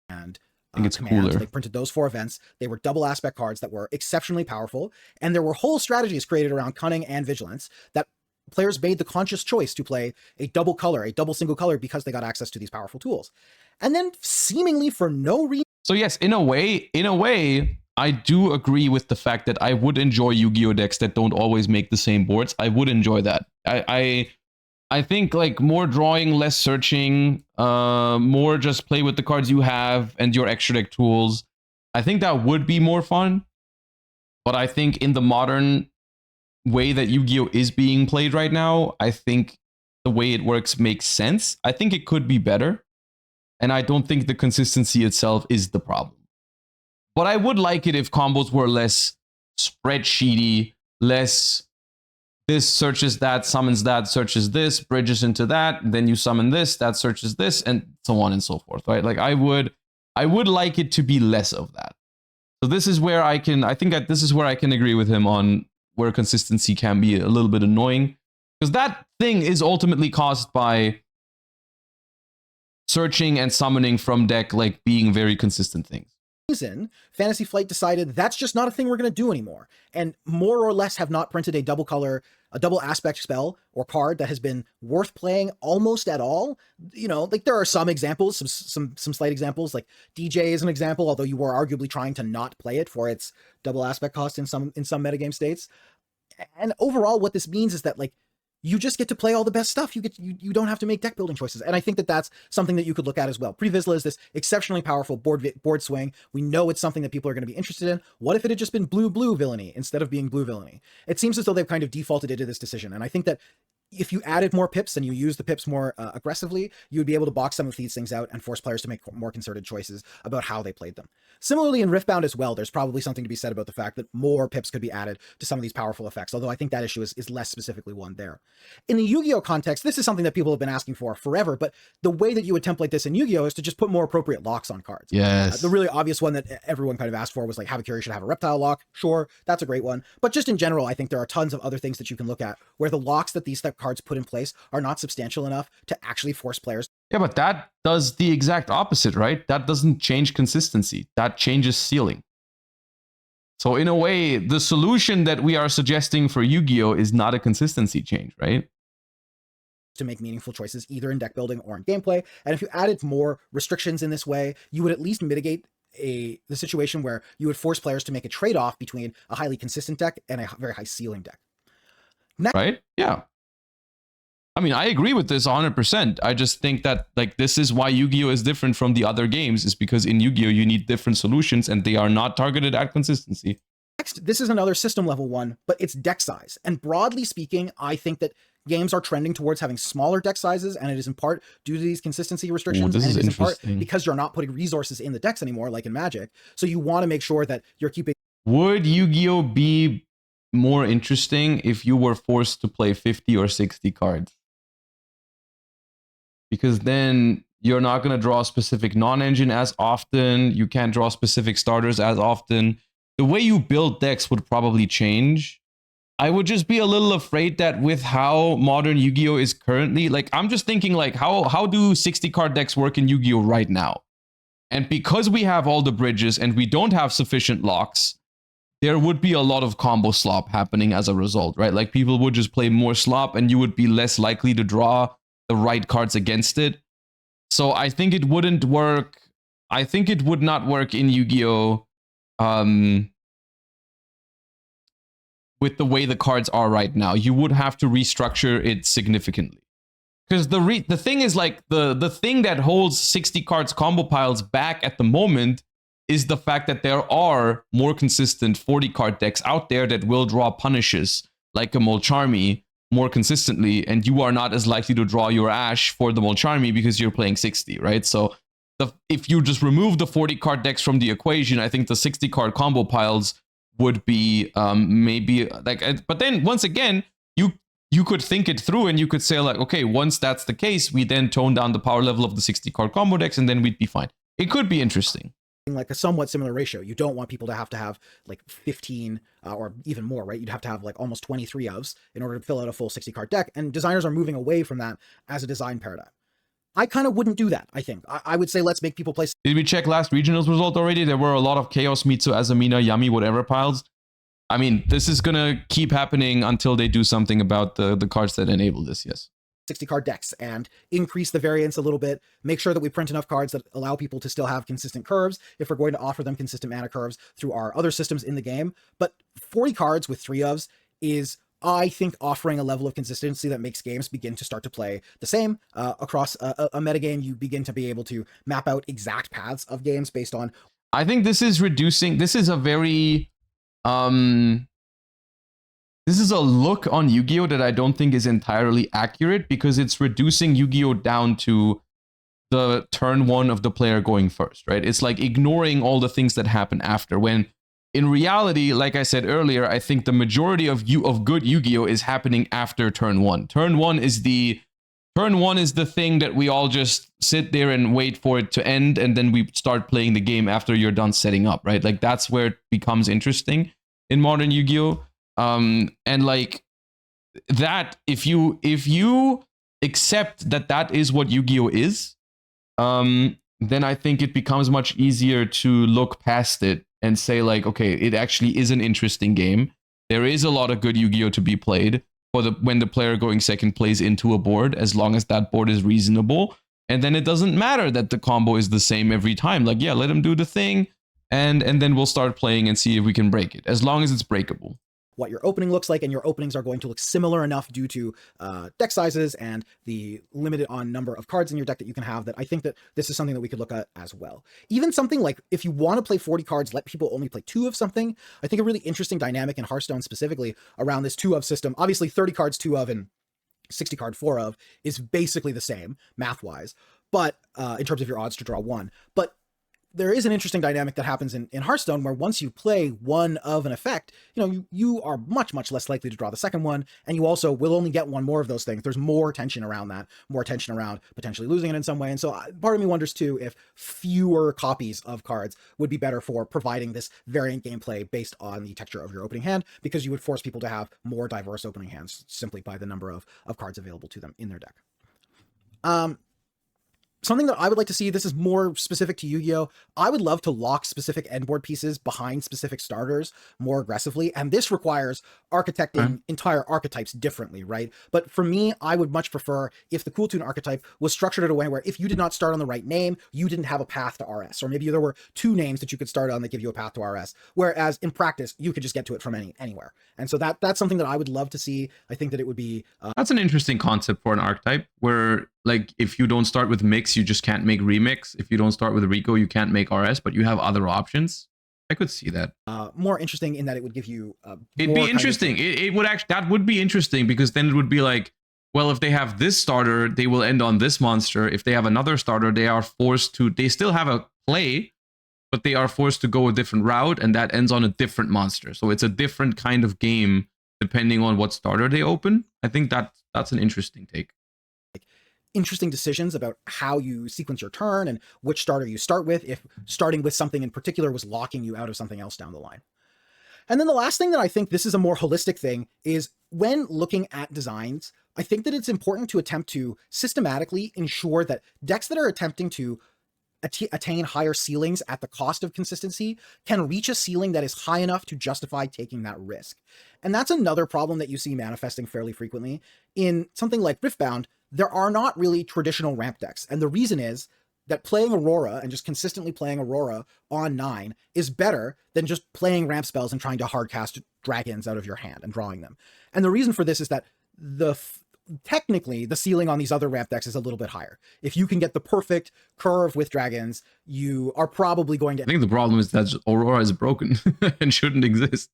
Speaker 2: And
Speaker 1: I think it's
Speaker 2: command.
Speaker 1: cooler.
Speaker 2: They printed those 4 events. They were double aspect cards that were exceptionally powerful, and there were whole strategies created around cunning and vigilance that players made the conscious choice to play a double color, a double single color, because they got access to these powerful tools. And then seemingly for no reason.
Speaker 1: So yes, in a way, I do agree with the fact that I would enjoy Yu-Gi-Oh decks that don't always make the same boards. I would enjoy that. I think like more drawing, less searching, more just play with the cards you have and your extra deck tools. I think that would be more fun. But I think in the modern way that Yu-Gi-Oh is being played right now, I think the way it works makes sense. I think it could be better. And I don't think the consistency itself is the problem. But I would like it if combos were less spreadsheety, less this searches that, summons that, searches this, bridges into that, then you summon this, that searches this, and so on and so forth, right? Like I would like it to be less of that. So this is where I think that this is where I can agree with him on where consistency can be a little bit annoying. Because that thing is ultimately caused by searching and summoning from deck like being very consistent things.
Speaker 2: Fantasy Flight decided that's just not a thing we're going to do anymore, and more or less have not printed a double aspect spell or card that has been worth playing almost at all. You know, like there are some examples, some slight examples, like DJ is an example, although you were arguably trying to not play it for its double aspect cost in some metagame states. And overall, what this means is that like you just get to play all the best stuff. You don't have to make deck building choices. And I think that that's something that you could look at as well. Pre-Vizsla is this exceptionally powerful board swing. We know it's something that people are going to be interested in. What if it had just been blue villainy instead of being blue villainy? It seems as though they've kind of defaulted into this decision. And I think that if you added more pips and you use the pips more aggressively, you would be able to box some of these things out and force players to make more concerted choices about how they played them. Similarly, in Riftbound as well, there's probably something to be said about the fact that more pips could be added to some of these powerful effects, although I think that issue is less specifically one there. In the Yu-Gi-Oh context, this is something that people have been asking for forever, but the way that you would template this in Yu-Gi-Oh is to just put more appropriate locks on cards.
Speaker 1: Yes.
Speaker 2: The really obvious one that everyone kind of asked for was like Havakiri should have a reptile lock. Sure, that's a great one. But just in general, I think there are tons of other things that you can look at where the locks that these cards put in place are not substantial enough to actually force players.
Speaker 1: Yeah, but that does the exact opposite, right? That doesn't change consistency. That changes ceiling. So in a way, the solution that we are suggesting for Yu-Gi-Oh is not a consistency change, right?
Speaker 2: To make meaningful choices either in deck building or in gameplay. And if you added more restrictions in this way, you would at least mitigate the situation where you would force players to make a trade-off between a highly consistent deck and a very high ceiling deck.
Speaker 1: Right? Yeah. I mean, I agree with this 100%. I just think that like this is why Yu-Gi-Oh is different from the other games, is because in Yu-Gi-Oh you need different solutions and they are not targeted at consistency.
Speaker 2: Next, this is another system level one, but it's deck size. And broadly speaking, I think that games are trending towards having smaller deck sizes, and it is in part due to these consistency restrictions, and it is in part because you're not putting resources in the decks anymore, like in Magic. So you want to make sure that you're keeping...
Speaker 1: Would Yu-Gi-Oh be more interesting if you were forced to play 50 or 60 cards? Because then You're not going to draw specific non-engine as often. You can't draw specific starters as often. The way you build decks would probably change. I would just be a little afraid that with how modern Yu-Gi-Oh is currently, like, I'm just thinking, like, how do 60 card decks work in Yu-Gi-Oh right now? And because we have all the bridges and we don't have sufficient locks, there would be a lot of combo slop happening as a result, right? Like, people would just play more slop and you would be less likely to draw the right cards against it. So I think it wouldn't work. I think it would not work in Yu-Gi-Oh! With the way the cards are right now. You would have to restructure it significantly. Because the thing is, like, the thing that holds 60 cards combo piles back at the moment is the fact that there are more consistent 40 card decks out there that will draw punishes, like a Molcharmy, more consistently, and you are not as likely to draw your Ash for the Molcharmy because you're playing 60, right? So if you just remove the 40 card decks from the equation, I think the 60 card combo piles would be maybe like, but then once again, you could think it through and you could say, like, okay, once that's the case, we then tone down the power level of the 60 card combo decks and then we'd be fine. It could be interesting.
Speaker 2: Like a somewhat similar ratio. You don't want people to have like 15 or even more, right? You'd have to have like almost 23 ofs in order to fill out a full 60 card deck. And designers are moving away from that as a design paradigm. I kind of wouldn't do that, I think. I would say let's make people play.
Speaker 1: Did we check last regionals result already? There were a lot of Chaos, Mitsu, Azamina, Yami, whatever piles. I mean, this is going to keep happening until they do something about the cards that enable this, yes.
Speaker 2: 60 card decks and increase the variance a little bit, make sure that we print enough cards that allow people to still have consistent curves if we're going to offer them consistent mana curves through our other systems in the game. But 40 cards with 3 ofs is, I think, offering a level of consistency that makes games begin to start to play the same. Across a metagame, you begin to be able to map out exact paths of games based on...
Speaker 1: I think this is reducing, this is a very... this is a look on Yu-Gi-Oh! That I don't think is entirely accurate because it's reducing Yu-Gi-Oh! Down to the turn 1 of the player going first, right? It's like ignoring all the things that happen after, when in reality, like I said earlier, I think the majority of good Yu-Gi-Oh! Is happening after turn 1. Turn 1 is the thing that we all just sit there and wait for it to end, and then we start playing the game after you're done setting up, right? Like, that's where it becomes interesting in modern Yu-Gi-Oh! And like that, if you accept that that is what Yu-Gi-Oh! Is, then I think it becomes much easier to look past it and say, like, okay, it actually is an interesting game. There is a lot of good Yu-Gi-Oh! To be played for when the player going second plays into a board, as long as that board is reasonable. And then it doesn't matter that the combo is the same every time. Like, yeah, let him do the thing, and then we'll start playing and see if we can break it, as long as it's breakable.
Speaker 2: What your opening looks like, and your openings are going to look similar enough due to deck sizes and the limited on number of cards in your deck that you can have, that I think that this is something that we could look at as well. Even something like, if you want to play 40 cards, let people only play 2 of something. I think a really interesting dynamic in Hearthstone specifically around this 2 of system. Obviously 30 cards 2 of and 60 card 4 of is basically the same math wise, but in terms of your odds to draw 1. But there is an interesting dynamic that happens in Hearthstone, where once you play 1 of an effect, you are much, much less likely to draw the second one, and you also will only get 1 more of those things. There's more tension around that, more tension around potentially losing it in some way. And so part of me wonders too if fewer copies of cards would be better for providing this variant gameplay based on the texture of your opening hand, because you would force people to have more diverse opening hands simply by the number of cards available to them in their deck. Something that I would like to see, this is more specific to Yu-Gi-Oh! I would love to lock specific endboard pieces behind specific starters more aggressively, and this requires architecting entire archetypes differently, right? But for me, I would much prefer if the Cool Tune archetype was structured in a way where if you did not start on the right name, you didn't have a path to RS, or maybe there were 2 names that you could start on that give you a path to RS, whereas in practice, you could just get to it from anywhere. And so that's something that I would love to see. I think that it would be...
Speaker 1: That's an interesting concept for an archetype, where, like, if you don't start with Mix, you just can't make Remix. If you don't start with Rico, you can't make RS, but you have other options. I could see that.
Speaker 2: More interesting in that it would give you...
Speaker 1: It'd be interesting. It would actually... That would be interesting, because then it would be like, well, if they have this starter, they will end on this monster. If they have another starter, they are forced to... They still have a play, but they are forced to go a different route, and that ends on a different monster. So it's a different kind of game depending on what starter they open. I think that's an interesting take.
Speaker 2: interesting decisions about how you sequence your turn and which starter you start with, if starting with something in particular was locking you out of something else down the line. And then the last thing that I think, this is a more holistic thing, is when looking at designs, I think that it's important to attempt to systematically ensure that decks that are attempting to attain higher ceilings at the cost of consistency can reach a ceiling that is high enough to justify taking that risk. And that's another problem that you see manifesting fairly frequently. In something like Riftbound, there are not really traditional ramp decks. And the reason is that playing Aurora and just consistently playing Aurora on 9 is better than just playing ramp spells and trying to hardcast dragons out of your hand and drawing them. And the reason for this is that technically the ceiling on these other ramp decks is a little bit higher. If you can get the perfect curve with dragons, you are probably going to...
Speaker 1: I think the problem is that Aurora is broken and shouldn't exist.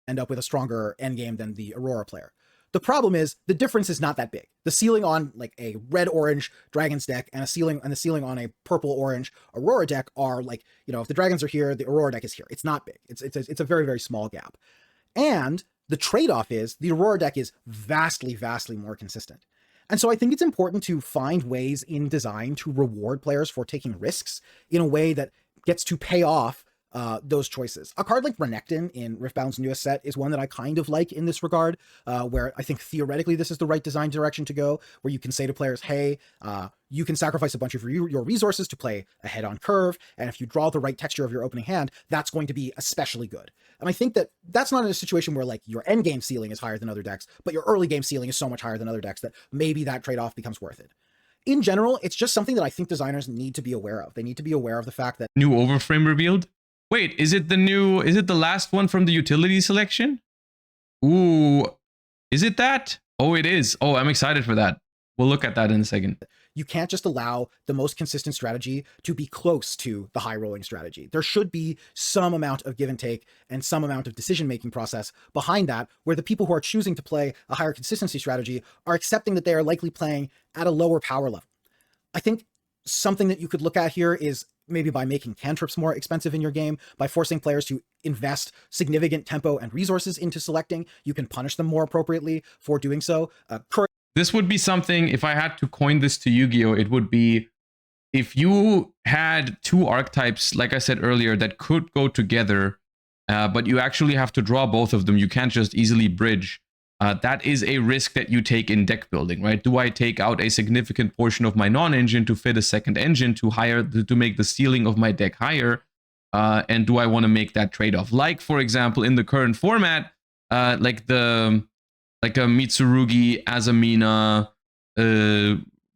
Speaker 2: End up with a stronger endgame than the Aurora player. The problem is the difference is not that big. The ceiling on like a red-orange dragons deck and the ceiling on a purple-orange Aurora deck are like, you know, if the dragons are here, the Aurora deck is here. It's not big. It's a very, very small gap. And the trade-off is the Aurora deck is vastly, vastly more consistent. And so I think it's important to find ways in design to reward players for taking risks in a way that gets to pay off those choices. A card like Renekton in Riftbound's newest set is one that I kind of like in this regard, where I think theoretically this is the right design direction to go, where you can say to players, hey, you can sacrifice a bunch of your resources to play a head-on curve, and if you draw the right texture of your opening hand, that's going to be especially good. And I think that that's not in a situation where like your endgame ceiling is higher than other decks, but your early game ceiling is so much higher than other decks that maybe that trade-off becomes worth it. In general, it's just something that I think designers need to be aware of. They need to be aware of the fact that...
Speaker 1: New Overframe revealed? Wait, is it the last one from the utility selection? Ooh, is it that? Oh, it is. Oh, I'm excited for that. We'll look at that in a second.
Speaker 2: You can't just allow the most consistent strategy to be close to the high rolling strategy. There should be some amount of give and take and some amount of decision-making process behind that, where the people who are choosing to play a higher consistency strategy are accepting that they are likely playing at a lower power level. I think something that you could look at here is maybe by making cantrips more expensive in your game, by forcing players to invest significant tempo and resources into selecting, you can punish them more appropriately for doing so.
Speaker 1: This would be something, if I had to coin this to Yu-Gi-Oh, it would be if you had two archetypes, like I said earlier, that could go together, but you actually have to draw both of them. You can't just easily bridge. That is a risk that you take in deck building, right? Do I take out a significant portion of my non-engine to fit a second engine to make the ceiling of my deck higher? And do I want to make that trade-off? Like, for example, in the current format, like a Mitsurugi, Azamina,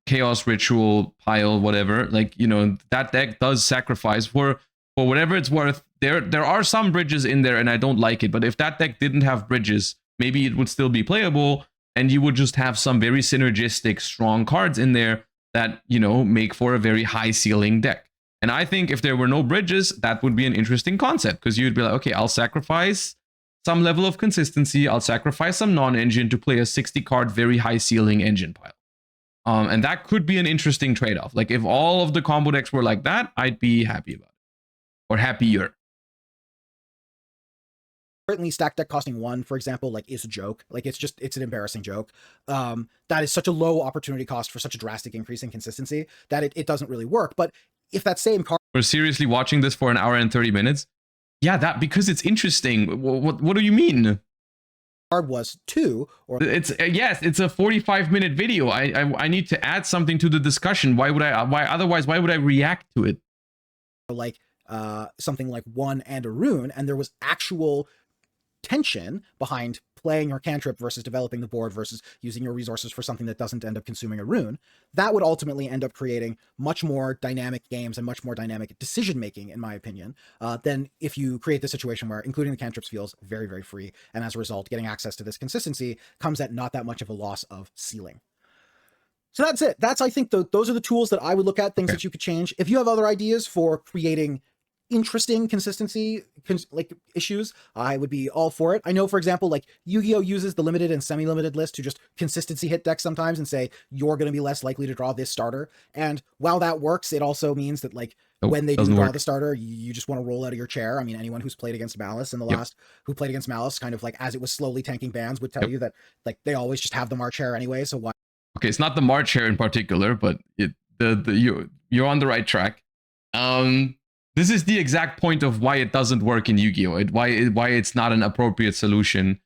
Speaker 1: Chaos Ritual pile, whatever. Like, you know, that deck does sacrifice for whatever it's worth. There are some bridges in there, and I don't like it. But if that deck didn't have bridges, maybe it would still be playable, and you would just have some very synergistic, strong cards in there that, you know, make for a very high ceiling deck. And I think if there were no bridges, that would be an interesting concept, because you'd be like, okay, I'll sacrifice some level of consistency. I'll sacrifice some non-engine to play a 60 card, very high ceiling engine pile. And that could be an interesting trade-off. Like, if all of the combo decks were like that, I'd be happy about it. Or happier.
Speaker 2: Certainly stack deck costing 1, for example, like, is a joke. Like, it's an embarrassing joke. That is such a low opportunity cost for such a drastic increase in consistency that it doesn't really work. But if that same card...
Speaker 1: We're seriously watching this for an hour and 30 minutes? Yeah, that, because it's interesting. What do you mean?
Speaker 2: Card was 2, or...
Speaker 1: It's yes, it's a 45-minute video. I need to add something to the discussion. Why would I react to it?
Speaker 2: Like, something like 1 and a rune, and there was actual tension behind playing your cantrip versus developing the board versus using your resources for something that doesn't end up consuming a rune. That would ultimately end up creating much more dynamic games and much more dynamic decision making, in my opinion, than if you create the situation where including the cantrips feels very, very free, and as a result getting access to this consistency comes at not that much of a loss of ceiling. So that's it. That's, I think, those are the tools that I would look at, things that you could change. If you have other ideas for creating interesting consistency like issues, I would be all for it. I know, for example, like Yu-Gi-Oh uses the limited and semi-limited list to just consistency hit decks sometimes and say you're going to be less likely to draw this starter. And while that works, it also means that, like, when they do draw the starter, you just want to roll out of your chair. I mean, anyone who's played against Malice in the last, who played against Malice, kind of like as it was slowly tanking bans, would tell you that, like, they always just have the March hair anyway. So why
Speaker 1: Okay, it's not the March Hare in particular, but you're on the right track. This is the exact point of why it doesn't work in Yu-Gi-Oh! Why it's not an appropriate solution,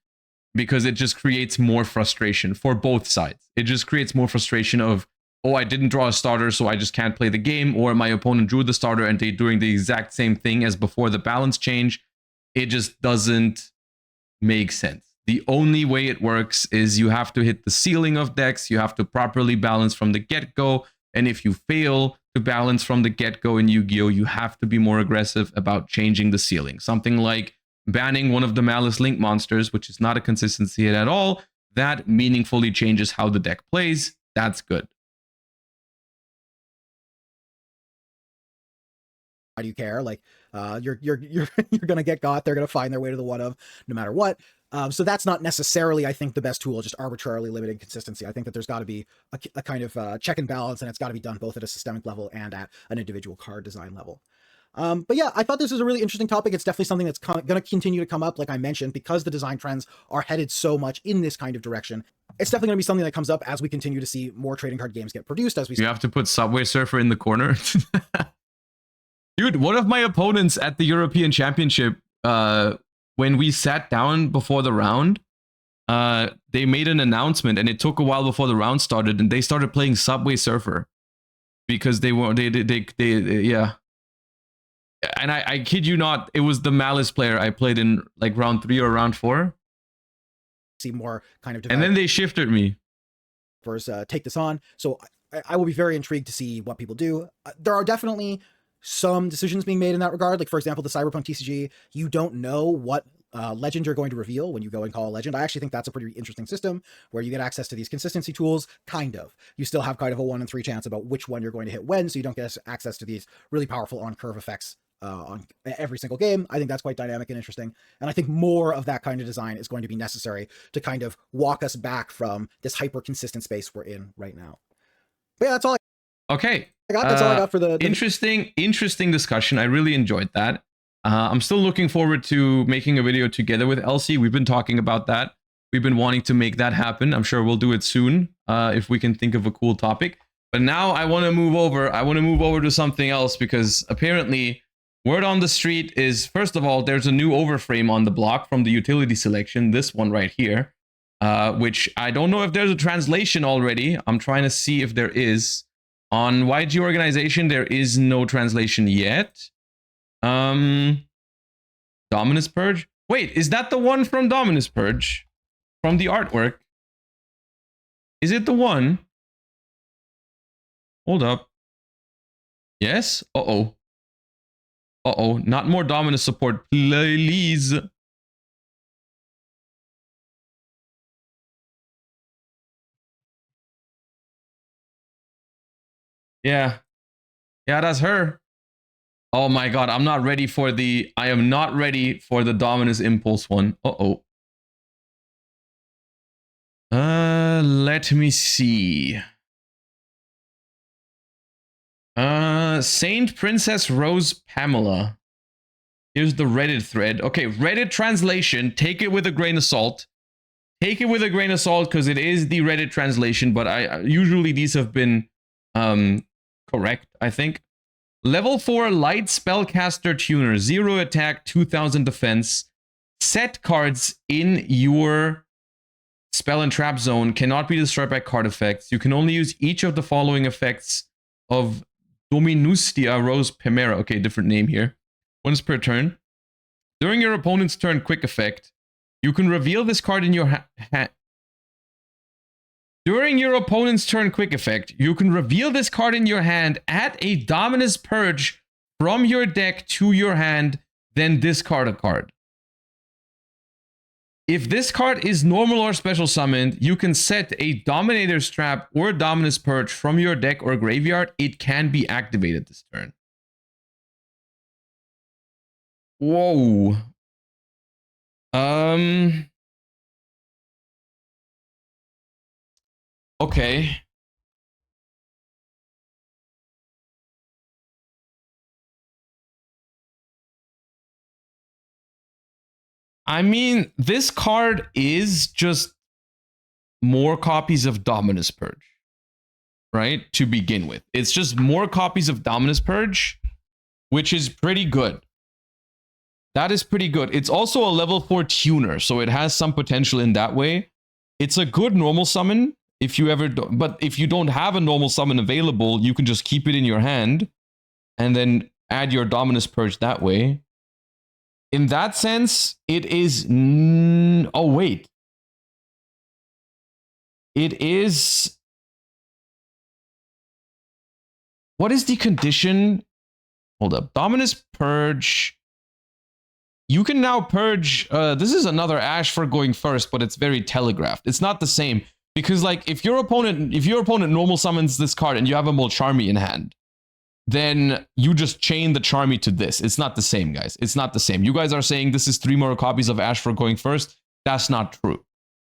Speaker 1: because it just creates more frustration for both sides. It just creates more frustration of, oh, I didn't draw a starter, so I just can't play the game, or my opponent drew the starter and they're doing the exact same thing as before the balance change. It just doesn't make sense. The only way it works is you have to hit the ceiling of decks, you have to properly balance from the get-go, and if you fail to balance from the get-go in Yu-Gi-Oh!, you have to be more aggressive about changing the ceiling. Something like banning one of the Malice Link monsters, which is not a consistency hit at all, that meaningfully changes how the deck plays. That's good.
Speaker 2: Why do you care? Like, you're gonna get got. They're gonna find their way to the one of no matter what. So that's not necessarily, I think, the best tool, just arbitrarily limiting consistency. I think that there's got to be a kind of check and balance, and it's got to be done both at a systemic level and at an individual card design level. But yeah, I thought this was a really interesting topic. It's definitely something that's going to continue to come up, like I mentioned, because the design trends are headed so much in this kind of direction. It's definitely going to be something that comes up as we continue to see more trading card games get produced. As we
Speaker 1: You have to put Subway Surfer in the corner. Dude, one of my opponents at the European Championship, when we sat down before the round, they made an announcement, and it took a while before the round started, and they started playing Subway Surfer because they yeah. And I kid you not, it was the Malice player I played in like round 3 or round 4.
Speaker 2: See more kind of,
Speaker 1: and then they shifted me.
Speaker 2: First, take this on. So I will be very intrigued to see what people do. There are definitely some decisions being made in that regard. Like, for example, the Cyberpunk TCG, you don't know what legend you're going to reveal when you go and call a legend. I actually think that's a pretty interesting system where you get access to these consistency tools, kind of. You still have kind of a 1 in 3 chance about which one you're going to hit when, so you don't get access to these really powerful on-curve effects on every single game. I think that's quite dynamic and interesting. And I think more of that kind of design is going to be necessary to kind of walk us back from this hyper-consistent space we're in right now. But yeah, that's all
Speaker 1: Okay.
Speaker 2: that's all I got for the
Speaker 1: interesting discussion. I really enjoyed that. I'm still looking forward to making a video together with Elsie. We've been talking about that. We've been wanting to make that happen. I'm sure we'll do it soon if we can think of a cool topic. But now I want to move over. I want to move over to something else, because apparently word on the street is, first of all, there's a new overframe on the block from the utility selection. This one right here, which I don't know if there's a translation already. I'm trying to see if there is. On YG Organization, there is no translation yet. Dominus Purge? Wait, is that the one from Dominus Purge? From the artwork? Is it the one? Hold up. Yes? Uh-oh. Uh-oh. Not more Dominus support, please. Yeah. Yeah, that's her. Oh my god, I'm not ready for the... I am not ready for the Dominus Impulse one. Uh-oh. Let me see. Saint Princess Rose Pamela. Here's the Reddit thread. Okay, Reddit translation. Take it with a grain of salt. Take it with a grain of salt, because it is the Reddit translation, but I usually these have been correct, I think. Level 4 light spellcaster tuner, 0 attack, 2000 defense. Set cards in your spell and trap zone cannot be destroyed by card effects. You can only use each of the following effects of Dominustia Rose Pamera. Okay, different name here. Once per turn. During your opponent's turn quick effect, you can reveal this card in your hand. During your opponent's turn quick effect, you can reveal this card in your hand, add a Dominus Purge from your deck to your hand, then discard a card. If this card is normal or special summoned, you can set a Dominator's Trap or Dominus Purge from your deck or graveyard. It can be activated this turn. Whoa. Okay. I mean, this card is just more copies of Dominus Purge. right? To begin with. It's just more copies of Dominus Purge, which is pretty good. That is pretty good. It's also a level 4 tuner, so it has some potential in that way. It's a good normal summon if you ever do, but if you don't have a normal summon available, you can just keep it in your hand and then add your Dominus Purge that way. In that sense, it is... oh, wait. It is... what is the condition? Hold up. Dominus Purge... you can now purge, this is another Ash for going first, but it's very telegraphed. It's not the same, because like if your opponent normal summons this card and you have a Molcharmy in hand, then you just chain the Charmy to this. It's not the same, guys. It's not the same. You guys are saying this is 3 more copies of Ash for going first. That's not true.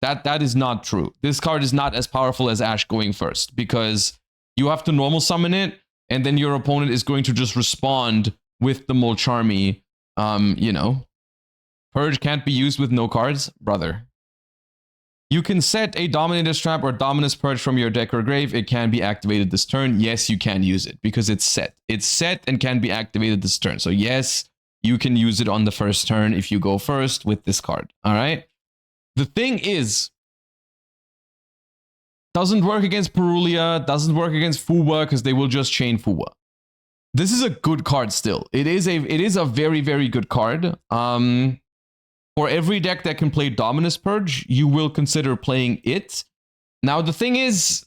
Speaker 1: That is not true. This card is not as powerful as Ash going first, because you have to normal summon it, and then your opponent is going to just respond with the Molcharmy. You know, Purge can't be used with no cards, brother. You can set a Dominator's Trap or Dominus Purge from your deck or grave. It can be activated this turn. Yes, you can use it because it's set. It's set and can be activated this turn. So yes, you can use it on the first turn if you go first with this card. All right. The thing is, doesn't work against Perulia, doesn't work against Fuwa because they will just chain Fuwa. This is a good card still. It is a very, very good card. For every deck that can play Dominus Purge, you will consider playing it. Now, the thing is,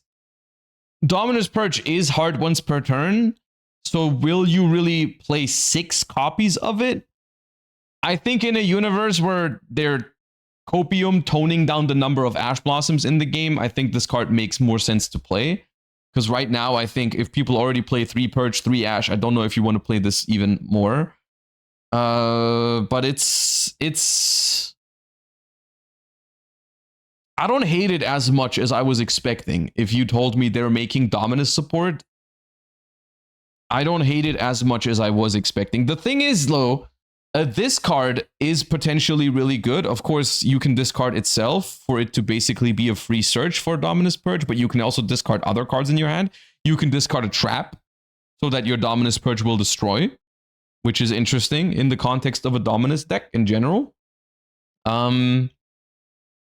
Speaker 1: Dominus Purge is hard once per turn. So will you really play 6 copies of it? I think in a universe where they're copium toning down the number of Ash Blossoms in the game, I think this card makes more sense to play. Because right now, I think if people already play 3 Purge, 3 Ash, I don't know if you want to play this even more. But it's... I don't hate it as much as I was expecting. If you told me they're making Dominus support, I don't hate it as much as I was expecting. The thing is, though, this card is potentially really good. Of course, you can discard itself for it to basically be a free search for Dominus Purge, but you can also discard other cards in your hand. You can discard a trap so that your Dominus Purge will destroy, which is interesting in the context of a Dominus deck in general. And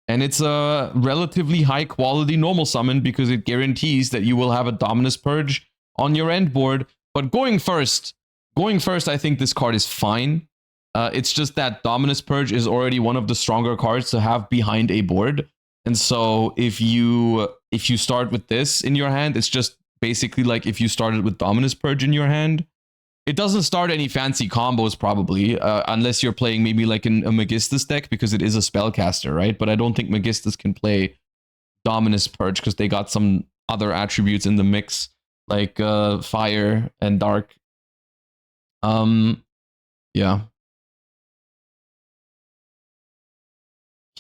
Speaker 1: it's a relatively high quality normal summon because it guarantees that you will have a Dominus Purge on your end board. But going first, I think this card is fine. It's just that Dominus Purge is already one of the stronger cards to have behind a board. And so if you start with this in your hand, it's just basically like if you started with Dominus Purge in your hand. It doesn't start any fancy combos probably, unless you're playing maybe like a Magistus deck because it is a spellcaster, right? But I don't think Magistus can play Dominus Purge because they got some other attributes in the mix, like fire and dark. Yeah.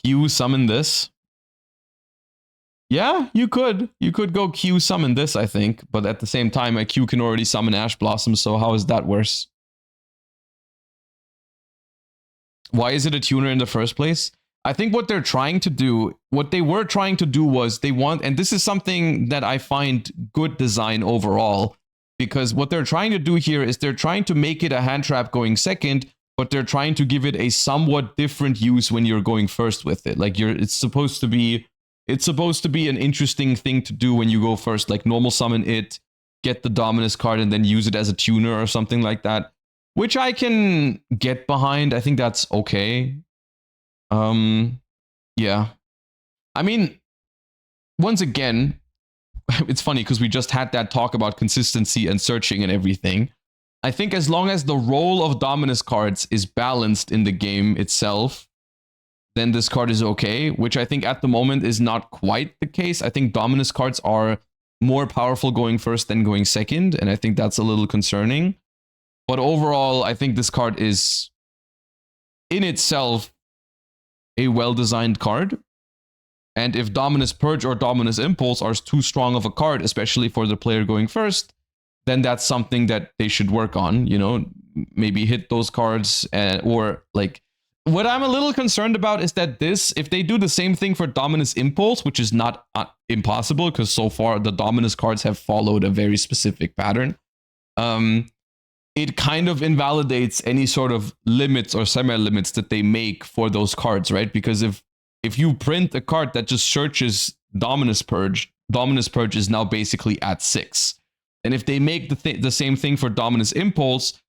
Speaker 1: Q summon this. Yeah, you could go Q summon this, I think, but at the same time, a Q can already summon Ash Blossom, so how is that worse? Why is it a tuner in the first place? I think what they're trying to do, what they were trying to do was they want, and this is something that I find good design overall, because what they're trying to do here is they're trying to make it a hand trap going second, but they're trying to give it a somewhat different use when you're going first with it. Like it's supposed to be an interesting thing to do when you go first, like normal summon it, get the Dominus card, and then use it as a tuner or something like that, which I can get behind. I think that's okay. Yeah. I mean, once again, it's funny because we just had that talk about consistency and searching and everything. I think as long as the role of Dominus cards is balanced in the game itself, then this card is okay, which I think at the moment is not quite the case. I think Dominus cards are more powerful going first than going second, and I think that's a little concerning. But overall, I think this card is, in itself, a well-designed card. And if Dominus Purge or Dominus Impulse are too strong of a card, especially for the player going first, then that's something that they should work on, you know, maybe hit those cards or like... what I'm a little concerned about is that if they do the same thing for Dominus Impulse, which is not impossible, because so far the Dominus cards have followed a very specific pattern, it kind of invalidates any sort of limits or semi-limits that they make for those cards, right? Because if you print a card that just searches Dominus Purge is now basically at 6. And if they make the same thing for Dominus Impulse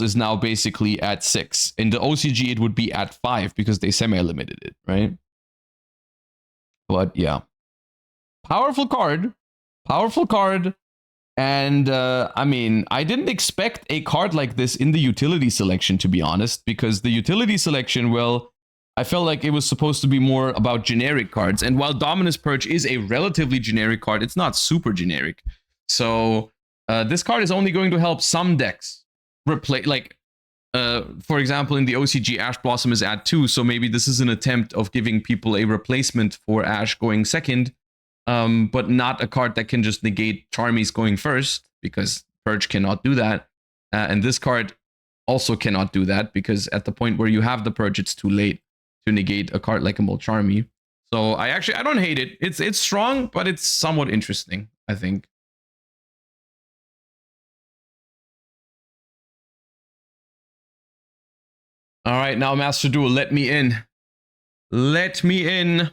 Speaker 1: is now basically at 6. In the OCG, it would be at 5 because they semi-limited it, right? But yeah. Powerful card. And I mean, I didn't expect a card like this in the utility selection, to be honest, because the utility selection, well, I felt like it was supposed to be more about generic cards. And while Dominus Purge is a relatively generic card, it's not super generic. So this card is only going to help some decks replace, like, for example, in the OCG, Ash Blossom is at 2, so maybe this is an attempt of giving people a replacement for Ash going second, but not a card that can just negate Charmies going first, because Purge cannot do that. And this card also cannot do that, because at the point where you have the Purge, it's too late to negate a card like a Molcharmy. So I don't hate it. It's strong, but it's somewhat interesting, I think. All right, now Master Duel, let me in. Let me in.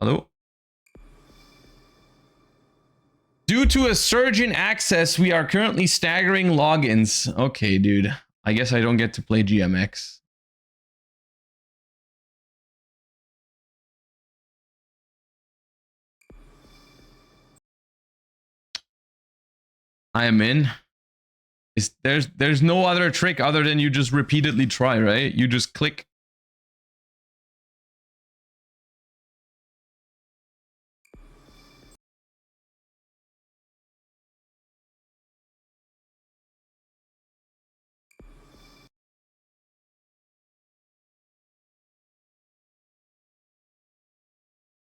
Speaker 1: Hello? Due to a surge in access, we are currently staggering logins. Okay, dude. I guess I don't get to play GMX. I am in. There's no other trick other than you just repeatedly try, right? You just click.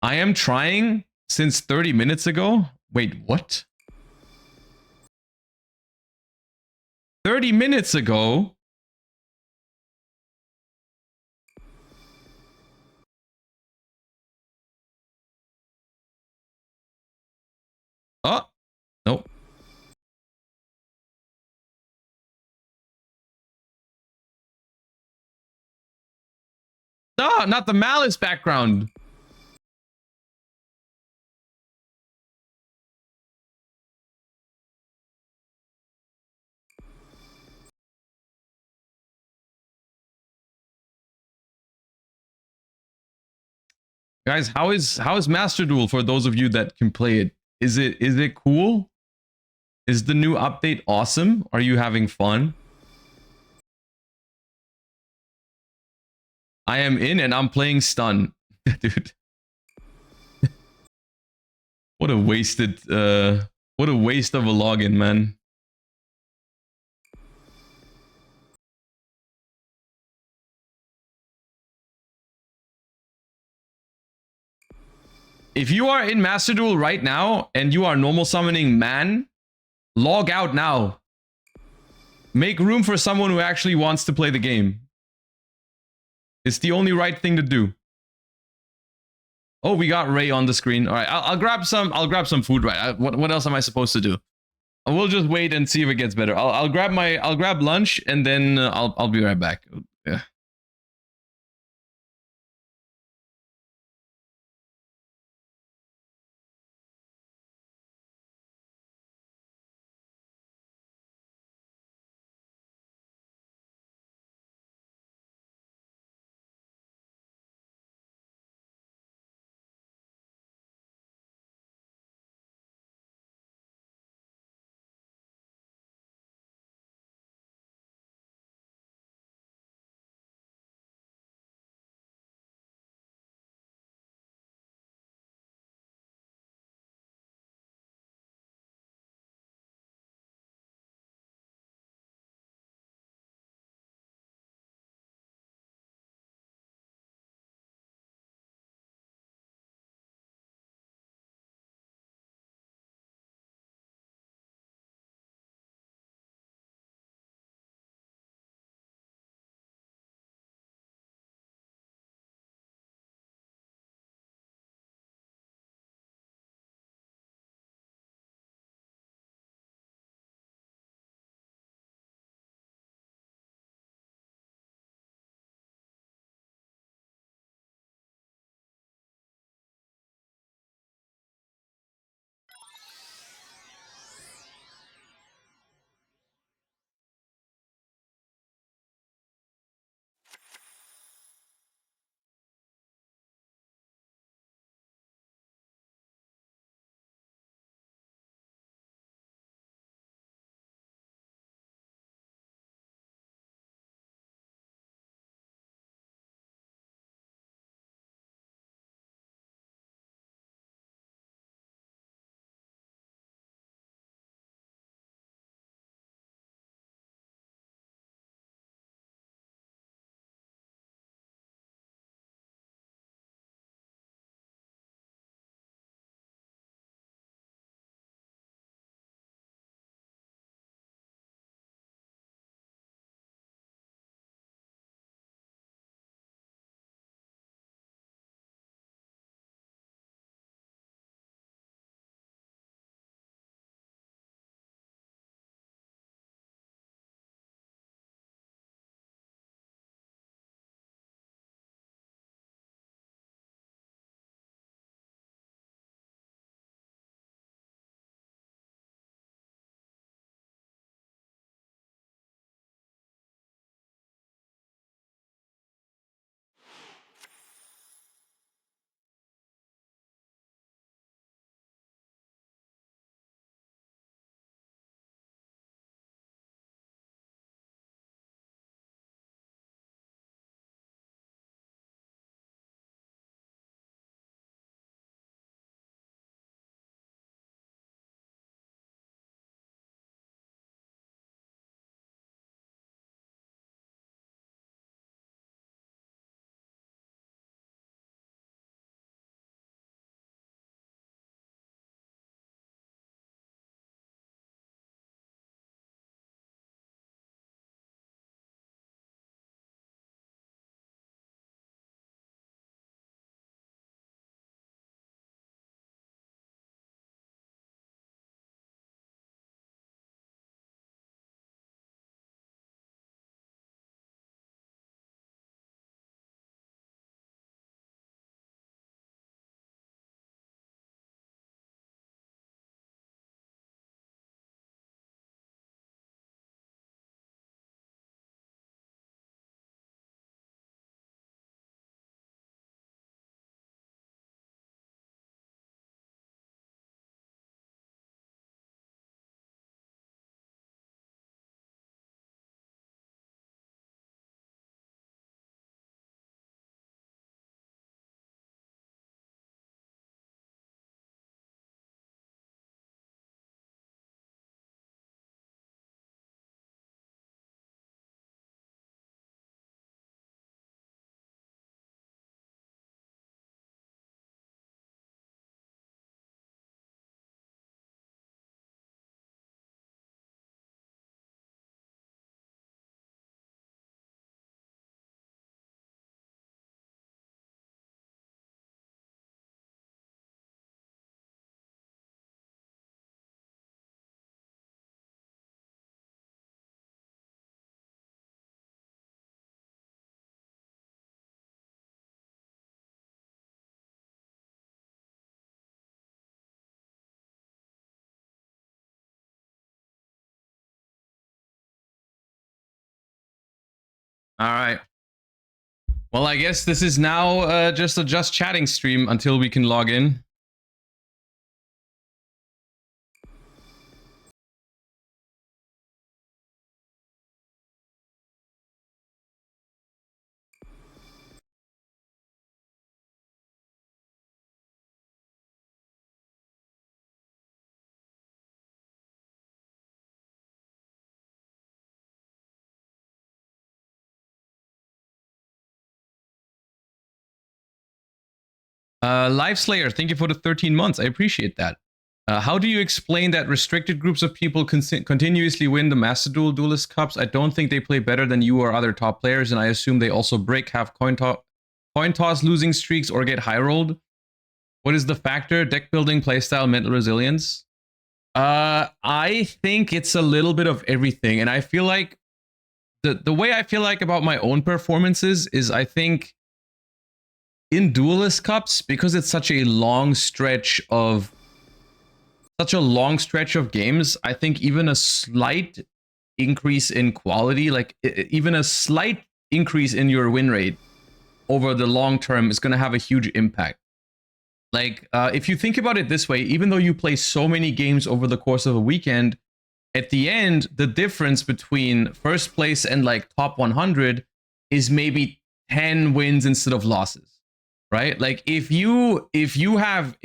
Speaker 1: I am trying since 30 minutes ago. Wait, what? 30 minutes ago? Oh, nope. No, not the Malice background. Guys, how is Master Duel for those of you that can play it? Is it cool? Is the new update awesome? Are you having fun? I am in and I'm playing stun. Dude. What a wasted what a waste of a login, man. If you are in Master Duel right now and you are normal summoning man, log out now. Make room for someone who actually wants to play the game. It's the only right thing to do. Oh, we got Ray on the screen. All right, I'll grab some food. Right, what else am I supposed to do? We'll just wait and see if it gets better. I'll grab lunch and then I'll be right back. Yeah. All right. Well, I guess this is now just a just chatting stream until we can log in. Live Slayer, thank you for the 13 months. I appreciate that. How do you explain that restricted groups of people continuously win the Master Duel Duelist Cups? I don't think they play better than you or other top players, and I assume they also break, have coin toss losing streaks, or get high rolled. What is the factor? Deck building, playstyle, mental resilience? I think it's a little bit of everything, and I feel like the way I feel like about my own performances is I think in Duelist Cups, because it's such a long stretch of games, I think even a slight increase in quality, like even a slight increase in your win rate over the long term is going to have a huge impact. Like, if you think about it this way, even though you play so many games over the course of a weekend, at the end, the difference between first place and like top 100 is maybe 10 wins instead of losses. Right? Like if you have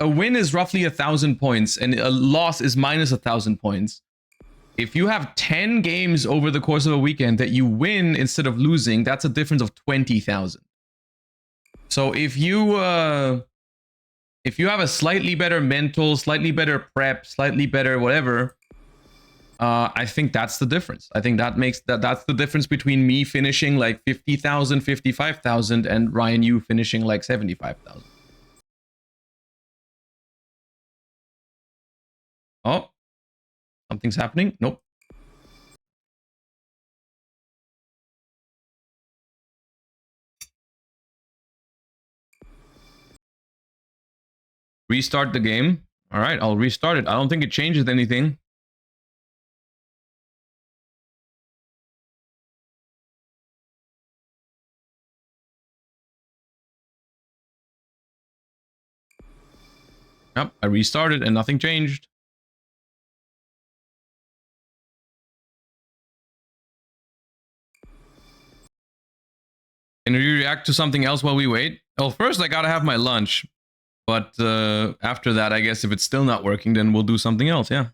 Speaker 1: a win is roughly 1,000 points and a loss is minus 1,000 points. If you have 10 games over the course of a weekend that you win instead of losing, that's a difference of 20,000. So if you have a slightly better mental, slightly better prep, slightly better whatever, I think that's the difference. I think that's the difference between me finishing like 50,000, 55,000 and Ryan, you finishing like 75,000. Oh, something's happening. Nope. Restart the game. All right, I'll restart it. I don't think it changes anything. Yep, I restarted and nothing changed. Can we react to something else while we wait? Well, first I gotta have my lunch. But after that, I guess if it's still not working, then we'll do something else, yeah.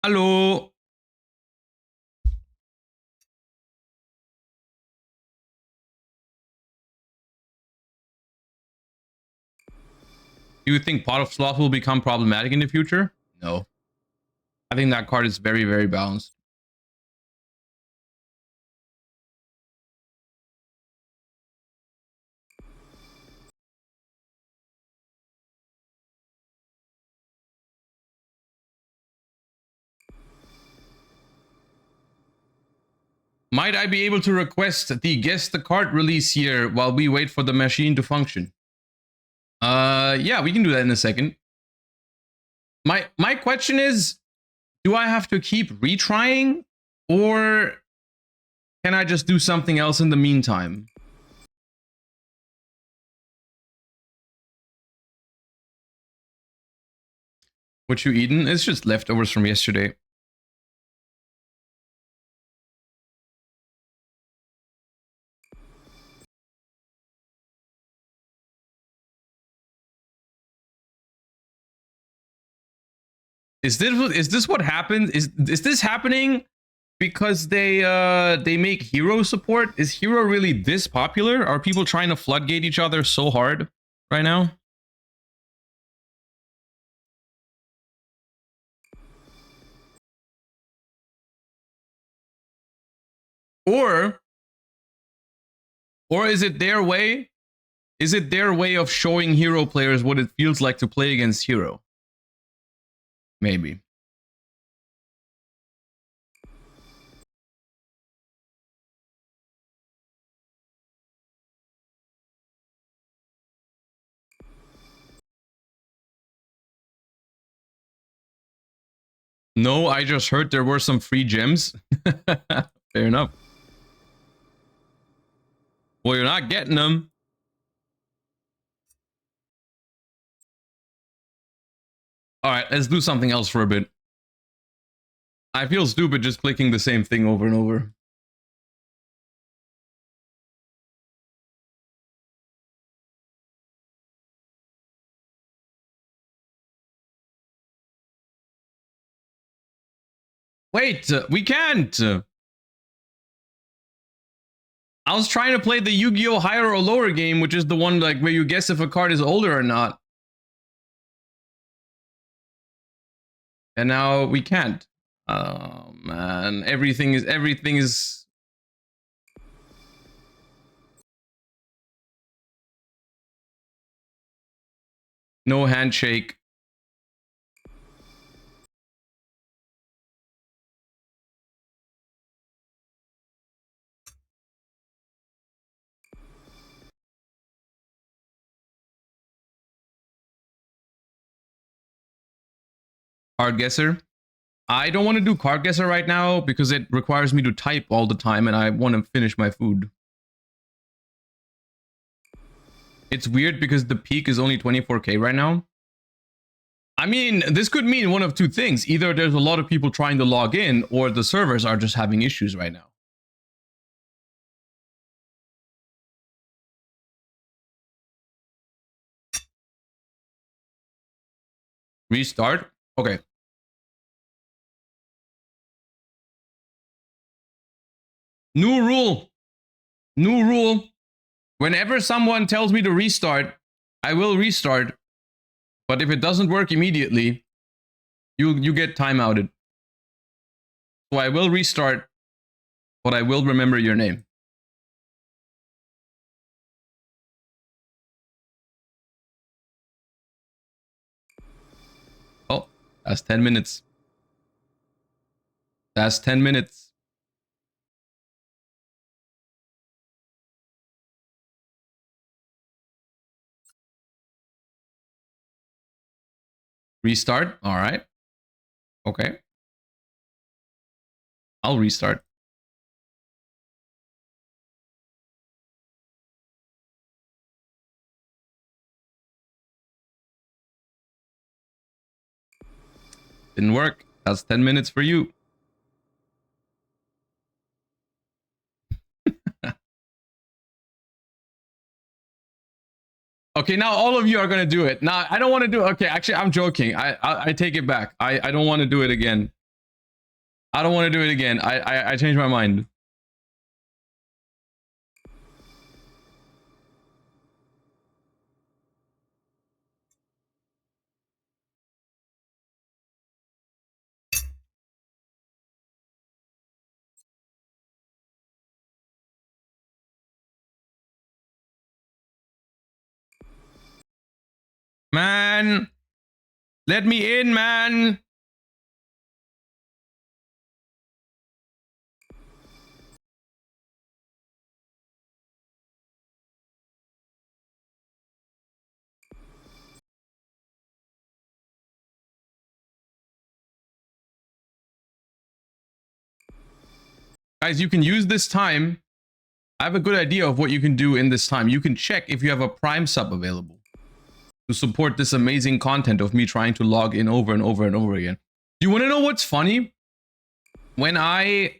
Speaker 1: Hallo. Do you think Pot of Sloth will become problematic in the future? No. I think that card is very, very balanced. Might I be able to request the guess the card release here while we wait for the machine to function? Yeah, we can do that in a second. My question is, do I have to keep retrying, or can I just do something else in the meantime? What you eaten? It's just leftovers from yesterday. Is this what happened? Is this happening because they make hero support? Is hero really this popular? Are people trying to floodgate each other so hard right now? Or is it their way? Is it their way of showing hero players what it feels like to play against hero? Maybe. No, I just heard there were some free gems. Fair enough. Well, you're not getting them. All right, let's do something else for a bit. I feel stupid just clicking the same thing over and over. Wait, we can't. I was trying to play the Yu-Gi-Oh! Higher or lower game, which is the one like where you guess if a card is older or not. And now we can't. Oh man, everything is no handshake. Card guesser. I don't want to do card guesser right now because it requires me to type all the time and I want to finish my food. It's weird because the peak is only 24k right now. I mean, this could mean one of two things. Either there's a lot of people trying to log in or the servers are just having issues right now. Restart? Okay. New rule. New rule. Whenever someone tells me to restart, I will restart. But if it doesn't work immediately, you get timeouted. So I will restart, but I will remember your name. Oh, that's 10 minutes. That's 10 minutes. Restart. All right. Okay. I'll restart. Didn't work. That's 10 minutes for you. Okay, now all of you are gonna do it. Now I don't want to do. Okay, actually, I'm joking. I take it back. I don't want to do it again. I don't want to do it again. I changed my mind. Man, let me in, man. Guys, you can use this time. I have a good idea of what you can do in this time. You can check if you have a Prime sub available to support this amazing content of me trying to log in over and over and over again. Do you want to know what's funny? When I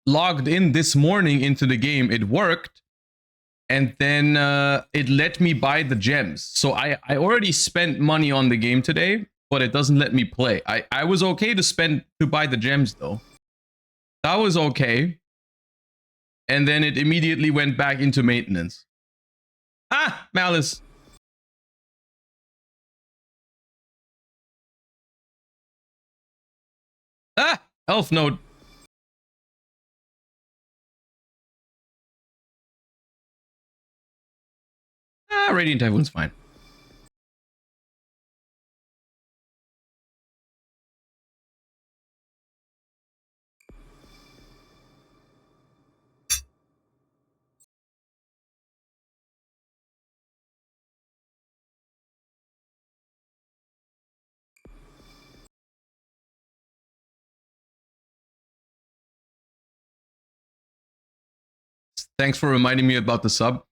Speaker 1: logged in this morning into the game, it worked, and then it let me buy the gems. So I already spent money on the game today, but it doesn't let me play. I was okay to buy the gems though. That was okay. And then it immediately went back into maintenance. Ah, Malice. Ah, Elf Node. Radiant Typhoon's fine. Thanks for reminding me about the sub.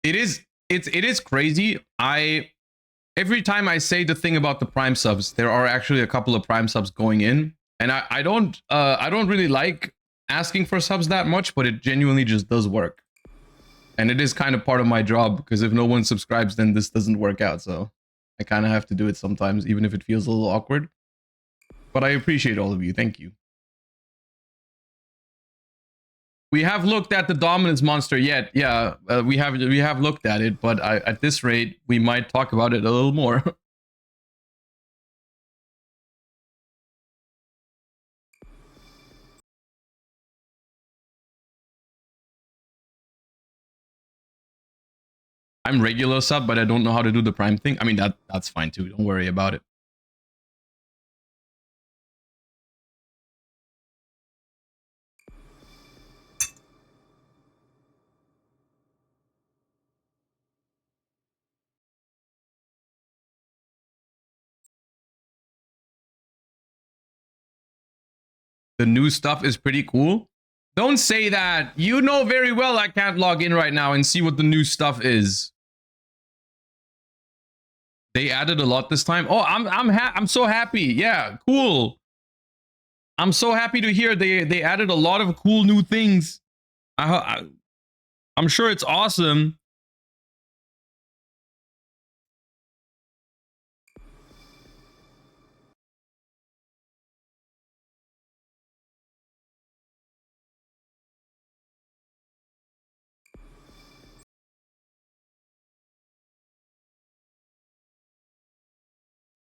Speaker 1: It is crazy. Every time I say the thing about the Prime subs, there are actually a couple of Prime subs going in, and I don't really like asking for subs that much, but it genuinely just does work. And it is kind of part of my job, because if no one subscribes, then this doesn't work out. So I kind of have to do it sometimes, even if it feels a little awkward. But I appreciate all of you. Thank you. We have looked at the dominance monster yet. Yeah, we have looked at it, but at this rate, we might talk about it a little more. I'm regular sub, but I don't know how to do the Prime thing. I mean, that's fine too. Don't worry about it. The new stuff is pretty cool. Don't say that. You know very well I can't log in right now and see what the new stuff is. They added a lot this time. Oh, I'm so happy. Yeah, cool. I'm so happy to hear they added a lot of cool new things. I'm sure it's awesome.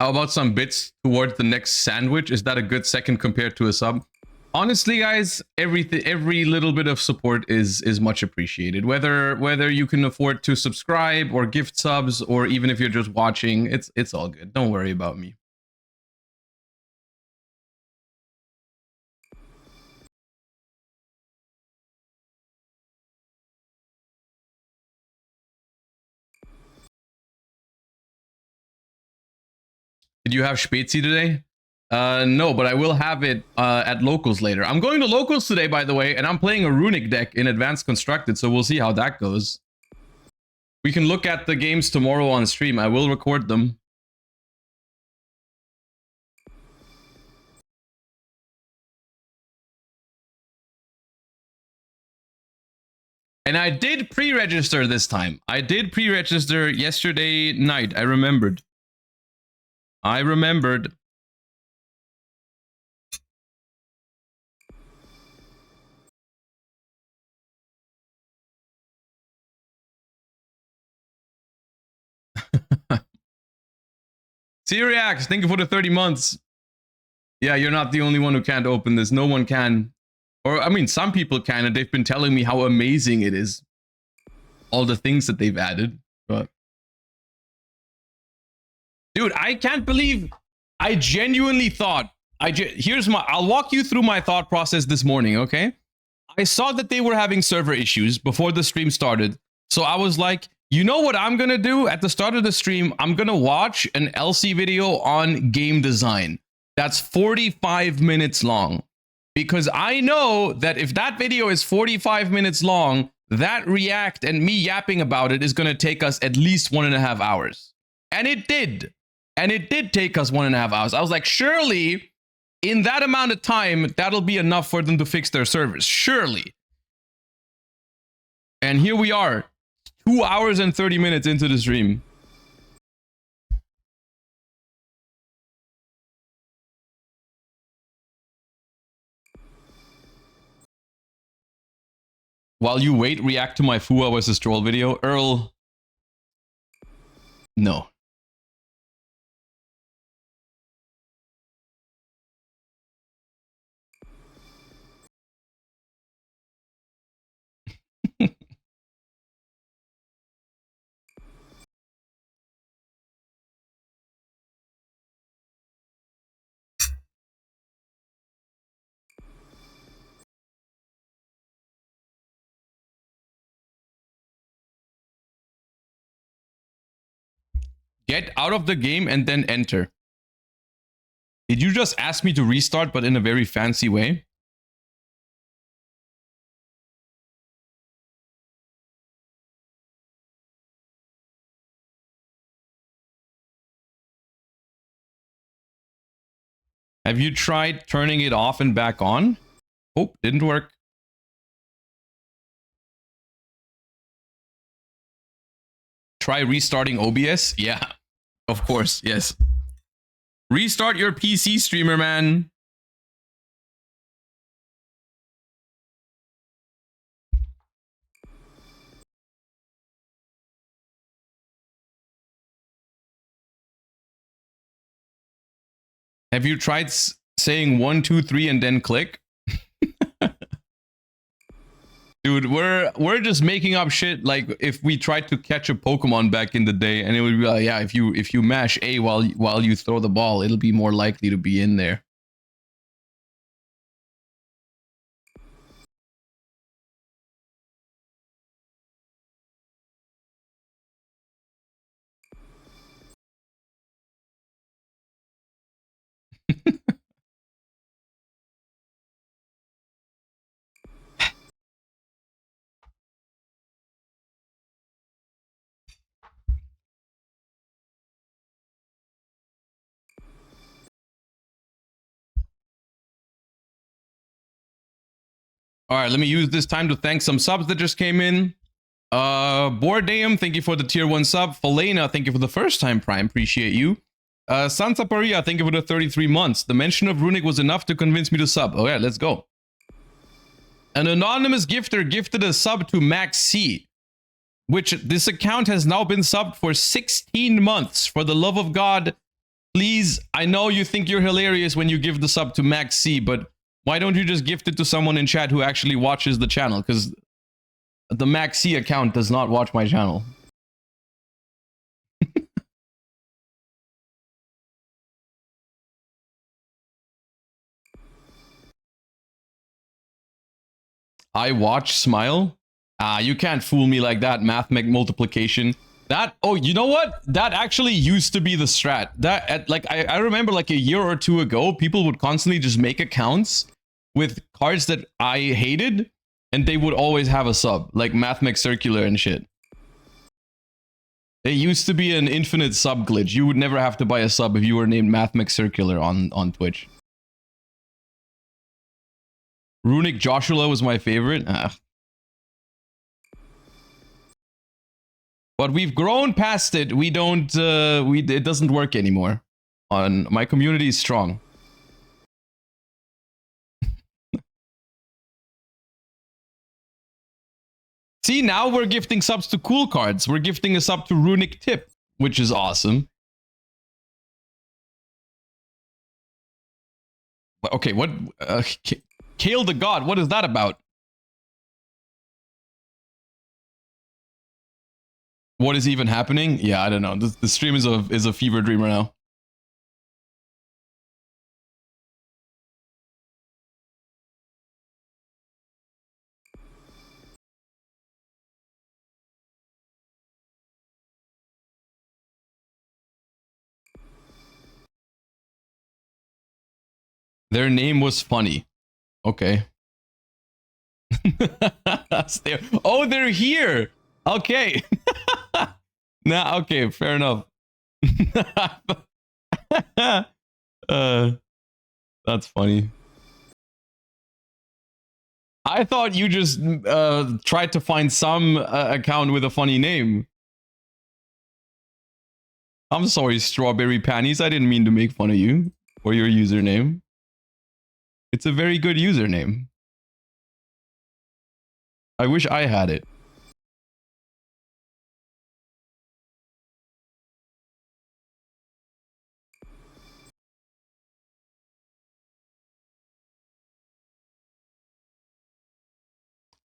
Speaker 1: How about some bits towards the next sandwich? Is that a good second compared to a sub? Honestly, guys, every little bit of support is much appreciated. Whether you can afford to subscribe or gift subs, or even if you're just watching, it's all good. Don't worry about me. Did you have Spezi today? No, but I will have it at locals later. I'm going to locals today, by the way, and I'm playing a runic deck in Advanced Constructed, so we'll see how that goes. We can look at the games tomorrow on stream. I will record them. And I did pre-register this time. I did pre-register yesterday night. I remembered. TCG React, thank you for the 30 months. Yeah, you're not the only one who can't open this. No one can. Or, I mean, some people can, and they've been telling me how amazing it is. All the things that they've added. But, dude, I can't believe I genuinely thought. I'll walk you through my thought process this morning, okay? I saw that they were having server issues before the stream started. So I was like, you know what I'm going to do at the start of the stream? I'm going to watch an LC video on game design. That's 45 minutes long. Because I know that if that video is 45 minutes long, that React and me yapping about it is going to take us at least 1.5 hours. And it did. And it did take us 1.5 hours. I was like, surely in that amount of time, that'll be enough for them to fix their servers. Surely. And here we are, 2 hours and 30 minutes into the stream. While you wait, react to my Fua vs. Troll video. Earl. No. Get out of the game and then enter. Did you just ask me to restart, but in a very fancy way? Have you tried turning it off and back on? Oh, didn't work. Try restarting OBS? Yeah, of course, yes. Restart your PC, streamer man. Have you tried saying 1, 2, 3 and then click? Dude, we're just making up shit. Like if we tried to catch a Pokemon back in the day, and it would be like, yeah, if you mash A while you throw the ball, it'll be more likely to be in there. All right, let me use this time to thank some subs that just came in. Bordam, thank you for the tier 1 sub. Falena, thank you for the first time prime. Appreciate you. Sansa Paria, thank you for the 33 months. The mention of Runic was enough to convince me to sub. Oh yeah, let's go. An anonymous gifter gifted a sub to Max C, which this account has now been subbed for 16 months. For the love of God, please, I know you think you're hilarious when you give the sub to Max C, but why don't you just gift it to someone in chat who actually watches the channel? Because the Max C account does not watch my channel. I watch Smile. You can't fool me like that. Math multiplication. That, oh, you know what? That actually used to be the strat. That, like, I remember like a year or two ago, people would constantly just make accounts with cards that I hated, and they would always have a sub, like Mathmech Circular and shit. It used to be an infinite sub glitch. You would never have to buy a sub if you were named Mathmech Circular on Twitch. Runic Joshua was my favorite. But we've grown past it. We don't, it doesn't work anymore. My community is strong. See, now we're gifting subs to cool cards. We're gifting a sub to Runic Tip, which is awesome. Okay, what? Kale the God, what is that about? What is even happening? Yeah, I don't know. The stream is a fever dream right now. Their name was funny. Okay. Oh, they're here. Okay. Nah, okay, fair enough. That's funny. I thought you just tried to find some account with a funny name. I'm sorry, Strawberry Panties. I didn't mean to make fun of you or your username. It's a very good username. I wish I had it.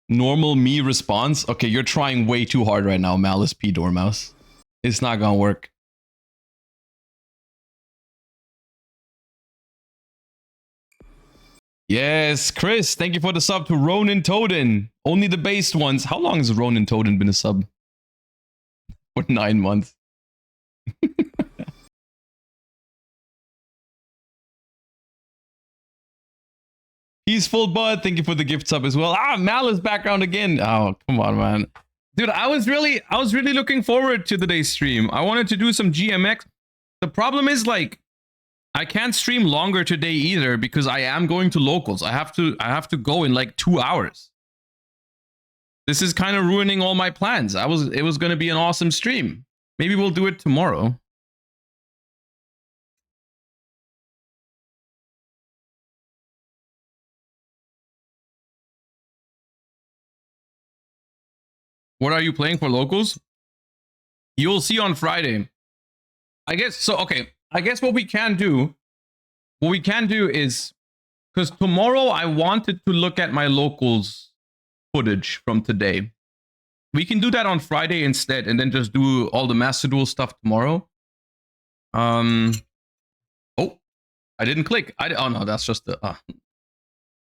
Speaker 1: Normal me response. Okay, you're trying way too hard right now, Malice P. Dormouse. It's not gonna work. Yes, Chris, thank you for the sub to Ronin Toden. Only the based ones. How long has Ronin Toden been a sub? For 9 months. He's full bud. Thank you for the gift sub as well. Ah, Malice background again. Oh, come on, man. Dude, I was really looking forward to today's stream. I wanted to do some GMX. The problem is, like, I can't stream longer today either because I am going to locals. I have to go in like 2 hours. This is kind of ruining all my plans. It was going to be an awesome stream. Maybe we'll do it tomorrow. What are you playing for locals? You'll see on Friday. I guess so. Okay. I guess what we can do is, because tomorrow I wanted to look at my locals footage from today. We can do that on Friday instead, and then just do all the Master Duel stuff tomorrow. Oh, I didn't click. Oh no, that's just the.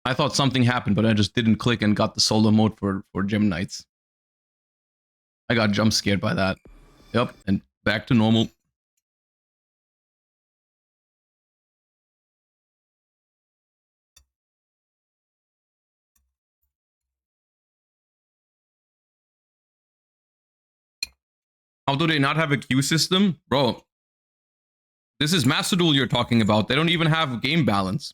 Speaker 1: I thought something happened, but I just didn't click and got the solo mode for Gem Knights. I got jump scared by that. Yep, and back to normal. How do they not have a queue system? Bro, this is Master Duel you're talking about. They don't even have game balance.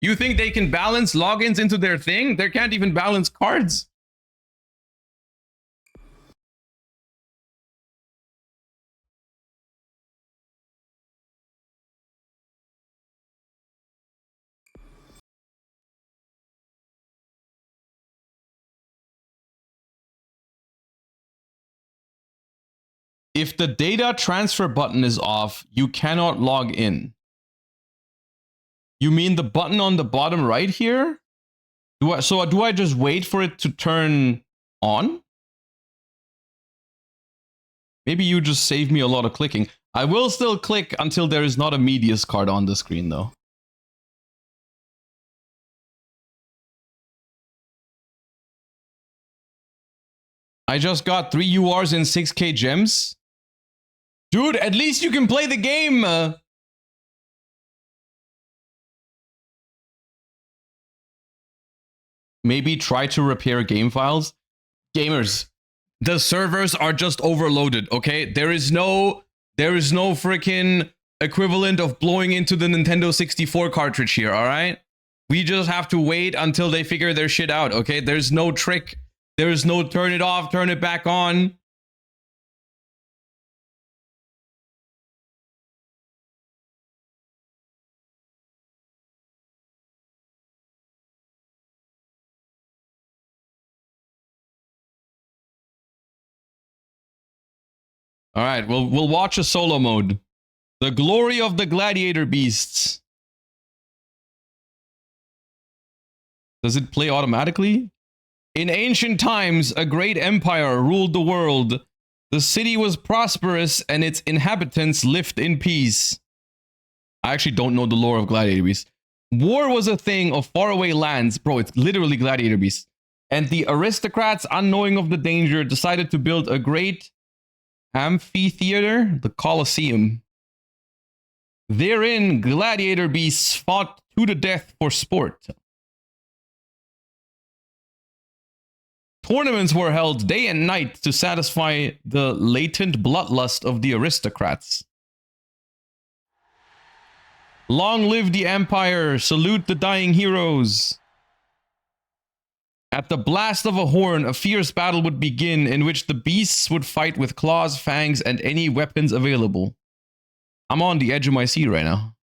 Speaker 1: You think they can balance logins into their thing? They can't even balance cards. If the data transfer button is off, you cannot log in. You mean the button on the bottom right here? Do I just wait for it to turn on? Maybe you just save me a lot of clicking. I will still click until there is not a Medius card on the screen though. I just got 3 URs and 6k gems. Dude, at least you can play the game. Maybe try to repair game files. Gamers, the servers are just overloaded, okay? There is no freaking equivalent of blowing into the Nintendo 64 cartridge here, all right? We just have to wait until they figure their shit out, okay? There's no trick. There's no turn it off, turn it back on. All right, we'll watch a solo mode. The glory of the gladiator beasts. Does it play automatically? In ancient times, a great empire ruled the world. The city was prosperous and its inhabitants lived in peace. I actually don't know the lore of gladiator beasts. War was a thing of faraway lands. Bro, it's literally gladiator beasts. And the aristocrats, unknowing of the danger, decided to build a great amphitheater, the Colosseum. Therein, gladiator beasts fought to the death for sport. Tournaments were held day and night to satisfy the latent bloodlust of the aristocrats. Long live the empire, salute the dying heroes. At the blast of a horn, a fierce battle would begin in which the beasts would fight with claws, fangs, and any weapons available. I'm on the edge of my seat right now.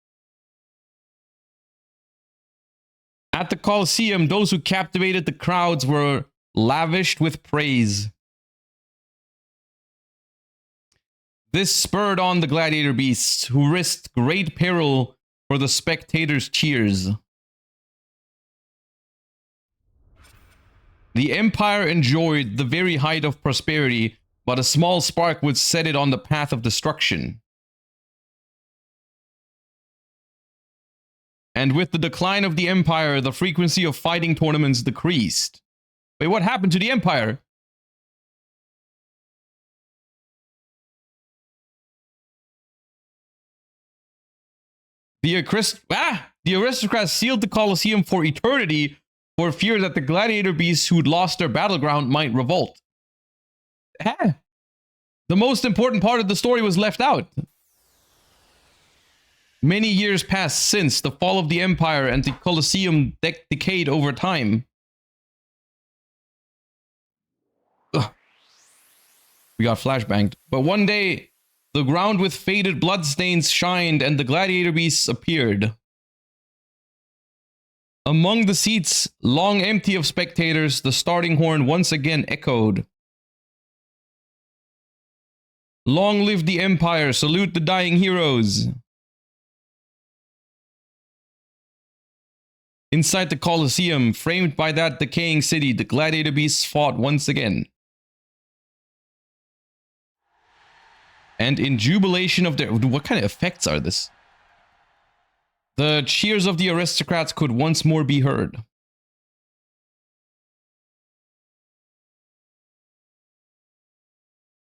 Speaker 1: At the Colosseum, those who captivated the crowds were lavished with praise. This spurred on the gladiator beasts, who risked great peril for the spectators' cheers. The empire enjoyed the very height of prosperity, but a small spark would set it on the path of destruction. And with the decline of the empire, the frequency of fighting tournaments decreased. Wait, what happened to the empire? The aristocrats sealed the Colosseum for eternity for fear that the gladiator beasts who'd lost their battleground might revolt. The most important part of the story was left out. Many years passed since the fall of the Empire and the Colosseum decayed over time. Ugh. We got flashbanged. But one day, the ground with faded bloodstains shined and the gladiator beasts appeared. Among the seats, long empty of spectators, the starting horn once again echoed. Long live the Empire, salute the dying heroes. Inside the Colosseum, framed by that decaying city, the gladiator beasts fought once again. And in jubilation of their... What kind of effects are this? The cheers of the aristocrats could once more be heard.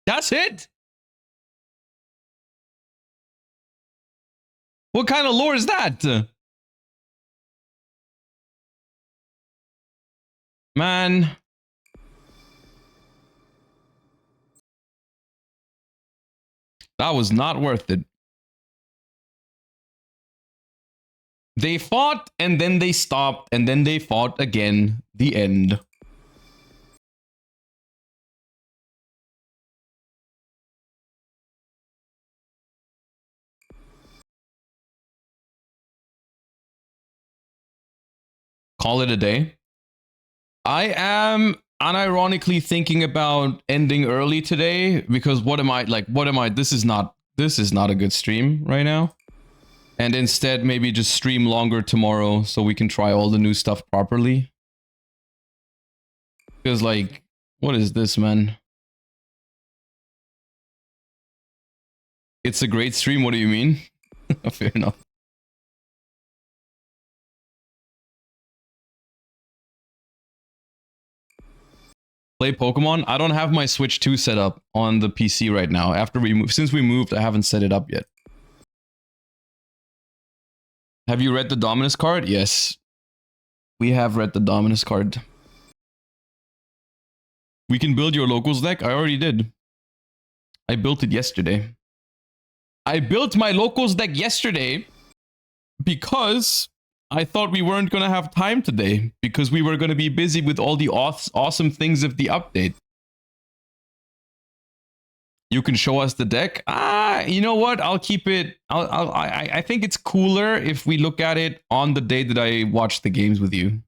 Speaker 1: That's it? What kind of lore is that? Man. That was not worth it. They fought, and then they stopped, and then they fought again. The end. Call it a day. I am unironically thinking about ending early today because what am I? This is not a good stream right now. And instead maybe just stream longer tomorrow so we can try all the new stuff properly. Because like, what is this, man? It's a great stream, what do you mean? Fair enough. Play Pokemon? I don't have my Switch 2 set up on the PC right now. Since we moved, I haven't set it up yet. Have you read the Dominus card? Yes. We have read the Dominus card. We can build your locals deck? I already did. I built it yesterday. I built my locals deck yesterday because I thought we weren't going to have time today because we were going to be busy with all the awesome things of the update. You can show us the deck. You know what? I'll keep it. I think it's cooler if we look at it on the day that I watch the games with you.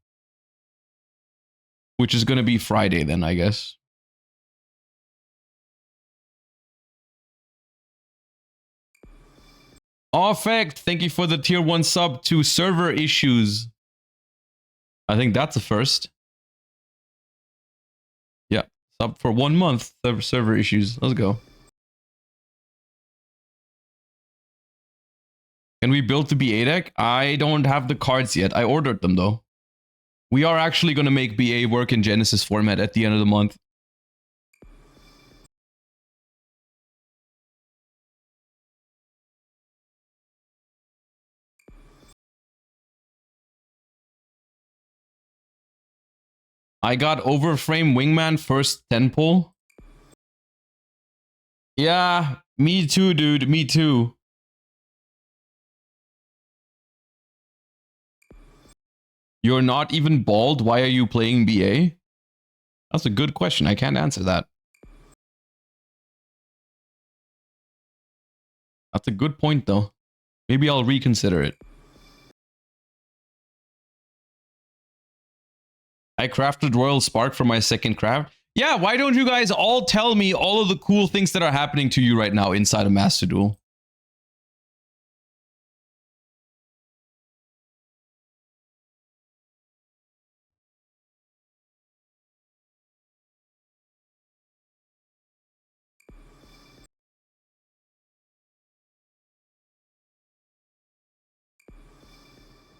Speaker 1: Which is going to be Friday then, I guess. Effect, thank you for the tier 1 sub to server issues. I think that's a first. Yeah, sub for 1 month, server issues. Let's go. Can we build the BA deck? I don't have the cards yet. I ordered them though. We are actually going to make BA work in Genesis format at the end of the month. I got Overframe Wingman first 10 pull. Yeah, me too, dude. Me too. You're not even bald. Why are you playing BA? That's a good question. I can't answer that. That's a good point, though. Maybe I'll reconsider it. I crafted Royal Spark for my second craft. Yeah, why don't you guys all tell me all of the cool things that are happening to you right now inside of Master Duel?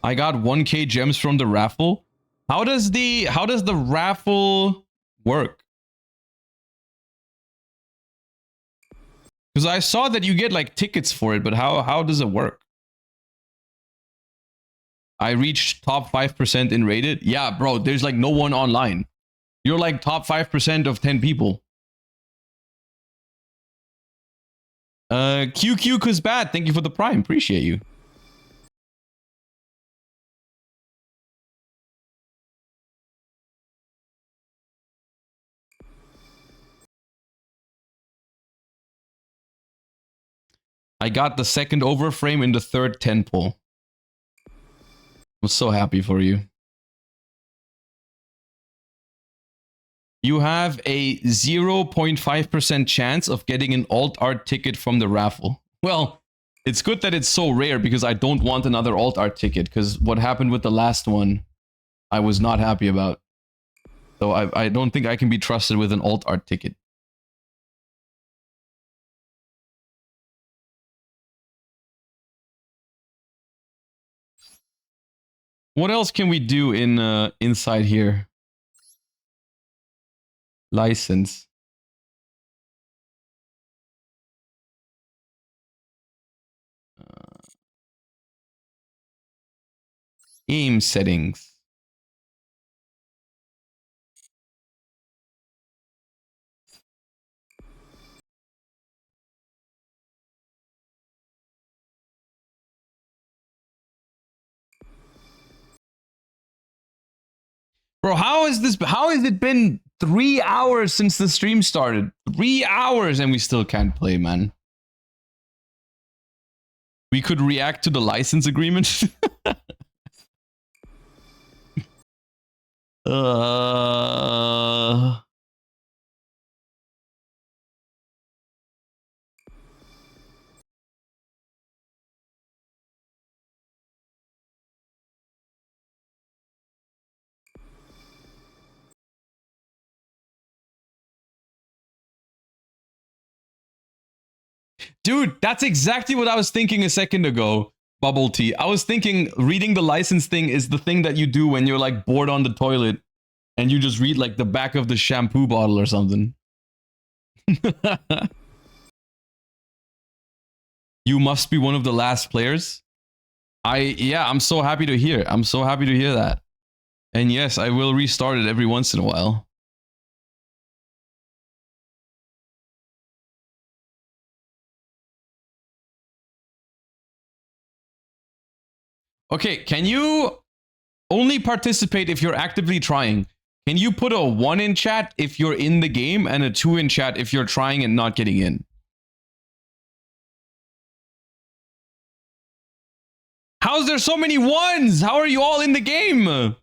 Speaker 1: I got 1k gems from the raffle. How does the raffle work? Because I saw that you get like tickets for it, but how does it work? I reached top 5% in rated. Yeah, bro, there's like no one online. You're like top 5% of 10 people. QQ Kuzbat, thank you for the prime. Appreciate you. I got the second overframe in the third 10 pull. I'm so happy for you. You have a 0.5% chance of getting an alt art ticket from the raffle. Well, it's good that it's so rare because I don't want another alt art ticket, because what happened with the last one, I was not happy about. So I don't think I can be trusted with an alt art ticket. What else can we do in inside here? License. Game settings. Bro, how has it been 3 hours since the stream started? 3 hours and we still can't play, man. We could react to the license agreement. Dude, that's exactly what I was thinking a second ago, Bubble Tea. I was thinking reading the license thing is the thing that you do when you're like bored on the toilet and you just read like the back of the shampoo bottle or something. You must be one of the last players. Yeah, I'm so happy to hear. I'm so happy to hear that. And yes, I will restart it every once in a while. Okay, can you only participate if you're actively trying? Can you put a 1 in chat if you're in the game and a 2 in chat if you're trying and not getting in? How's there so many 1s? How are you all in the game?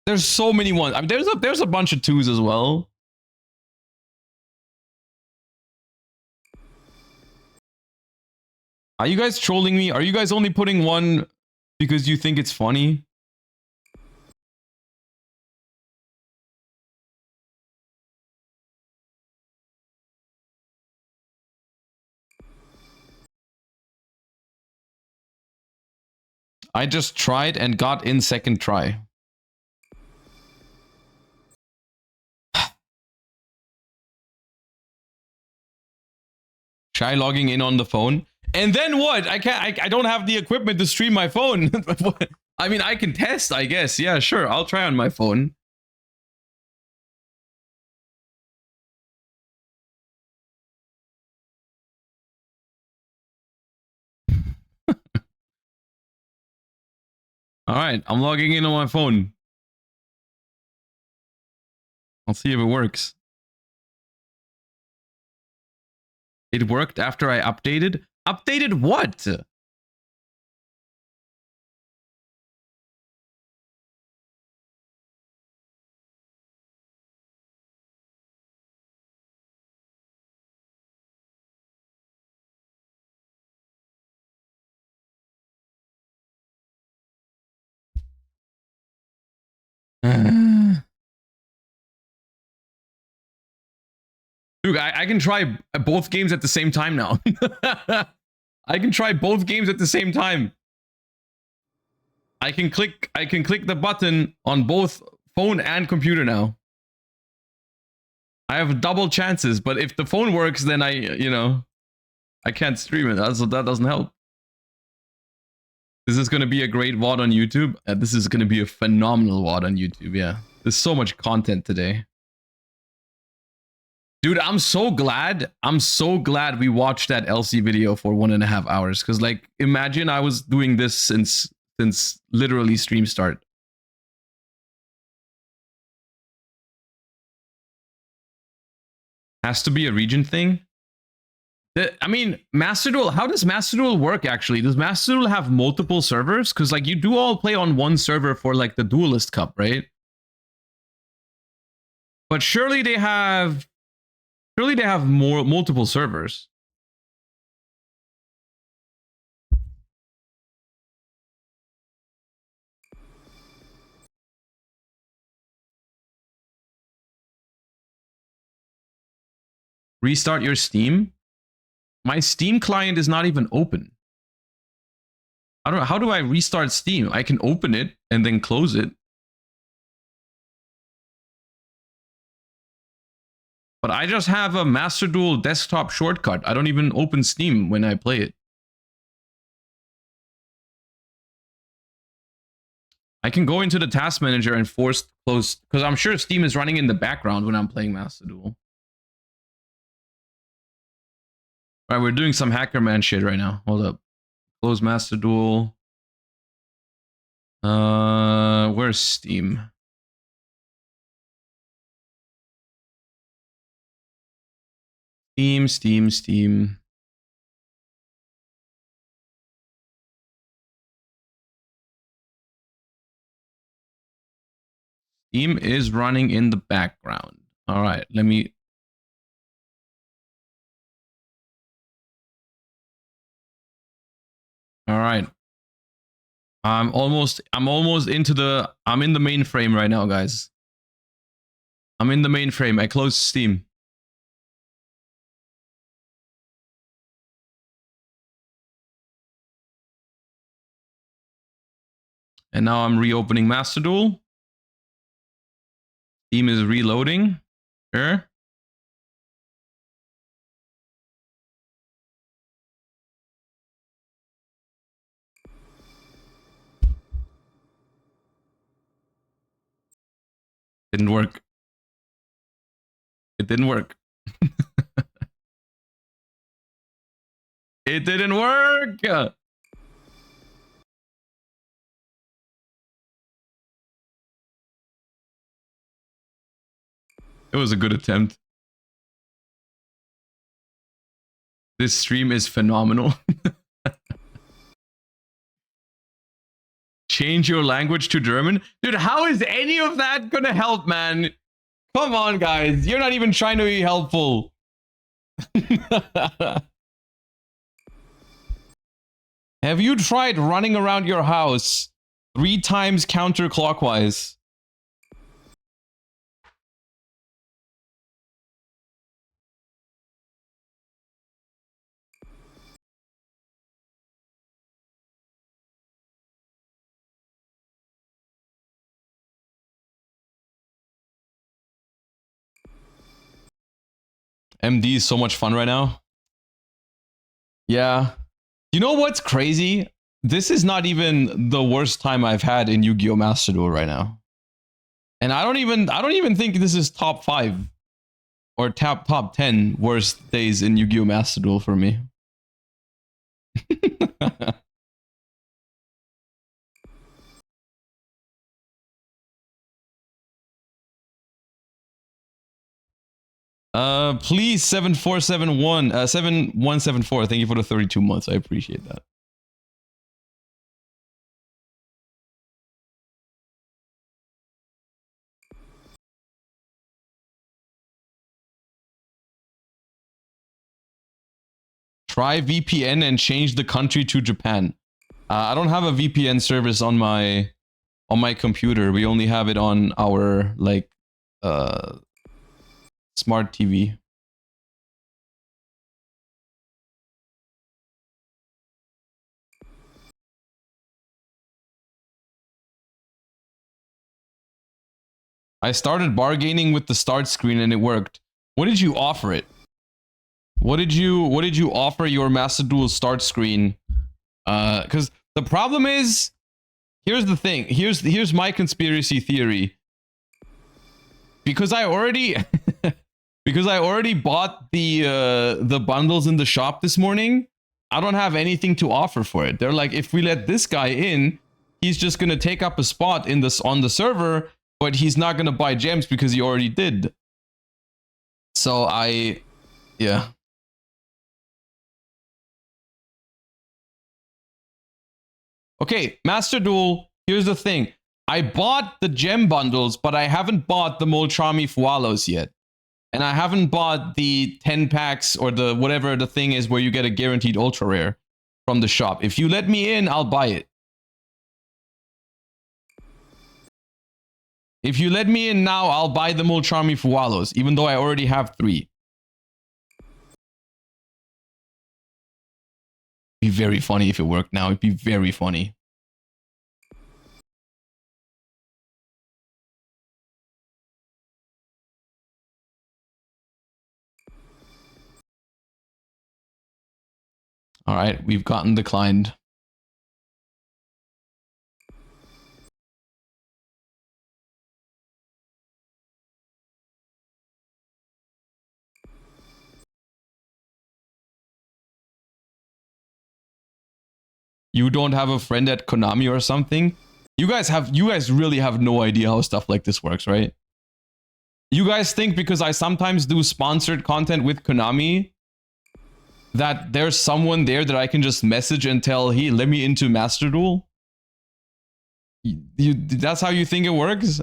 Speaker 1: There's so many 1s. I mean, there's a bunch of 2s as well. Are you guys trolling me? Are you guys only putting 1 because you think it's funny? I just tried and got in second try. Try logging in on the phone. And then what? I don't have the equipment to stream my phone. I mean, I can test, I guess. Yeah, sure. I'll try on my phone. All right, I'm logging in on my phone. I'll see if it works. It worked after I updated. Updated what? Dude, I can try both games at the same time now. I can try both games at the same time. I can click the button on both phone and computer now. I have double chances, but if the phone works, then I can't stream it. That doesn't help. This is going to be a great VOD on YouTube. This is going to be a phenomenal VOD on YouTube, yeah. There's so much content today. Dude, I'm so glad we watched that LC video for 1.5 hours. Because, like, imagine I was doing this since literally stream start. Has to be a region thing. I mean, Master Duel, how does Master Duel work actually? Does Master Duel have multiple servers? Because, like, you do all play on one server for, like, the Duelist Cup, right? But surely they have multiple servers. Restart your Steam. My Steam client is not even open. I don't know. How do I restart Steam? I can open it and then close it. But I just have a Master Duel desktop shortcut. I don't even open Steam when I play it. I can go into the task manager and force close, because I'm sure Steam is running in the background when I'm playing Master Duel. All right, we're doing some hacker man shit right now. Hold up. Close Master Duel. Where's Steam? Steam. Steam is running in the background. All right, let me. All right. I'm almost into the. I'm in the mainframe right now, guys. I'm in the mainframe. I closed Steam. And now I'm reopening Master Duel. Steam is reloading. Sure. Didn't work. It didn't work. It didn't work. It was a good attempt. This stream is phenomenal. Change your language to German? Dude, how is any of that gonna help, man? Come on, guys. You're not even trying to be helpful. Have you tried running around your house 3 times counterclockwise? MD is so much fun right now. Yeah. You know what's crazy? This is not even the worst time I've had in Yu-Gi-Oh! Master Duel right now. And I don't even think this is top 5 or top 10 worst days in Yu-Gi-Oh! Master Duel for me. Please 7174. Thank you for the 32 months. I appreciate that. Try VPN and change the country to Japan. I don't have a VPN service on my computer. We only have it on our like smart TV. I started bargaining with the start screen and it worked. What did you offer it? What did you offer your Master Duel start screen? Because the problem is, here's the thing. Here's my conspiracy theory. Because I already because I already bought the bundles in the shop this morning, I don't have anything to offer for it. They're like, if we let this guy in, he's just gonna take up a spot in this on the server, but he's not gonna buy gems because he already did. So yeah. Okay, Master Duel, here's the thing. I bought the gem bundles, but I haven't bought the Molchami Fualos yet. And I haven't bought the 10 packs or the whatever the thing is where you get a guaranteed ultra rare from the shop. If you let me in, I'll buy it. If you let me in now, I'll buy the Molchami Fualos, even though I already have 3. Be very funny if it worked now. It'd be very funny. All right, we've gotten declined. You don't have a friend at Konami or something? You guys really have no idea how stuff like this works, right? You guys think because I sometimes do sponsored content with Konami that there's someone there that I can just message and tell, hey, let me into Master Duel? That's how you think it works?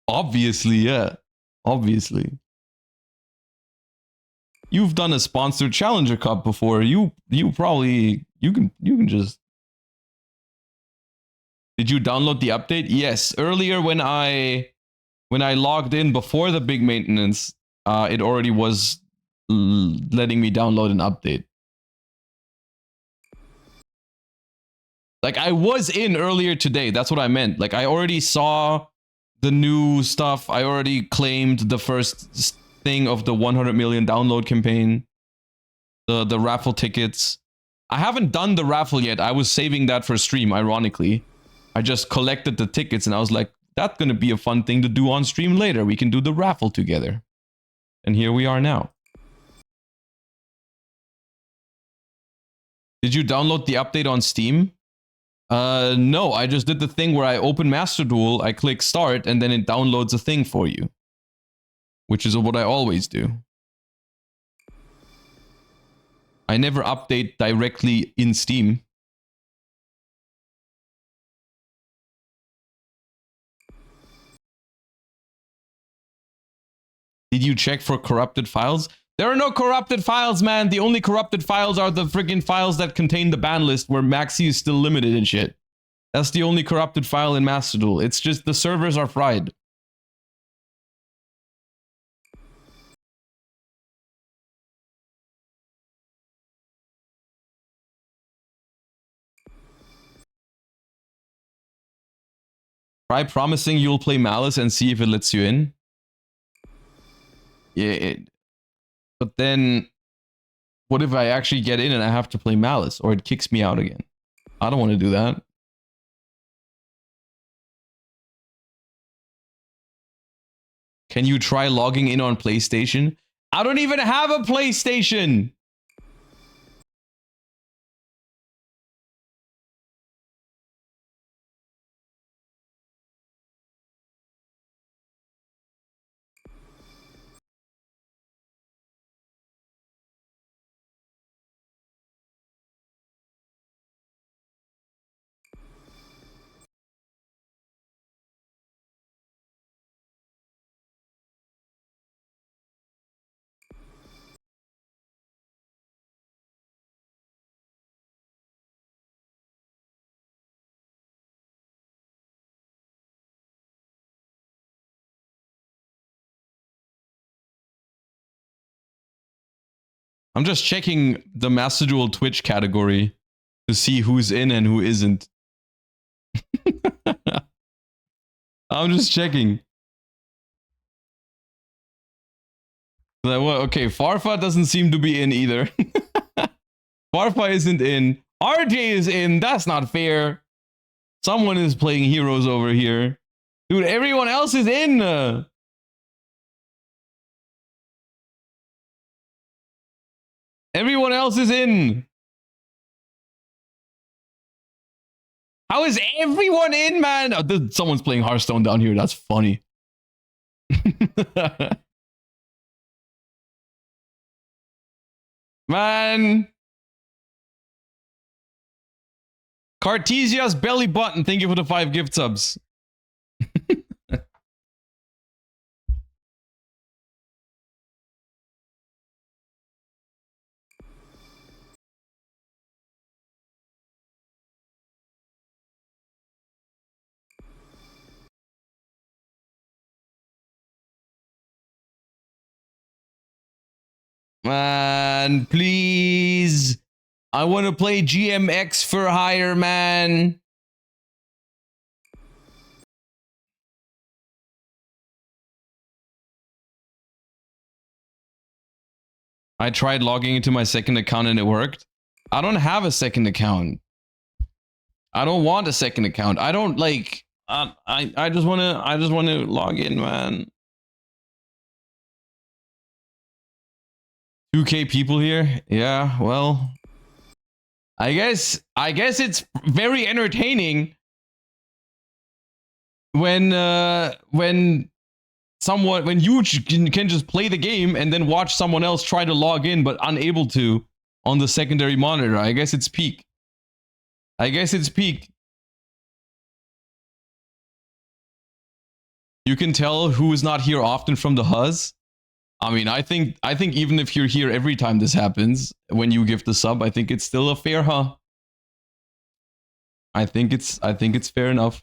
Speaker 1: Obviously, yeah. Obviously. You've done a sponsored Challenger Cup before. You can just... Did you download the update? Yes. Earlier when I logged in before the big maintenance, it already was letting me download an update. Like, I was in earlier today. That's what I meant. Like, I already saw the new stuff. I already claimed the first thing of the 100 million download campaign. The raffle tickets. I haven't done the raffle yet. I was saving that for stream, ironically. I just collected the tickets and I was like, that's going to be a fun thing to do on stream later. We can do the raffle together. And here we are now. Did you download the update on Steam? No, I just did the thing where I open Master Duel, I click start, and then it downloads a thing for you. Which is what I always do. I never update directly in Steam. Did you check for corrupted files? There are no corrupted files, man. The only corrupted files are the freaking files that contain the ban list where Maxi is still limited and shit. That's the only corrupted file in Master Duel. It's just the servers are fried. Try promising you'll play Malice and see if it lets you in. Yeah, but then what if I actually get in and I have to play Malice or it kicks me out again? I don't want to do that. Can you try logging in on PlayStation? I don't even have a PlayStation! I'm just checking the Master Duel Twitch category to see who's in and who isn't. I'm just checking. Like, well, okay, Farfa doesn't seem to be in either. Farfa isn't in. RJ is in. That's not fair. Someone is playing heroes over here. Dude, everyone else is in. Everyone else is in. How is everyone in, man? Oh, someone's playing Hearthstone down here. That's funny. Man. Cartesia's belly button. Thank you for the 5 gift subs. Man, please. I want to play GMX for hire, man. I tried logging into my second account and it worked. I don't have a second account. I don't want a second account. I don't like. I just want to log in, man. 2K people here. Yeah, well, I guess it's very entertaining when you can just play the game and then watch someone else try to log in but unable to on the secondary monitor. I guess it's peak. You can tell who is not here often from the Huzz. I mean, I think even if you're here every time this happens, when you give the sub, I think it's still a fair, huh? I think it's fair enough.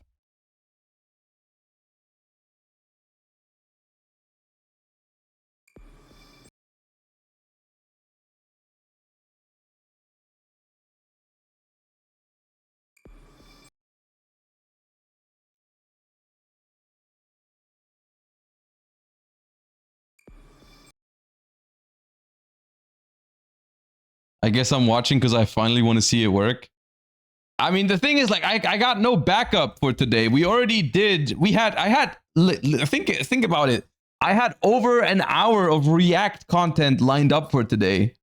Speaker 1: I guess I'm watching because I finally want to see it work. I mean, the thing is, like, I got no backup for today. We already did. Think about it. I had over an hour of React content lined up for today,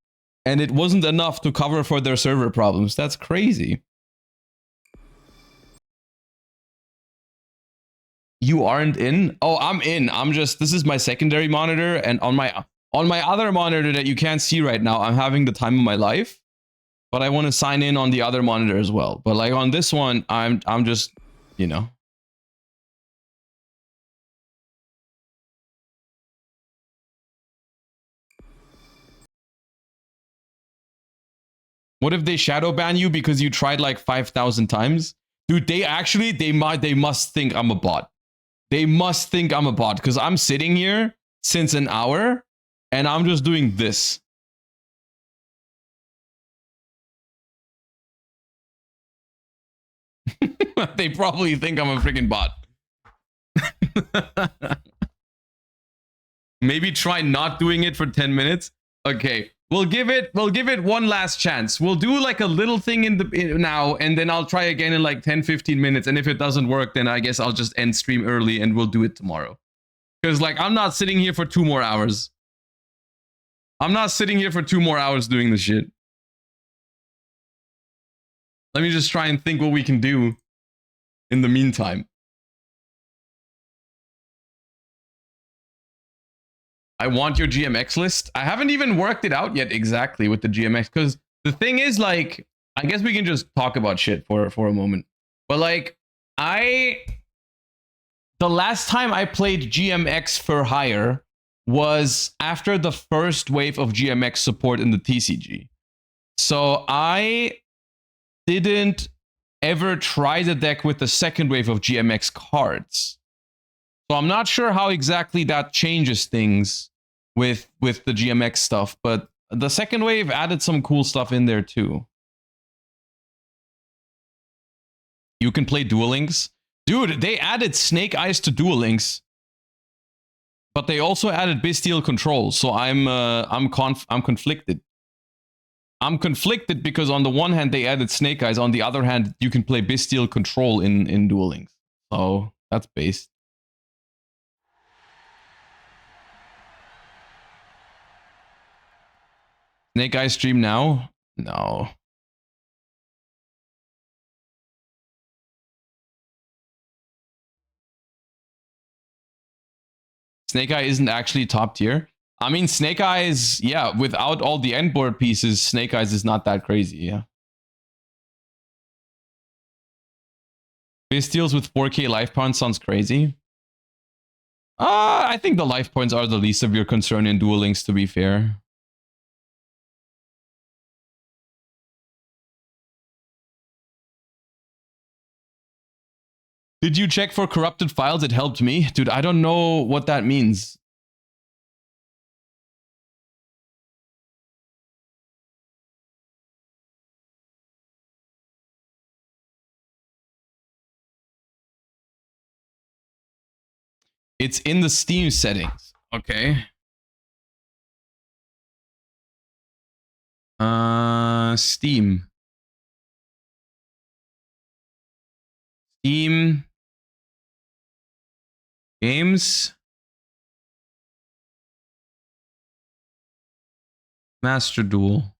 Speaker 1: and it wasn't enough to cover for their server problems. That's crazy. You aren't in? Oh, I'm in. This is my secondary monitor, and on my other monitor that you can't see right now, I'm having the time of my life. But I want to sign in on the other monitor as well. But like on this one, I'm just, you know. What if they shadow ban you because you tried like 5,000 times? Dude, they must think I'm a bot. They must think I'm a bot because I'm sitting here since an hour and I'm just doing this. They probably think I'm a freaking bot. Maybe try not doing it for 10 minutes. Okay, we'll give it one last chance. We'll do like a little thing now, and then I'll try again in like 10-15 minutes. And if it doesn't work, then I guess I'll just end stream early and we'll do it tomorrow. Because like I'm not sitting here for 2 more hours. I'm not sitting here for 2 more hours doing this shit. Let me just try and think what we can do in the meantime. I want your GMX list. I haven't even worked it out yet exactly with the GMX, because the thing is, like, I guess we can just talk about shit for a moment. But like, the last time I played GMX for hire was after the first wave of GMX support in the TCG. So I didn't ever try the deck with the second wave of GMX cards. So I'm not sure how exactly that changes things with the GMX stuff, but the second wave added some cool stuff in there too. You can play Duel Links. Dude, they added Snake Eyes to Duel Links. But they also added Bestial Control, so I'm conflicted. I'm conflicted because on the one hand they added Snake Eyes, on the other hand you can play Bestial Control in Duel Links. So that's based. Snake Eyes stream now? No. Snake Eye isn't actually top tier. I mean, Snake Eyes, yeah, without all the endboard pieces, Snake Eyes is not that crazy, yeah. Bestials with 4k life points sounds crazy. I think the life points are the least of your concern in Duel Links, to be fair. Did you check for corrupted files? It helped me. Dude, I don't know what that means. It's in the Steam settings. Okay. Steam. Steam. Games. Master Duel.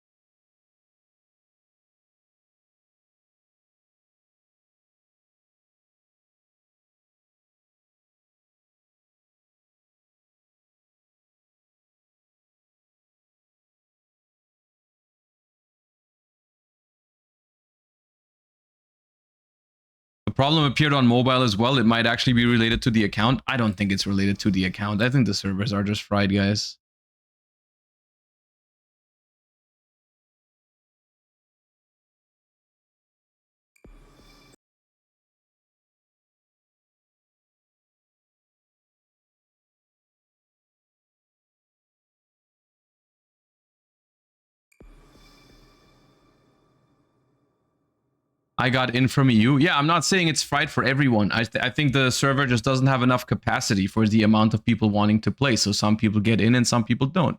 Speaker 1: The problem appeared on mobile as well. It might actually be related to the account. I don't think it's related to the account. I think the servers are just fried, guys. I got in from EU. Yeah, I'm not saying it's fried for everyone. I think the server just doesn't have enough capacity for the amount of people wanting to play. So some people get in and some people don't.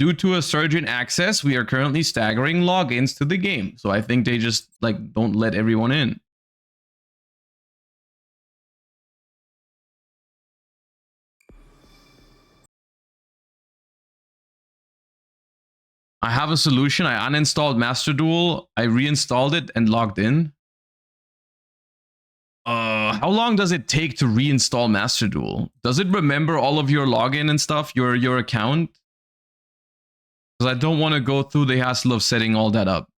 Speaker 1: Due to a surge in access, we are currently staggering logins to the game. So I think they just like don't let everyone in. I have a solution. I uninstalled Master Duel. I reinstalled it and logged in. How long does it take to reinstall Master Duel? Does it remember all of your login and stuff, your account? Because I don't want to go through the hassle of setting all that up.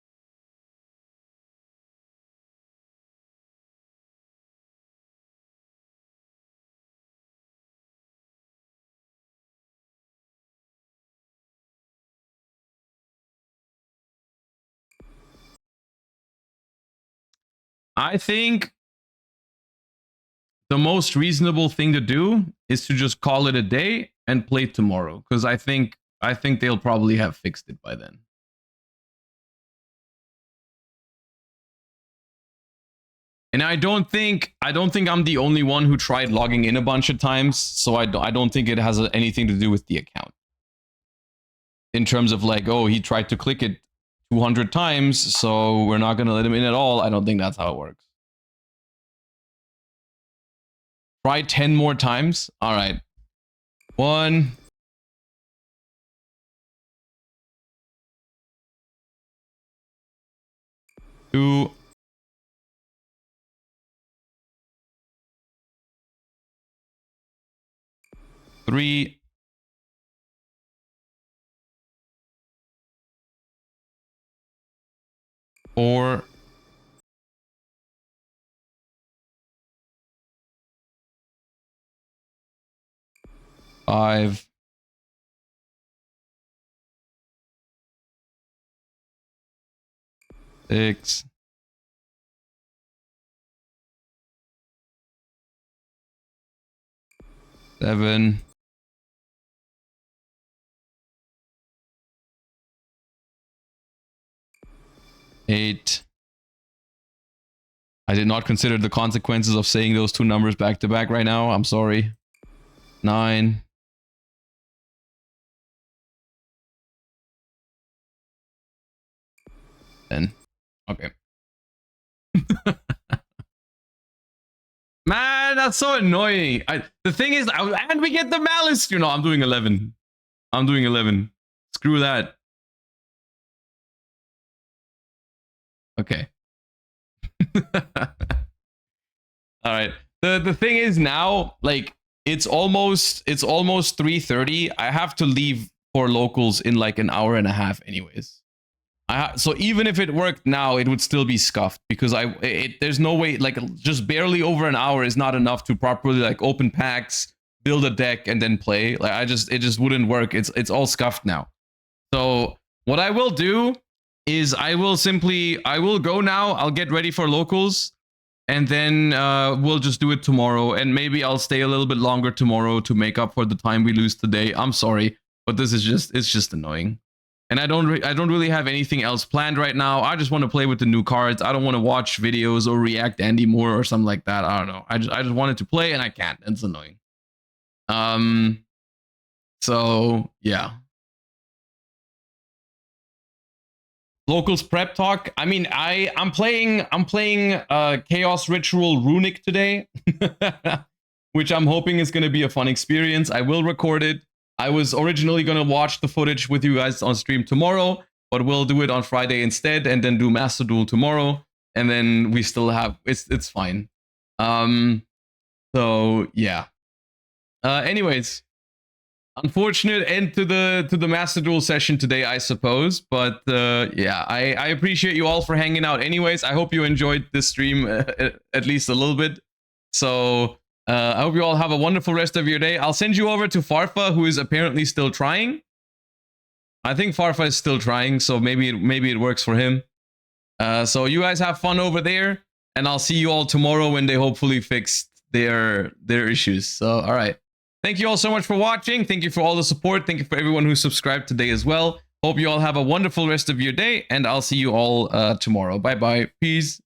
Speaker 1: I think the most reasonable thing to do is to just call it a day and play tomorrow, because I think they'll probably have fixed it by then. And I don't think I'm the only one who tried logging in a bunch of times, so I don't think it has anything to do with the account. In terms of like, oh, he tried to click it 200 times, so we're not going to let him in at all. I don't think that's how it works. Try 10 more times. All right. 1. 2. 3. 4. 5. 6. 7. 8. I did not consider the consequences of saying those two numbers back to back right now. I'm sorry. 9. Then. Okay. Man, that's so annoying. The thing is, and we get the malice. You know, I'm doing 11. I'm doing 11. Screw that. Okay. All right. The thing is now, like, it's almost 3:30. I have to leave for locals in like an hour and a half anyways. So even if it worked now, it would still be scuffed because there's no way, like, just barely over an hour is not enough to properly like open packs, build a deck, and then play. Like, it just wouldn't work. It's all scuffed now. So what I will do is I will go now. I'll get ready for locals, and then we'll just do it tomorrow. And maybe I'll stay a little bit longer tomorrow to make up for the time we lose today. I'm sorry, but it's just annoying. And I don't really have anything else planned right now. I just want to play with the new cards. I don't want to watch videos or react Andy Moore or something like that. I don't know. I just wanted to play and I can't. It's annoying. So yeah. Locals prep talk. I mean, I'm playing Chaos Ritual Runic today, which I'm hoping is going to be a fun experience. I will record it. I was originally going to watch the footage with you guys on stream tomorrow, but we'll do it on Friday instead and then do Master Duel tomorrow. And then we still have, it's fine. So yeah. Anyways, unfortunate end to the Master Duel session today, I suppose. But yeah, I appreciate you all for hanging out anyways. I hope you enjoyed this stream at least a little bit. So I hope you all have a wonderful rest of your day. I'll send you over to Farfa, who is apparently still trying. I think Farfa is still trying, so maybe it works for him. So you guys have fun over there, and I'll see you all tomorrow when they hopefully fix their issues. So, all right. Thank you all so much for watching. Thank you for all the support. Thank you for everyone who subscribed today as well. Hope you all have a wonderful rest of your day, and I'll see you all tomorrow. Bye-bye. Peace.